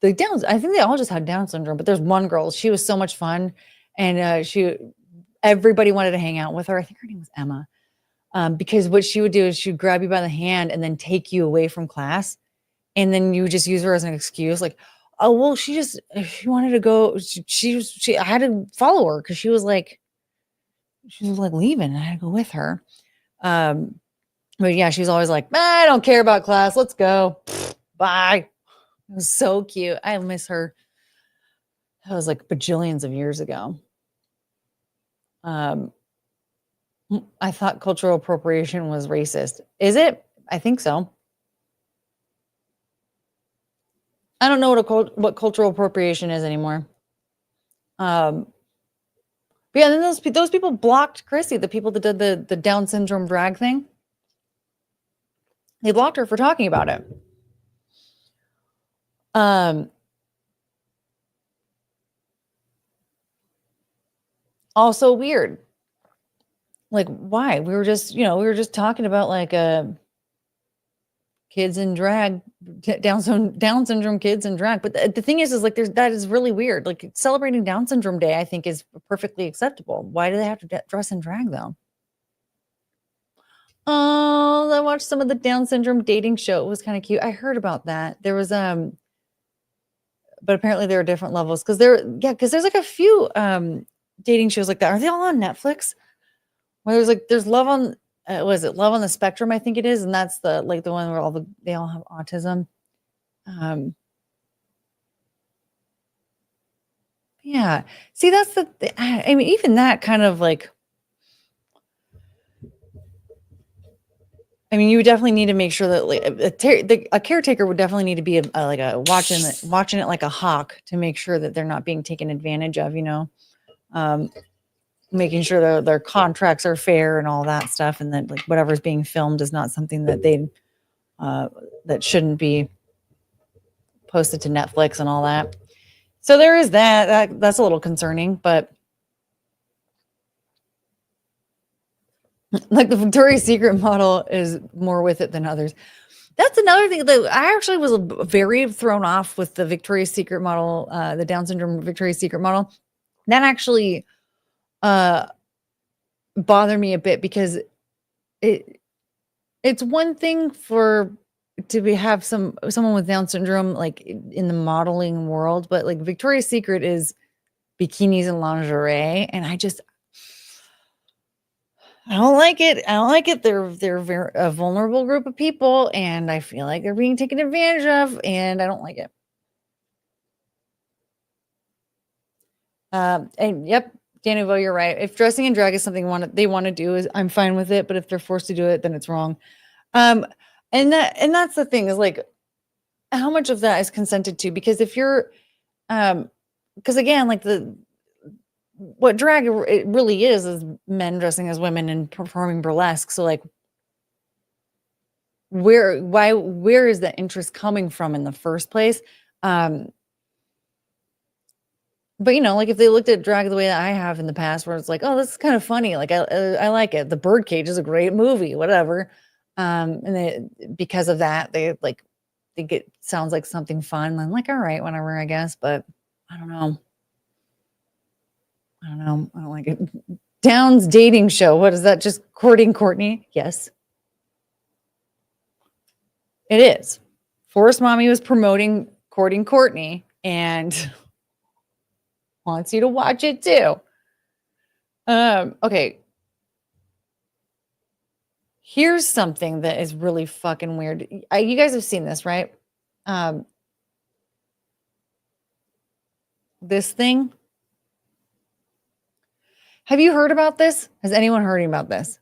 the Downs. I think they all just had Down syndrome, but there's one girl. She was so much fun, and everybody wanted to hang out with her. I think her name was Emma. Because what she would do is she'd grab you by the hand and then take you away from class. And then you would just use her as an excuse. Like, oh, well, she wanted to go. I had to follow her because she was like leaving and I had to go with her. But yeah, she's always like, I don't care about class. Let's go. Bye. It was so cute. I miss her. That was like bajillions of years ago. I thought cultural appropriation was racist. Is it? I think so. I don't know what cultural appropriation is anymore. But yeah, then those people blocked Chrissy, the people that did the Down syndrome drag thing. They blocked her for talking about it. Also weird. Like, why? We were just talking about like kids in drag, Down syndrome kids in drag. But the thing is like that is really weird. Like celebrating Down syndrome day, I think is perfectly acceptable. Why do they have to dress in drag though? Oh, I watched some of the Down syndrome dating show. It was kind of cute. I heard about that. There was but apparently there are different levels because there's like a few dating shows like that. Are they all on Netflix? Well, there's Love on was it Love on the Spectrum? I think it is, and that's the one where they all have autism. Yeah. See, that's I mean, even that kind of like. I mean, you would definitely need to make sure that like a caretaker would definitely need to be watching it like a hawk to make sure that they're not being taken advantage of. Making sure their contracts are fair and all that stuff, and that like whatever's being filmed is not something that that shouldn't be posted to Netflix and all that. So there is that's a little concerning, but like the Victoria's Secret model is more with it than others. That's another thing that I actually was very thrown off with the Victoria's Secret model, the Down syndrome Victoria's Secret model. That actually bother me a bit because it's one thing to have someone with Down syndrome like in the modeling world, but like Victoria's Secret is bikinis and lingerie, and I don't like it. I don't like it. They're very a vulnerable group of people, and I feel like they're being taken advantage of, and I don't like it. And yep, Daniel, you're right. If dressing in drag is something they want to do, I'm fine with it. But if they're forced to do it, then it's wrong. And that's the thing is like, how much of that is consented to? Because if you're, because again, like what drag it really is men dressing as women and performing burlesque. So like, where is the interest coming from in the first place? But like if they looked at drag the way that I have in the past, where it's like, oh, this is kind of funny. Like I like it. The Birdcage is a great movie, whatever. And because of that, they think it sounds like something fun. I'm like, all right, whatever, I guess. But I don't know. I don't like it. Downs dating show. What is that? Just courting Courtney? Yes, it is. Forest Mommy was promoting courting Courtney and wants you to watch it too. Okay. Here's something that is really fucking weird. You guys have seen this, right? This thing. Have you heard about this? Has anyone heard about this?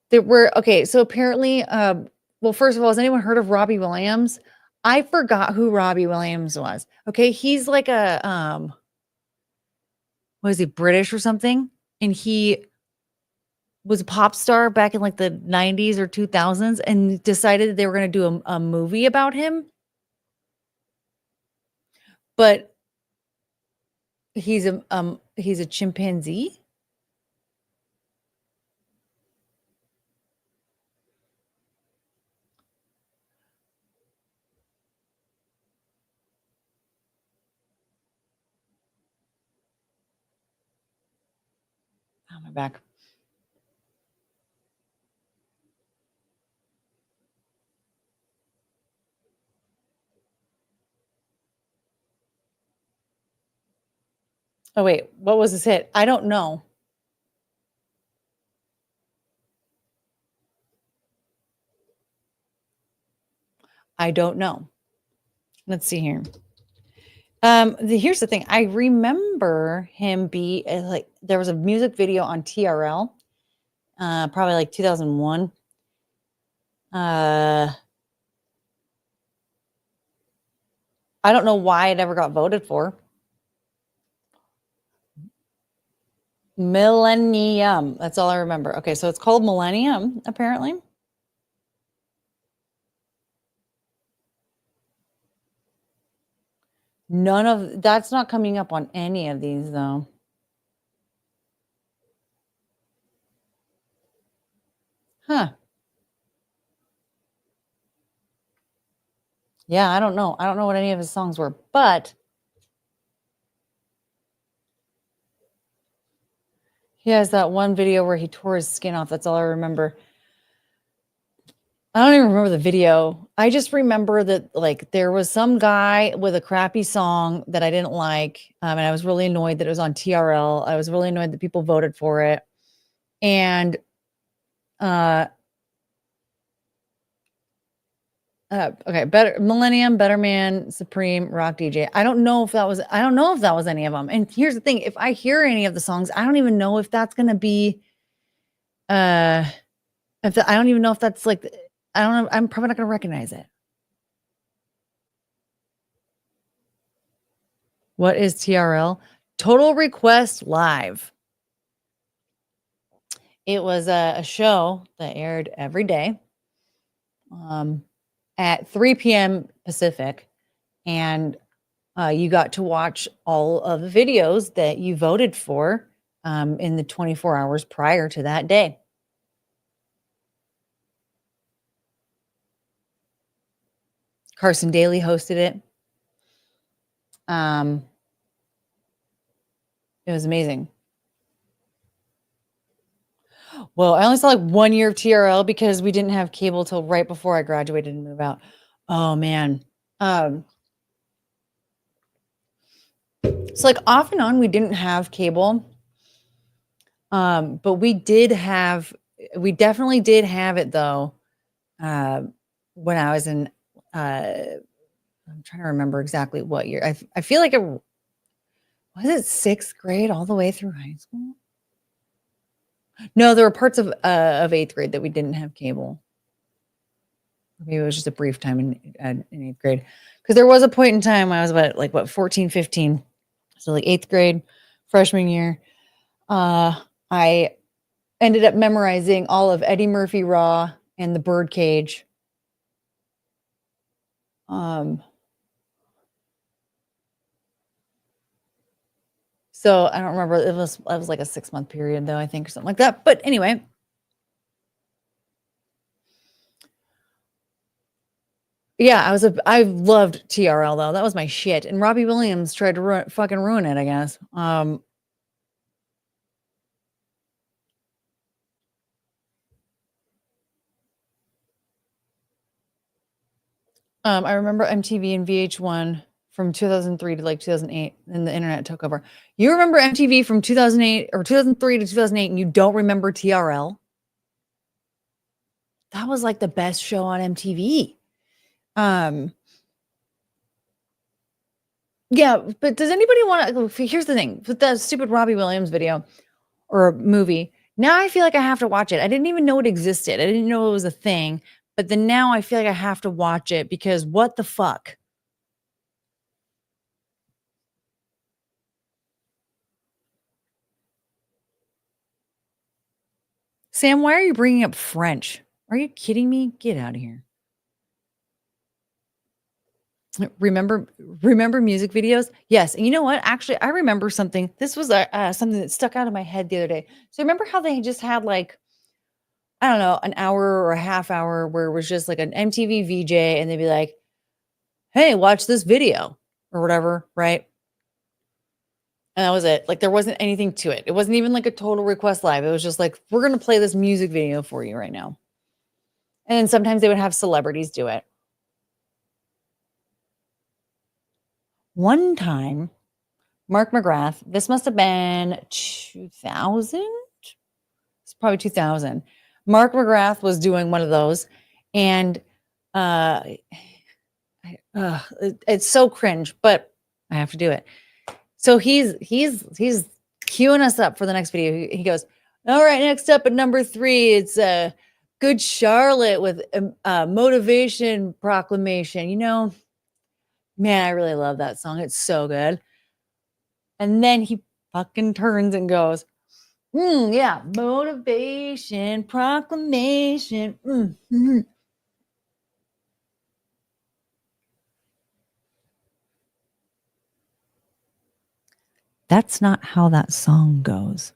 There were okay. So apparently, well, first of all, has anyone heard of Robbie Williams? I forgot who Robbie Williams was. Okay, he's like a was he British or something? And he was a pop star back in like the 90s or 2000s and decided they were going to do a movie about him. But he's a chimpanzee. Oh, my back. Oh, wait. What was this hit? I don't know. I don't know. Let's see here. Here's the thing. I remember him be like there was a music video on TRL, probably like 2001. I don't know why it ever got voted for. Millennium. That's all I remember. Okay, so it's called Millennium, apparently. None of that's not coming up on any of these, though. Huh. Yeah, I don't know. I don't know what any of his songs were, but he has that one video where he tore his skin off. That's all I remember. I don't even remember the video. I just remember that like there was some guy with a crappy song that I didn't like, and I was really annoyed that it was on TRL. I was really annoyed that people voted for it, and okay, better Millennium, Better Man, Supreme, Rock DJ. I don't know if that was any of them. And here's the thing: if I hear any of the songs, I don't even know if that's gonna be I don't even know if that's like I don't know. I'm probably not gonna recognize it. What is TRL? Total Request Live. It was a show that aired every day at 3 p.m. Pacific, and you got to watch all of the videos that you voted for in the 24 hours prior to that day. Carson Daly hosted it. It was amazing. Well, I only saw like 1 year of TRL because we didn't have cable till right before I graduated and moved out. Oh man. So like off and on, we didn't have cable. But we definitely did have it though. When I was in, I'm trying to remember exactly what year. I feel like was it 6th grade all the way through high school? No, there were parts of 8th grade that we didn't have cable. Maybe it was just a brief time in 8th grade. Because there was a point in time when I was about 14, 15. So like 8th grade, freshman year. I ended up memorizing all of Eddie Murphy Raw and The Birdcage. So I don't remember. It was like a 6-month period though, I think, or something like that. But anyway. Yeah, I loved TRL though. That was my shit. And Robbie Williams tried to fucking ruin it, I guess. I remember MTV and VH1 from 2003 to like 2008, and the internet took over. You remember MTV from 2008 or 2003 to 2008, and you don't remember TRL? That was like the best show on MTV. Yeah, but does anybody want to? Here's the thing with that stupid Robbie Williams video or movie. Now I feel like I have to watch it. I didn't even know it existed. I didn't know it was a thing. But then now I feel like I have to watch it because what the fuck? Sam, why are you bringing up French? Are you kidding me? Get out of here. Remember music videos? Yes. And you know what? Actually, I remember something. This was something that stuck out of my head the other day. So remember how they just had like, I don't know, an hour or a half hour where it was just like an MTV VJ and they'd be like, hey, watch this video or whatever, right? And that was it. Like there wasn't anything to it. It wasn't even like a total request live. It was just like, we're going to play this music video for you right now. And then sometimes they would have celebrities do it. One time, Mark McGrath, this must have been 2000. It's probably 2000. Mark McGrath was doing one of those, and it's so cringe, but I have to do it. So he's queuing us up for the next video. He goes, all right, next up at number 3, it's Good Charlotte with Motivation Proclamation. You know, man, I really love that song. It's so good. And then he fucking turns and goes, yeah, Motivation Proclamation. That's not how that song goes.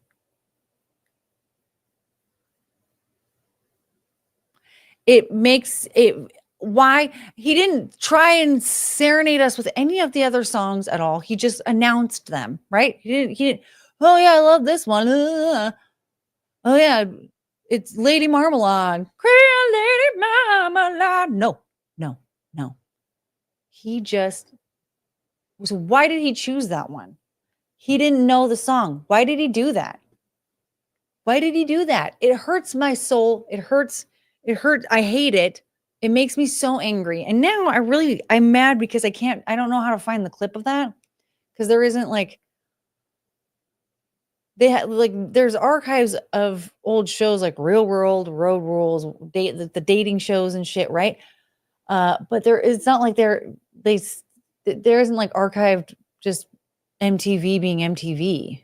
It makes it why he didn't try and serenade us with any of the other songs at all. He just announced them, right? He didn't, oh yeah, I love this one. Oh yeah, it's Lady Marmalade. Lady Marmalade. No. He just, so why did he choose that one? He didn't know the song. Why did he do that? Why did he do that? It hurts my soul. It hurts. I hate it. It makes me so angry. And now I'm mad because I don't know how to find the clip of that because there isn't like, there's archives of old shows like Real World, Road Rules, the dating shows and shit, right? But it's not like there isn't like archived just MTV being MTV.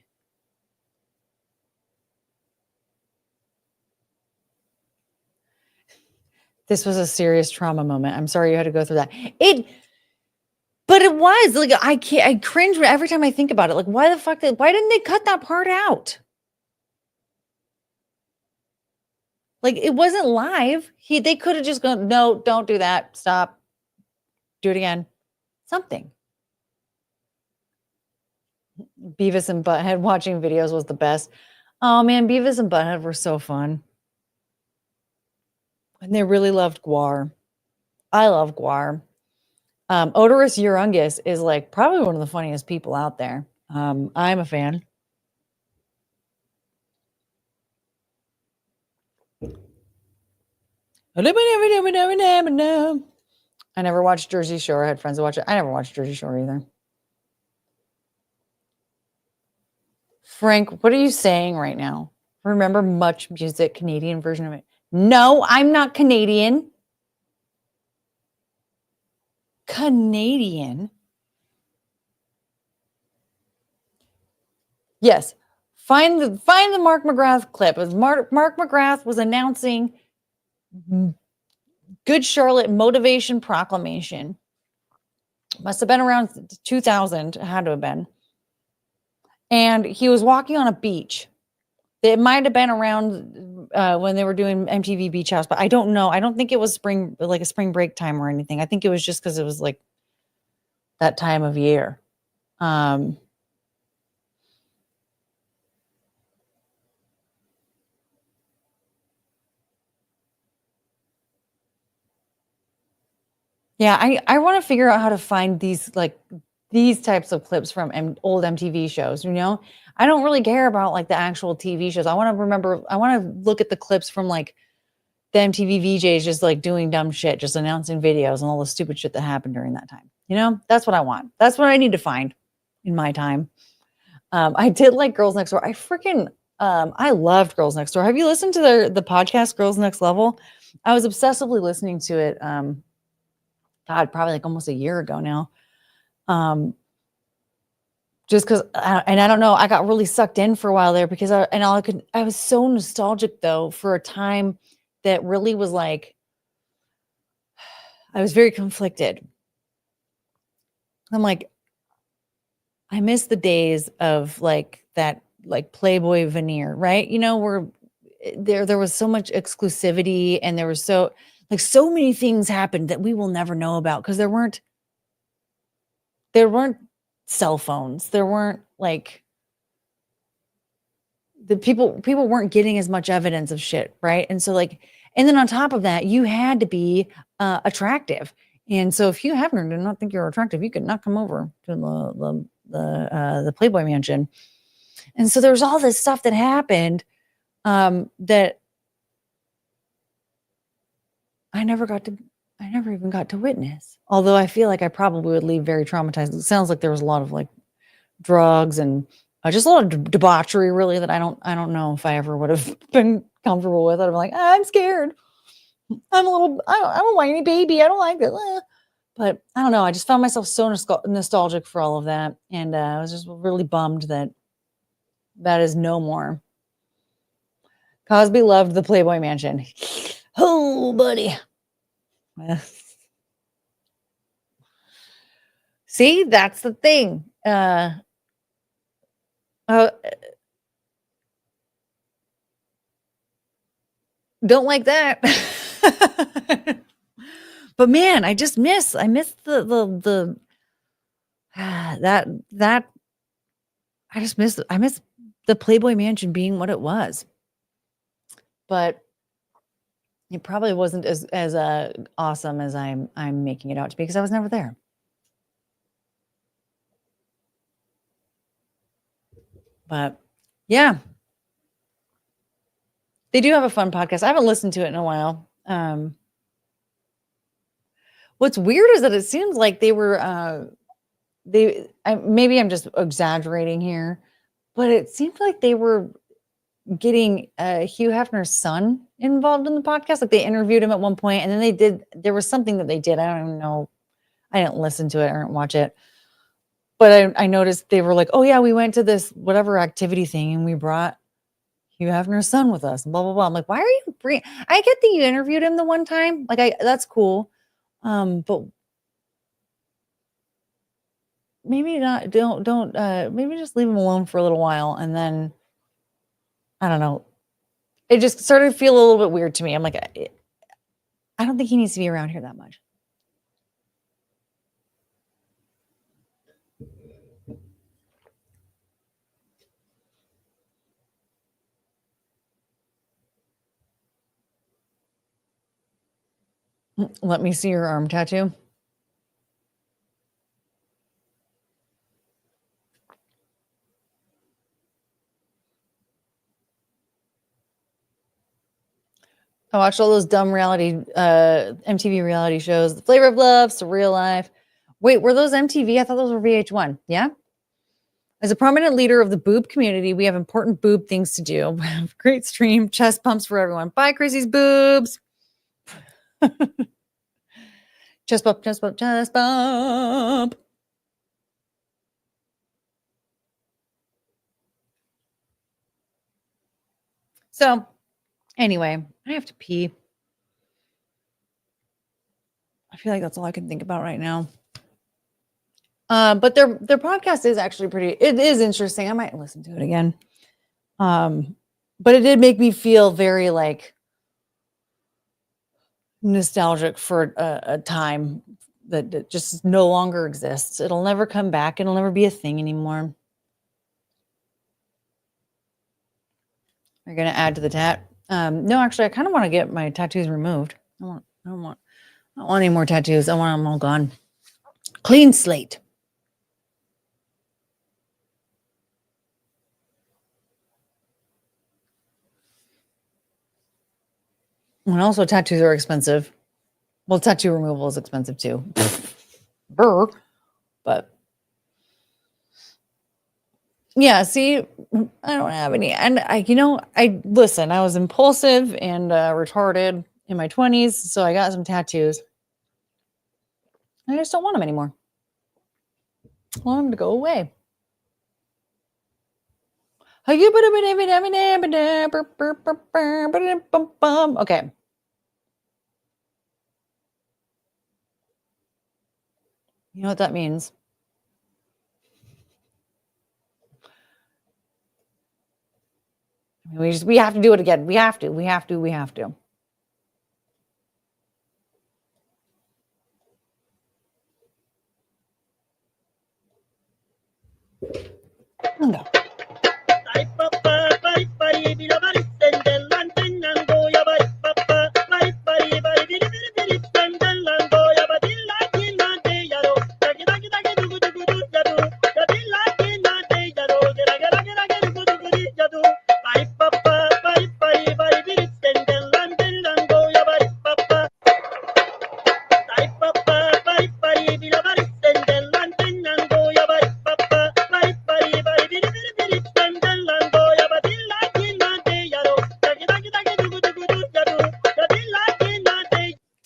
This was a serious trauma moment. I'm sorry you had to go through that. But it was like, I cringe every time I think about it. Like, why didn't they cut that part out? Like, it wasn't live. They could have just gone, no, don't do that. Stop. Do it again. Something. Beavis and Butthead watching videos was the best. Oh man, Beavis and Butthead were so fun. And they really loved Guar. I love Guar. Odorous Urungus is like probably one of the funniest people out there. I'm a fan. I never watched Jersey Shore. I had friends who watch it. I never watched Jersey Shore either. Frank, what are you saying right now? Remember Much Music, Canadian version of it? No, I'm not Canadian. Canadian? Yes. Find the Mark McGrath clip. Mark McGrath was announcing Good Charlotte Motivation Proclamation. Must have been around 2000. It had to have been. And he was walking on a beach. It might have been around when they were doing MTV Beach House, but I don't know. I don't think it was like a spring break time or anything. I think it was just because it was like that time of year. Yeah, I want to figure out how to find these types of clips from old MTV shows, you know? I don't really care about like the actual TV shows. I want to remember, I want to look at the clips from like the MTV VJs just like doing dumb shit, just announcing videos and all the stupid shit that happened during that time. You know, that's what I want. That's what I need to find in my time. I did like Girls Next Door. I loved Girls Next Door. Have you listened to the podcast Girls Next Level? I was obsessively listening to it. God, probably like almost a year ago now. Just because, and I don't know, I got really sucked in for a while there because I was so nostalgic though for a time that really was like, I was very conflicted. I'm like, I miss the days of like that, like Playboy veneer, right? You know, where there was so much exclusivity and there was so many things happened that we will never know about because there weren't cell phones. There weren't like the people weren't getting as much evidence of shit, right? And so like, and then on top of that, you had to be attractive. And so if Hugh Hefner did not think you were attractive, you could not come over to the Playboy Mansion. And so there was all this stuff that happened that I never even got to witness. Although I feel like I probably would leave very traumatized. It sounds like there was a lot of like drugs and just a lot of debauchery, really, that I don't know if I ever would have been comfortable with. I'd be like, I'm scared. I'm a whiny baby. I don't like it. But I don't know. I just found myself so nostalgic for all of that. And I was just really bummed that is no more. Cosby loved the Playboy Mansion. Oh, buddy. See, that's the thing. Don't like that. But man, I miss the that I miss the Playboy Mansion being what it was. But it probably wasn't as awesome as I'm making it out to be because I was never there. But yeah. They do have a fun podcast. I haven't listened to it in a while. What's weird is that it seems like they were maybe I'm just exaggerating here, but it seemed like they were getting Hugh Hefner's son involved in the podcast. Like they interviewed him at one point, and then there was something that they did. I don't even know. I didn't listen to it. I didn't watch it. But I noticed they were like, oh yeah, we went to this whatever activity thing and we brought Hugh Hefner's son with us, blah, blah, blah. I'm like, why are you I get that you interviewed him the one time. Like that's cool. But maybe not, don't maybe just leave him alone for a little while. And then I don't know. It just started to feel a little bit weird to me. I'm like, I don't think he needs to be around here that much. Let me see your arm tattoo. I watched all those dumb MTV reality shows, The Flavor of Love, Surreal Life. Wait, were those MTV? I thought those were VH1. Yeah. As a prominent leader of the boob community, we have important boob things to do. Great stream, chest pumps for everyone. Bye, Chrissy's boobs. Chest bump, chest bump, chest bump. So, anyway, I have to pee. I feel like that's all I can think about right now. But their podcast is actually it is interesting. I might listen to it again. But it did make me feel very like nostalgic for a time that just no longer exists. It'll never come back. It'll never be a thing anymore. You're gonna add to the tat? No, actually, I kind of want to get my tattoos removed. I don't want any more tattoos. I want them all gone. Clean slate. And also, tattoos are expensive. Well, tattoo removal is expensive too. Brr. But yeah, see, I don't have any. And I listen, I was impulsive and retarded in my 20s. So I got some tattoos. I just don't want them anymore. I want them to go away. Okay. You know what that means? We have to do it again. We have to. No.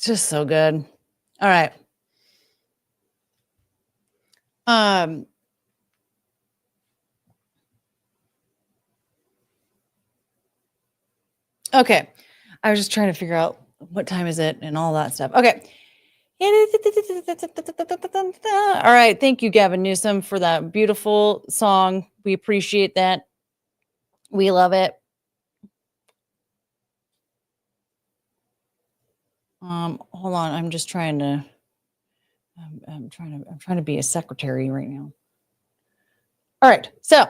Just so good. All right. Okay. I was just trying to figure out what time is it and all that stuff. Okay. All right. Thank you, Gavin Newsom, for that beautiful song. We appreciate that. We love it. Hold on. I'm just trying to. I'm trying to be a secretary right now. All right. So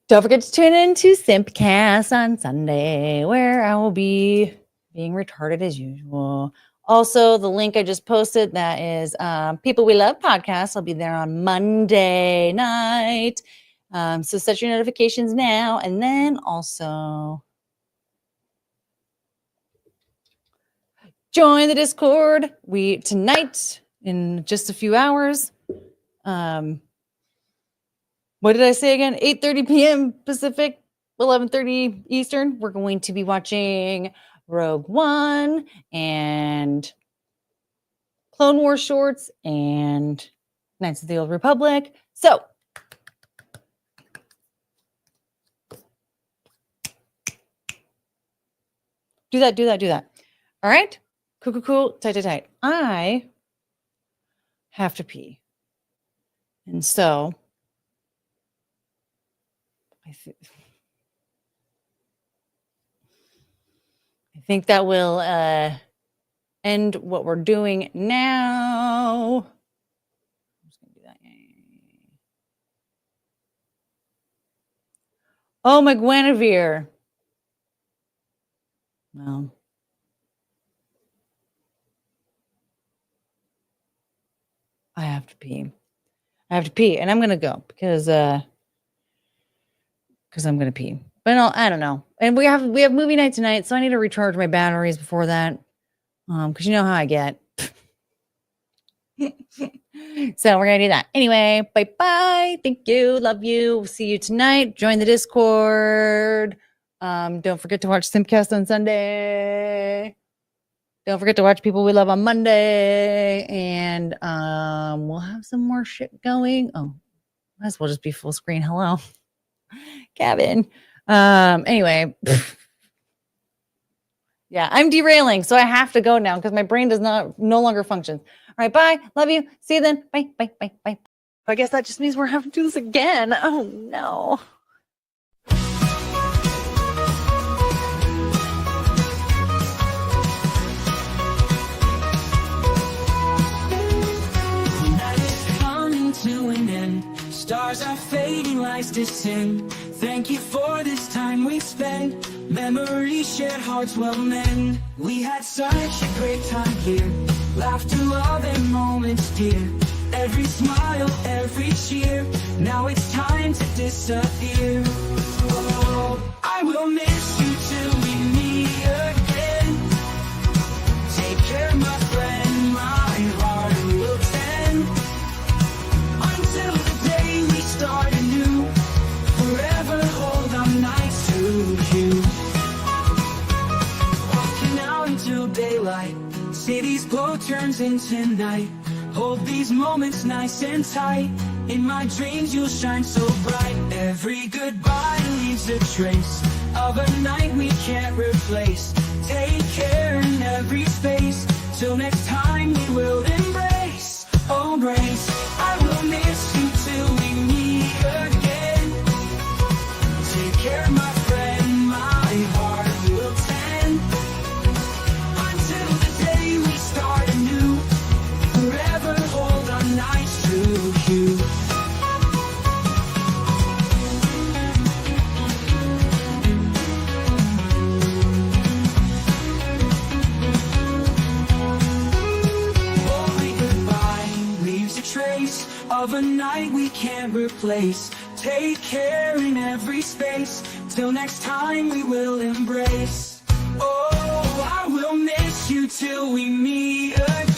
don't forget to tune in to Simpcast on Sunday, where I will be being retarded as usual. Also, the link I just posted, that is People We Love podcast. I'll be there on Monday night. So set your notifications now. And then also join the Discord. Tonight, in just a few hours, what did I say again? 8:30 p.m. Pacific, 11:30 Eastern. We're going to be watching Rogue One and Clone Wars shorts and Knights of the Old Republic. So do that. All right? Cool. Tight. I have to pee. And so I think that will end what we're doing now. I'm just going to do that. Oh, my Guinevere. Well, I have to pee. And I'm going to go because I'm going to pee. But I don't know. And we have movie night tonight, so I need to recharge my batteries before that. Because you know how I get. So we're going to do that. Anyway, bye. Thank you. Love you. See you tonight. Join the Discord. Don't forget to watch Simpcast on Sunday. Don't forget to watch People We Love on Monday. And we'll have some more shit going. Oh, might as well just be full screen. Hello, Gavin. Anyway. Yeah, I'm derailing, so I have to go now because my brain no longer functions. All right, bye. Love you. See you then. Bye. I guess that just means we're having to do this again. Oh, no. Stars are fading, lights descend. Thank you for this time we've spent. Memories shared, hearts will mend. We had such a great time here. Laughter, love, and moments dear. Every smile, every cheer. Now it's time to disappear. Oh, I will miss you till we meet again. Take care, my friend, my heart will tend. Until the day we start anew. Forever hold on nights to you. Walking out into daylight. City's glow turns into night. Hold these moments nice and tight. In my dreams you'll shine so bright. Every goodbye leaves a trace of a night we can't replace. Take care in every space. Till next time we will embrace. Oh, embrace. I will miss you till we meet again. Take care, my friend, my heart will tend. Until the day we start anew. Forever hold on nights to you. Only goodbye leaves a trace of a night we can't replace. Take care in every space. Till next time we will embrace. Oh, I will miss you till we meet again.